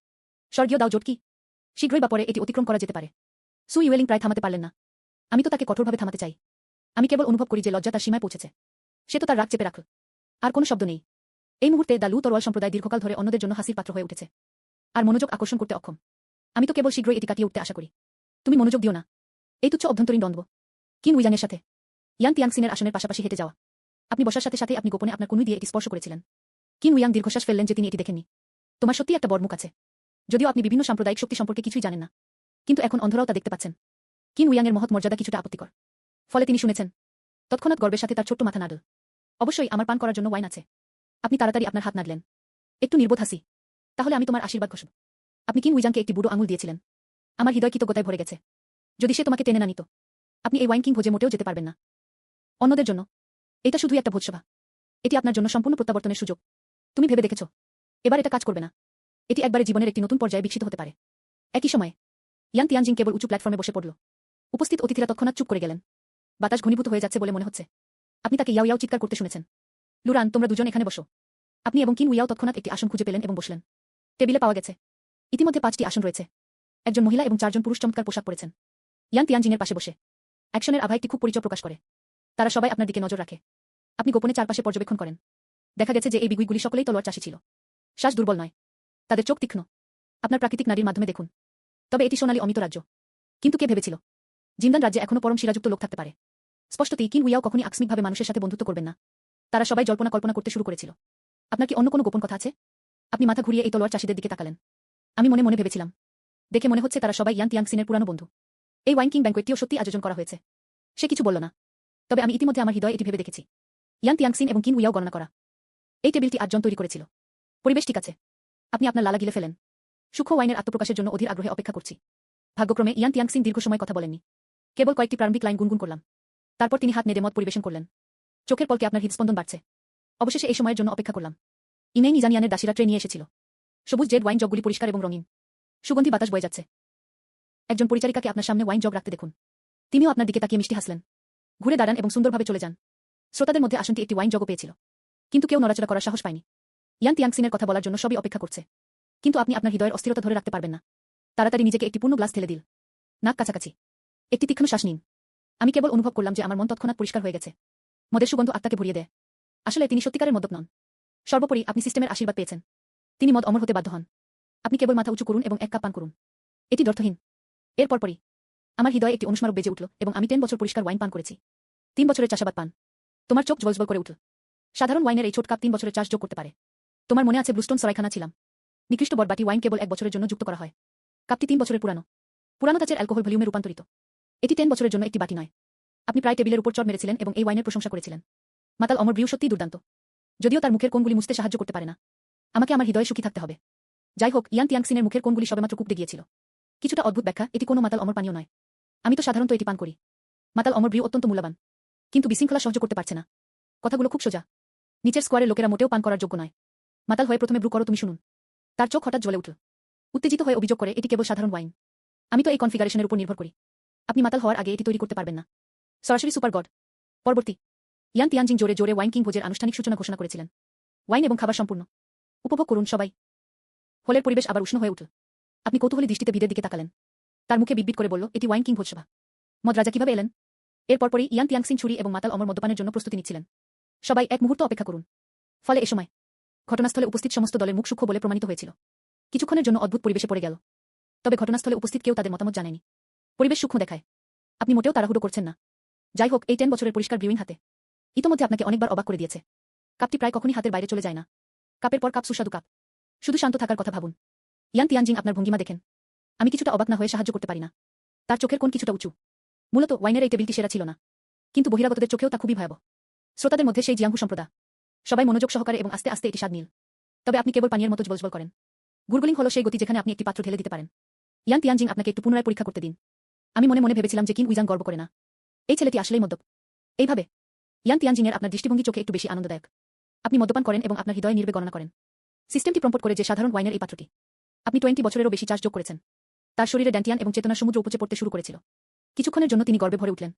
স্বর্গীয় দাও জোট কি? শীঘ্রই বা পরে এটি অতিক্রম করা যেতে পারে। সু ইউয়েলিং প্রায় থামাতে পারলেন না। আমি তো তাকে কঠোরভাবে থামাতে চাই। আমি কেবল অনুভব করি যে লজ্জা তার সীমায় পৌঁছেছে। সে তো তার রাগ চেপে রাখল। আর কোনো শব্দ নেই। এই মুহূর্তে দা লু তরোয়াল সম্প্রদায় দীর্ঘকাল ধরে অন্যদের জন্য হাসির পাত্র হয়ে উঠেছে। আর মনোযোগ আকর্ষণ করতে অক্ষম। আমি তো কেবল শীঘ্রই এটি কাটিয়ে উঠতে আশা করি। তুমি মনোযোগ দিও না। এই তুচ্ছ অভ্যন্তরীণ দ্বন্দ্ব। কিন উইজাংয়ের সাথে ইয়ান তিয়াংসিনের আসনের পাশাপাশি হেঁটে যাওয়া। আপনি বসার সাথে সাথে আপনি গোপনে আপনার কনুই দিয়ে এটি স্পর্শ করেছিলেন। কিন উইয়াং দীর্ঘশ্বাস ফেললেন যে তিনি এটি দেখেননি। তোমার সত্যি একটা বড় মুখ আছে। যদিও আপনি বিভিন্ন সাম্প্রদায়িক শক্তি সম্পর্কে কিছুই জানেন না, কিন্তু এখন অন্ধরাও তা দেখতে পাচ্ছেন। কিন উইয়াংয়ের মহৎ মর্যাদা কিছুটা আপত্তিকর। ফলে তিনি শুনেছেন। তৎক্ষণাৎ গর্বের সাথে তার ছোট্ট মাথা নাড়ল। অবশ্যই আমার পান করার জন্য ওয়াইন আছে। আপনি তাড়াতাড়ি আপনার হাত নাড়লেন। একটু নির্বোধ হাসি। তাহলে আমি তোমার আশীর্বাদ ঘোষব। আপনি কিন উইজাংকে একটি বুড়ো আঙুল দিয়েছিলেন। আমার হৃদয় কৃতজ্ঞতায় ভরে গেছে। যদি সে তোমাকে টেনে না নিত, আপনি এই ওয়াইন কিং ভোজে মোটেও যেতে পারবেন না। অন্যদের জন্য এটা শুধুই একটা ভোজসভা। এটি আপনার জন্য সম্পূর্ণ প্রত্যাবর্তনের সুযোগ। তুমি ভেবে দেখেছ এবার এটা কাজ করবে না। এটি একবারে জীবনের একটি নতুন পর্যায়ে বিকশিত হতে পারে। একই সময়ে ইয়াং তিয়ানজিং কেবল উঁচু প্ল্যাটফর্মে বসে পড়ল। উপস্থিত অতিথিরা তৎক্ষণাৎ চুপ করে গেলেন। বাতাস ঘনীভূত হয়ে যাচ্ছে বলে মনে হচ্ছে। আপনি তাকে ইয়াও ইয়াও চিৎকার করতে শুনেছেন। লুরান, তোমরা দুজন এখানে বসো। আপনি এবং কিন উইয়াও তৎক্ষণাৎ একটি আসন খুঁজে পেলেন এবং বসলেন। টেবিলে পাওয়া গেছে। ইতিমধ্যে 5টি আসন রয়েছে। একজন মহিলা এবং 4জন পুরুষ চমৎকার পোশাক পরেছেন। ইয়াং তিয়ানজিংয়ের পাশে বসে অ্যাকশনের আভা একটি খুব পরিচয় প্রকাশ করে। তারা সবাই আপনার দিকে নজর রাখে। আপনি গোপনে চারপাশে পর্যবেক্ষণ করেন। দেখা গেছে যে এই বিগুইগুলি সকলেই তলোয়ার চাষী ছিল। শ্বাস দুর্বল নয়। তাদের চোখ তীক্ষ্ণ। আপনার প্রাকৃতিক নারীর মাধ্যমে দেখুন। তবে এটি সোনালী অমিত রাজ্য। কিন্তু কে ভেবেছিল জিন্দান রাজ্যে এখনো পরম শিরাযুক্ত লোক থাকতে পারে। স্পষ্টতই কিন উইয়াও কখনই আকস্মিকভাবে মানুষের সাথে বন্ধুত্ব করবেন না। তারা সবাই জল্পনা কল্পনা করতে শুরু করেছিল। আপনার কি অন্য কোনো গোপন কথা আছে? আপনি মাথা ঘুরিয়ে এই তলোয়ার চাষীদের দিকে তাকালেন। আমি মনে মনে ভেবেছিলাম। দেখে মনে হচ্ছে তারা সবাই ইয়াং তিয়াংসিনের পুরানো বন্ধু। এই ওয়াইন কিং ব্যাংকোয়েটটিও সত্যি আয়োজন করা হয়েছে। সে কিছু বলল না। তবে আমি ইতিমধ্যে আমার হৃদয়ে এটি ভেবে দেখেছি। ইয়াং তিয়াংসিন এবং কিন উইয়াও গণনা করা। এই টেবিলটি 8 জন তৈরি করেছিল। পরিবেশ ঠিক আছে। আপনি আপনার লালা গিলে ফেলেন। সূক্ষ্ম ওয়াইনের আত্মপ্রকাশের জন্য অধীর আগ্রহে অপেক্ষা করছি। ভাগ্যক্রমে ইয়াং তিয়াংসিন দীর্ঘ সময় কথা বলেননি। কেবল কয়েকটি প্রারম্ভিক লাইন গুনগুন করলাম। তারপর তিনি হাত নেড়ে মত পরিবেশন করলেন। চোখের পলকে আপনার হৃদস্পন্দন বাড়ছে। অবশেষে এই সময়ের জন্য অপেক্ষা করলাম। ইনেই নিজানিয়ানের দাসীরা ট্রে নিয়ে এসেছিল। সবুজ জেড ওয়াইন জগগুলি পরিষ্কার এবং রঙিন। সুগন্ধি বাতাস বয়ে যাচ্ছে। একজন পরিচারিকাকে আপনার সামনে ওয়াইন জগ রাখতে দেখুন। তিনিও আপনার দিকে তাকিয়ে মিষ্টি হাসলেন। ঘুরে দাঁড়ান এবং সুন্দরভাবে চলে যান। শ্রোতাদের মধ্যে আসনটি একটি ওয়াইন জগও পেয়েছিল। কিন্তু কেউ নড়াচড়া করার সাহস পায়নি। ইয়াং তিয়াংসিনের কথা বলার জন্য সবই অপেক্ষা করছে। কিন্তু আপনি আপনার হৃদয়ের অস্থিরতা ধরে রাখতে পারবেন না। তাড়াতাড়ি নিজেকে একটি পূর্ণ গ্লাস ঠেলে দিল। নাক কাছাকাছি। একটি তীক্ষ্ণ শ্বাস নিন। আমি কেবল অনুভব করলাম যে আমার মন তৎক্ষণাৎ পরিষ্কার হয়ে গেছে। মদের সুগন্ধ আত্মাকে ভরিয়ে দেয়। আসলে তিনি সত্যিকারের মদ্যপ নন। সর্বোপরি আপনি সিস্টেমের আশীর্বাদ পেয়েছেন। তিনি মদ অমর হতে বাধ্য হন। আপনি কেবল মাথা উঁচু করুন এবং 1 কাপ পান করুন। এটি দ্ব্যর্থহীন। এর পরপরই আমার হৃদয়ে একটি অনুস্মারক বেজে উঠল এবং আমি 10 বছর পরিষ্কার ওয়াইন পান করেছি। 3 বছরের চাষাবাদ পান। তোমার চোখ জ্বলজ্বল করে উঠল। সাধারণ ওয়াইনের এই ছোট কাপ 3 বছরের চাষ যোগ করতে পারে। তোমার মনে আছে ব্লুস্টোন সরাইখানা ছিলাম। নিকৃষ্ট বরবাটি ওয়াইন কেবল 1 বছরের জন্য যুক্ত করা হয়। কাপটি 3 বছরের পুরানো কাচের অ্যালকোহল ভলিউমে রূপান্তরিত। এটি 10 বছরের জন্য একটি বাটি নয়। আপনি প্রায় টেবিলের উপর চড় মেরেছিলেন এবং এই ওয়াইনের প্রশংসা করেছিলেন। মাতাল অমর ব্রিউ সত্যিই দুর্দান্ত। যদিও তার মুখের কোণগুলি মুছতে সাহায্য করতে পারে না। আমাকে আমার হৃদয়ে সুখী থাকতে হবে। যাই হোক, ইয়াং তিয়াংসিনের মুখের কোণগুলি সবেমাত্র কুপড়ে গিয়েছিল। কিছুটা অদ্ভুত ব্যাখ্যা, এটি কোনো মাতাল অমর পানীয় নয়। আমি তো সাধারণত এটি পান করি। মাতাল অমর ব্রিউ অত্যন্ত মূল্যবান। কিন্তু বিশৃঙ্খলা সহ্য করতে পারছে না। কথাগুলো খুব সোজা। নিচের স্কোয়ারের লোকেরা মোটেও পান করার যোগ্য নয়। মাতাল হয়ে প্রথমে ব্রু করো, তুমি শুনুন। তার চোখ হঠাৎ জ্বলে উঠল। উত্তেজিত হয়ে অভিযোগ করে, এটি কেবল সাধারণ ওয়াইন। আমি তো এই কনফিগারেশনের উপর নির্ভর করি। আপনি মাতাল হওয়ার আগে এটি তৈরি করতে পারবেন না। সরাসরি সুপার গড। পরবর্তী ইয়াং তিয়ানজিং জোরে জোরে ওয়াইন কিং ভোজের আনুষ্ঠানিক সূচনা ঘোষণা করেছিলেন। ওয়াইন এবং খাবার সম্পূর্ণ। উপভোগ করুন সবাই। হলের পরিবেশ আবার উষ্ণ হয়ে উঠল। আপনি কৌতূহলী দৃষ্টিতে ভিড়ের দিকে তাকালেন। তার মুখে বিটবিট করে বলল, এটি ওয়াইন কিং ভোজসভা। মদ রাজা কিভাবে এলেন? এর পরপরই ইয়াং তিয়াংসিন ছুরি এবং মাতাল অমর মদ্যপানের জন্য প্রস্তুতি নিচ্ছিলেন। সবাই এক মুহূর্ত অপেক্ষা করুন। ফলে এ সময় ঘটনাস্থলে উপস্থিত সমস্ত দলের মুখ সূক্ষ্ম বলে প্রমাণিত হয়েছিল। কিছুক্ষণের জন্য অদ্ভুত পরিবেশে পড়ে গেল। তবে ঘটনাস্থলে উপস্থিত কেউ তাদের মতামত জানায়নি। পরিবেশ সূক্ষ্ম দেখায়। আপনি মোটেও তাড়াহুড়ো করছেন না। যাই হোক, এই 10 বছরের পরিষ্কার ব্রিউইং হাতে ইতোমধ্যে আপনাকে অনেকবার অবাক করে দিয়েছে। কাপটি প্রায় কখনই হাতের বাইরে চলে যায় না। কাপের পর কাপ সুস্বাদু কাপ। শুধু শান্ত থাকার কথা ভাবুন। ইয়াং তিয়ানজিং আপনার ভঙ্গিমা দেখেন। আমি কিছুটা অবাক না হয়ে সাহায্য করতে পারি না। তার চোখের কোণ কিছুটা উঁচু। মূলত ওয়াইনের এই টেবিলটি সেরা ছিল না। কিন্তু বহিরাগতদের চোখেও তা খুবই ভয়াবহ। শ্রোতাদের মধ্যে সেই জিয়াংহু সম্প্রদায়। সবাই মনোযোগ সহকারে এবং আস্তে আস্তে এটি স্বাদ নিল। তবে আপনি কেবল পানীয়ের মতো জ্বলজ্বল করেন। গুরগুলিং হলো সেই গতি যেখানে আপনি একটি পাত্র ঢেলে দিতে পারেন। ইয়াং তিয়ানজিং আপনাকে একটু পুনরায় পরীক্ষা করতে দিন। আমি মনে মনে ভেবেছিলাম যে কিন উইজাং গর্ব করে না। এই ছেলেটি আসলেই মদ্যপ। এইভাবে ইয়াং তিয়ানজিংয়ের আপনার দৃষ্টিভঙ্গি চোখে একটু বেশি আনন্দদায়ক। আপনি মদ্যপান করেন এবং আপনার হৃদয়ে নির্বে গণনা করেন। সিস্টেমটি প্রম্পট করে যে সাধারণ ওয়াইনের এই পাত্রটি। আপনি 20 বছরেরও বেশি চাষ যোগ করেছেন। তার শরীরে ড্যান্টিয়ান এবং চেতনার সমুদ্র উপচে পড়তে শুরু করেছিল। কিছুক্ষণের জন্য তিনি গর্বে ভরে উঠলেন।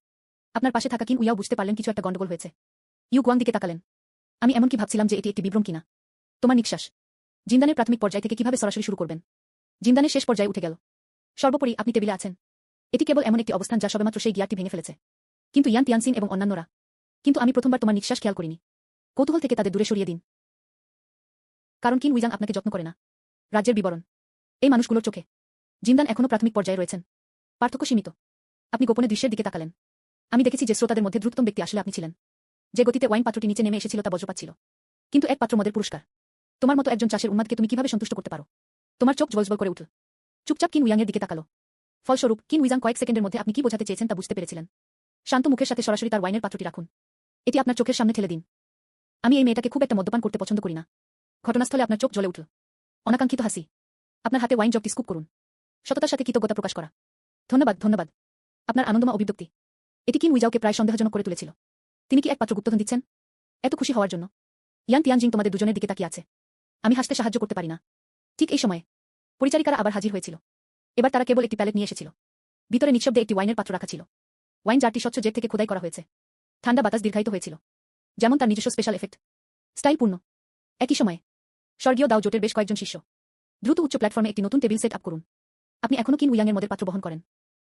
আপনার পাশে থাকা কিন উইয়াও বুঝতে পারলেন কিছু একটা গন্ডগোল হয়েছে। ইউ গুয়াং দিকে তাকালেন। আমি এমনকি ভাবছিলাম যে এটি একটি বিভ্রম কিনা। তোমার নিঃশ্বাস জিন্দানের প্রাথমিক পর্যায় থেকে কিভাবে সরাসরি শুরু করবেন? জিন্দানের শেষ পর্যায়ে উঠে গেল। সর্বোপরি আপনি টেবিলে আছেন। এটি কেবল এমন একটি অবস্থান যা সবেমাত্র সেই গিয়ারটি ভেঙে ফেলেছে। কিন্তু ইয়াং তিয়ানসিন এবং অন্যান্যরা। কিন্তু আমি প্রথমবার তোমার নিঃশ্বাস খেয়াল করিনি। কৌতূহল থেকে তাদের দূরে সরিয়ে দিন। কারণ কিন উইজাং আপনাকে যত্ন করে না। রাজ্যের বিবরণ। এই মানুষগুলোর চোখে জিন্দান এখনও প্রাথমিক পর্যায়ে রয়েছেন। পার্থক্য সীমিত। আপনি গোপনে দৃশ্যের দিকে তাকালেন। আমি দেখেছি যে শ্রোতাদের মধ্যে দ্রুততম ব্যক্তি আসলে আপনি ছিলেন। যে গতিতে ওয়াইন পাত্রটি নিচে নেমে এসেছিল তা বজ্রপাত ছিল। কিন্তু এক পাত্র মদের পুরস্কার। তোমার মতো একজন চাষের উন্মাদকে তুমি কিভাবে সন্তুষ্ট করতে পারো? তোমার চোখ জ্বলজ্বল করে উঠল। চুপচাপ কিন উইয়াংয়ের দিকে তাকালো। ফলস্বরূপ কিন উইজাং কয়েক সেকেন্ডের মধ্যে আপনি কি বোঝাতে চেয়েছেন তা বুঝতে পেরেছিলেন। শান্ত মুখের সাথে সরাসরি তার ওয়াইনের পাত্রটি রাখুন। এটি আপনার চোখের সামনে ঠেলে দিন। আমি এই মেয়েটাকে খুব একটা মদ্যপান করতে পছন্দ করি না। ঘটনাস্থলে আপনার চোখ জ্বলে উঠল। অনাকাঙ্ক্ষিত হাসি। আপনার হাতে ওয়াইন জগটি স্কুপ করুন। সততার সাথে কৃতজ্ঞতা প্রকাশ করা। ধন্যবাদ, ধন্যবাদ। আপনার আনন্দময় অভিব্যক্তি। এটি কিন উইজাওকে প্রায় সন্দেহজনক করে তুলেছিল। তিনি কি এক পাত্র গুপ্তধন দিচ্ছেন? এত খুশি হওয়ার জন্য? ইয়ান তিয়ানজিং তোমাদের দুজনের দিকে তাকিয়ে আছে। আমি হাসতে সাহায্য করতে পারি না। ঠিক এই সময়ে পরিচারিকারা আবার হাজির হয়েছিল। এবার তারা কেবল একটি প্যালেট নিয়ে এসেছিল। ভিতরে নিঃশব্দে একটি ওয়াইনের পাত্র রাখা ছিল। ওয়াইন জারটি স্বচ্ছ জেট থেকে খোদাই করা হয়েছে। ঠান্ডা বাতাস দীর্ঘায়িত হয়েছিল, যেমন তার নিজস্ব স্পেশাল এফেক্ট। স্টাইলপূর্ণ। একই সময়ে স্বর্গীয় দাও জোটের বেশ কয়েকজন শিষ্য। দ্রুত উচ্চ প্ল্যাটফর্মে একটি নতুন টেবিল সেট আপ করুন। আপনি এখনও কিন উইয়াংয়ের মদের পাত্র বহন করেন।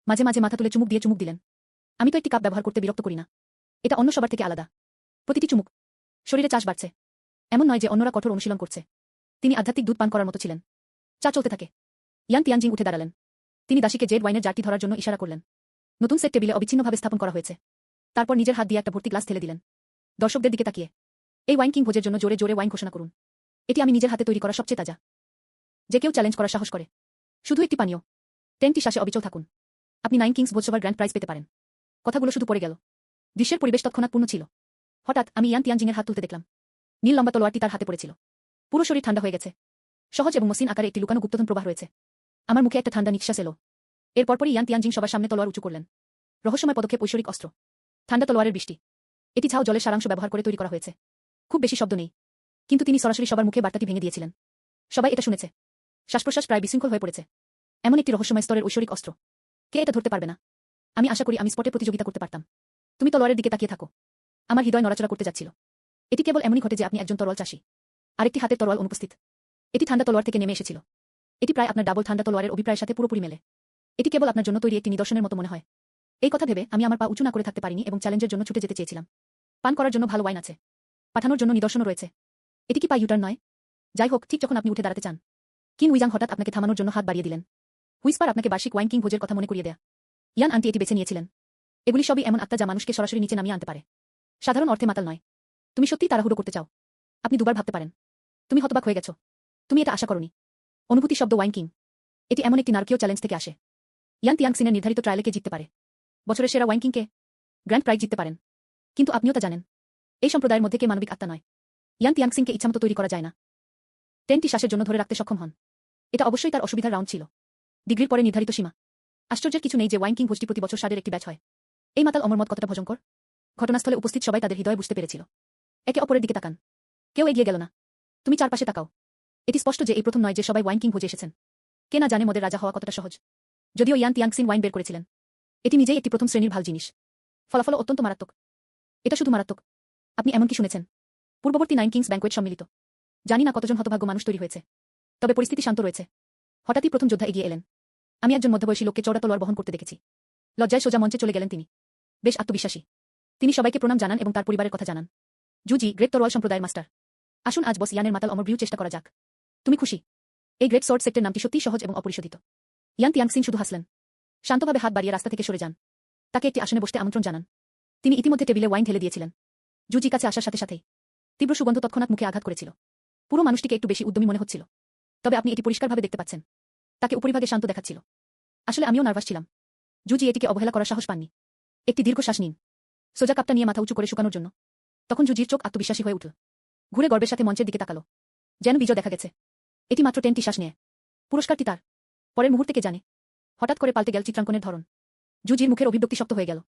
মাঝে মাঝে মাথা তুলে চুমুক দিলেন। আমি তো একটি কাপ ব্যবহার করতে বিরক্ত করি না। এটা অন্য সবার থেকে আলাদা। প্রতিটি চুমুক শরীরে চাষ বাড়ছে। এমন নয় যে অন্যরা কঠোর অনুশীলন করছে। তিনি আধ্যাত্মিক দুধ পান করার মতো ছিলেন। চা চলতে থাকে। ইয়ান তিয়ানজিং উঠে দাঁড়ালেন। তিনি দাসীকে জেড ওয়াইনের জারটি ধরার জন্য ইশারা করলেন। নতুন সেট টেবিলে অবিচ্ছিন্নভাবে স্থাপন করা হয়েছে। তারপর নিজের হাত দিয়ে একটা ভর্তি গ্লাস ঠেলে দিলেন। দর্শকদের দিকে তাকিয়ে, এই ওয়াইন কিং ভোজের জন্য জোরে জোরে ওয়াইন ঘোষণা করুন। এটি আমি নিজের হাতে তৈরি করা সবচেয়ে তাজা। যে কেউ চ্যালেঞ্জ করার সাহস করে। শুধু একটি পানীয়। 10টি শ্বাসে অবিচল থাকুন। আপনি 9 কিংস ভোজসভার গ্র্যান্ড প্রাইজ পেতে পারেন। কথাগুলো শুধু পড়ে গেল। দৃশ্যের পরিবেশ তৎক্ষণাৎ পূর্ণ ছিল। হঠাৎ আমি ইয়ান তিয়ানজিংয়ের হাত তুলতে দেখলাম। নীল লম্বা তলোয়ারটি তার হাতে পড়েছিল। পুরো শরীর ঠান্ডা হয়ে গেছে। সহজ এবং মসৃণ আকারে একটি লুকানো গুপ্তধন প্রবাহ রয়েছে। আমার মুখে একটা ঠান্ডা নিঃশ্বাস এলো। এর পরপরই ইয়ান তিয়ানজিং সবার সামনে তলোয়ার উঁচু করলেন। রহস্যময় পদক্ষেপ ঐশ্বরিক অস্ত্র। ঠান্ডা তলোয়ারের বৃষ্টি। এটি ঝাও জলের সারাংশ ব্যবহার করে তৈরি করা হয়েছে। খুব বেশি শব্দ নেই, কিন্তু তিনি সরাসরি সবার মুখে বার্তাটি ভেঙে দিয়েছিলেন। সবাই এটা শুনেছে। শ্বাসপ্রশ্বাস প্রায় বিশৃঙ্খল হয়ে পড়েছে। এমন একটি রহস্যময় স্তরের ঐশ্বরিক অস্ত্র। কে এটা ধরতে পারবে না? আমি আশা করি আমি স্পটে প্রতিযোগিতা করতে পারতাম। তুমি তলোয়ারের দিকে তাকিয়ে থাকো। আমার হৃদয় নড়াচড়া করতে যাচ্ছিল। এটি কেবল এমনই ঘটে যে আপনি একজন তরোয়াল চাষী। আরেকটি হাতের তরোয়াল অনুপস্থিত। এটি ঠান্ডা তলোয়ার থেকে নেমে এসেছিল। এটি প্রায় আপনার ডাবল ঠান্ডা তলোয়ারের অভিপ্রায়ের সাথে পুরোপুরি মেলে। এটি কেবল আপনার জন্য তৈরি একটি নিদর্শনের মতো মনে হয়। এই কথা ভেবে আমি আমার পা উঁচু না করে থাকতে পারিনি এবং চ্যালেঞ্জের জন্য ছুটে যেতে চেয়েছিলাম। পান করার জন্য ভালো ওয়াইন আছে। পাঠানোর জন্য নিদর্শনও রয়েছে। এটি কি পা ইউটার্ন নয়? যাই হোক, ঠিক যখন আপনি উঠে দাঁড়াতে চান, কিন উইজাং হঠাৎ আপনাকে থামানোর জন্য হাত বাড়িয়ে দিলেন। হুইসপার আপনাকে বার্ষিক ওয়াইন কিং ভোজের কথা মনে করিয়ে দেয়া। ইয়ান আন্টি এটি বেছে নিয়েছিলেন। এগুলি সবই এমন আত্মা যা মানুষকে সরাসরি নিচে নামিয়ে আনতে পারে। সাধারণ অর্থে মাতাল নয়। তুমি সত্যিই তাড়াহুড়ো করতে চাও। আপনি দুবার ভাবতে পারেন। তুমি হতবাক হয়ে গেছো। তুমি এটা আশা করনি। অনুভূতি শব্দ ওয়াইন কিং। এটি এমন একটি নারকীয় চ্যালেঞ্জ থেকে আসে। ইয়ান তিয়াংসিনের নির্ধারিত ট্রায়ালে কে জিততে পারে? বছরের সেরা ওয়াইন কিংকে গ্র্যান্ড প্রাইজ জিততে পারেন। কিন্তু আপনিও তা জানেন। এই সম্প্রদায়ের মধ্যে কে মানবিক আত্মা নয়। ইয়ান তিয়াংসিংকে ইচ্ছামতো তৈরি করা যায় না। 10টি শ্বাসের জন্য ধরে রাখতে সক্ষম হন। এটা অবশ্যই তার অসুবিধার রাউন্ড ছিল। ডিগ্রির পরে নির্ধারিত সীমা। আশ্চর্যের কিছু নেই যে ওয়াইন কিং ভোজটি প্রতি বছর সারের একটি ব্যাচ হয়। এই মাতাল অমরমত কতটা ভয়ঙ্কর। ঘটনাস্থলে উপস্থিত সবাই তাদের হৃদয়ে বুঝতে পেরেছিল। একে অপরের দিকে তাকান। কেউ এগিয়ে গেল না। তুমি চারপাশে তাকাও। এটি স্পষ্ট যে এই প্রথম নয় যে সবাই ওয়াইন কিং ভোজে এসেছেন। কে না জানে মদের রাজা হওয়া কতটা সহজ। যদিও ইয়ান তিয়াংসিন ওয়াইন বের করেছিলেন, এটি নিজেই একটি প্রথম শ্রেণীর ভাল জিনিস। ফলাফল অত্যন্ত মারাত্মক। এটা শুধু মারাত্মক। আপনি এমন কি শুনেছেন? পূর্ববর্তী 9 কিংস ব্যাঙ্কোয়েট সম্মিলিত। জানি না কতজন হতভাগ্য মানুষ তৈরি হয়েছে। তবে পরিস্থিতি শান্ত রয়েছে। হঠাৎই প্রথম যোদ্ধা এগিয়ে এলেন। আমি একজন মধ্যবয়সী লোককে চওড়া তলোয়ার বহন করতে দেখেছি। লজ্জায় সোজা মঞ্চে চলে গেলেন তিনি। বেশ আত্মবিশ্বাসী। তিনি সবাইকে প্রণাম জানান এবং তার পরিবারের কথা জানান। জুজি গ্রেট তরোয়াল সম্প্রদায়ের মাস্টার। আসুন আজ বস ইয়ানের মাতাল অমর ব্রিউ চেষ্টা করা যাক। তুমি খুশি? এই গ্রেট সোর্ড সেক্টের নামটি সত্যিই সহজ এবং অপরিশোধিত। ইয়ান তিয়াংসিন শুধু হাসলেন। শান্তভাবে হাত বাড়িয়ে রাস্তা থেকে সরে যান। তাকে একটি আসনে বসতে আমন্ত্রণ জানান। তিনি ইতিমধ্যে টেবিলে ওয়াইন ঢেলে দিয়েছিলেন। জুজি কাছে আসার সাথে সাথেই তীব্র সুগন্ধ তৎক্ষণাৎ মুখে আঘাত করেছিল। পুরো মানুষটিকে একটু বেশি উদ্যমী মনে হচ্ছিল। তবে আপনি এটি পরিষ্কারভাবে দেখতে পাচ্ছেন। তাকে উপরিভাগে শান্ত দেখাচ্ছিল। আসলে আমিও নার্ভাস ছিলাম। জুজি এটিকে অবহেলা করার সাহস পাননি। একটি দীর্ঘ শ্বাস নিন। সোজা কাপটা নিয়ে মাথা উঁচু করে শুকানোর জন্য। তখন জুজির চোখ আত্মবিশ্বাসী হয়ে উঠল। ঘুরে গর্বের সাথে মঞ্চের দিকে তাকালো। যেন বিজয় দেখা গেছে। এটি মাত্র 10টি শ্বাস নিয়ে। পুরস্কারটি তার। পরের মুহূর্তে কে জানে। হঠাৎ করে পাল্টে গেল চিত্রাঙ্কনের ধরন। জুজির মুখের অভিব্যক্তি শক্ত হয়ে গেল।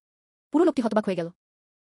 পুরো লোকটি হতবাক হয়ে গেল।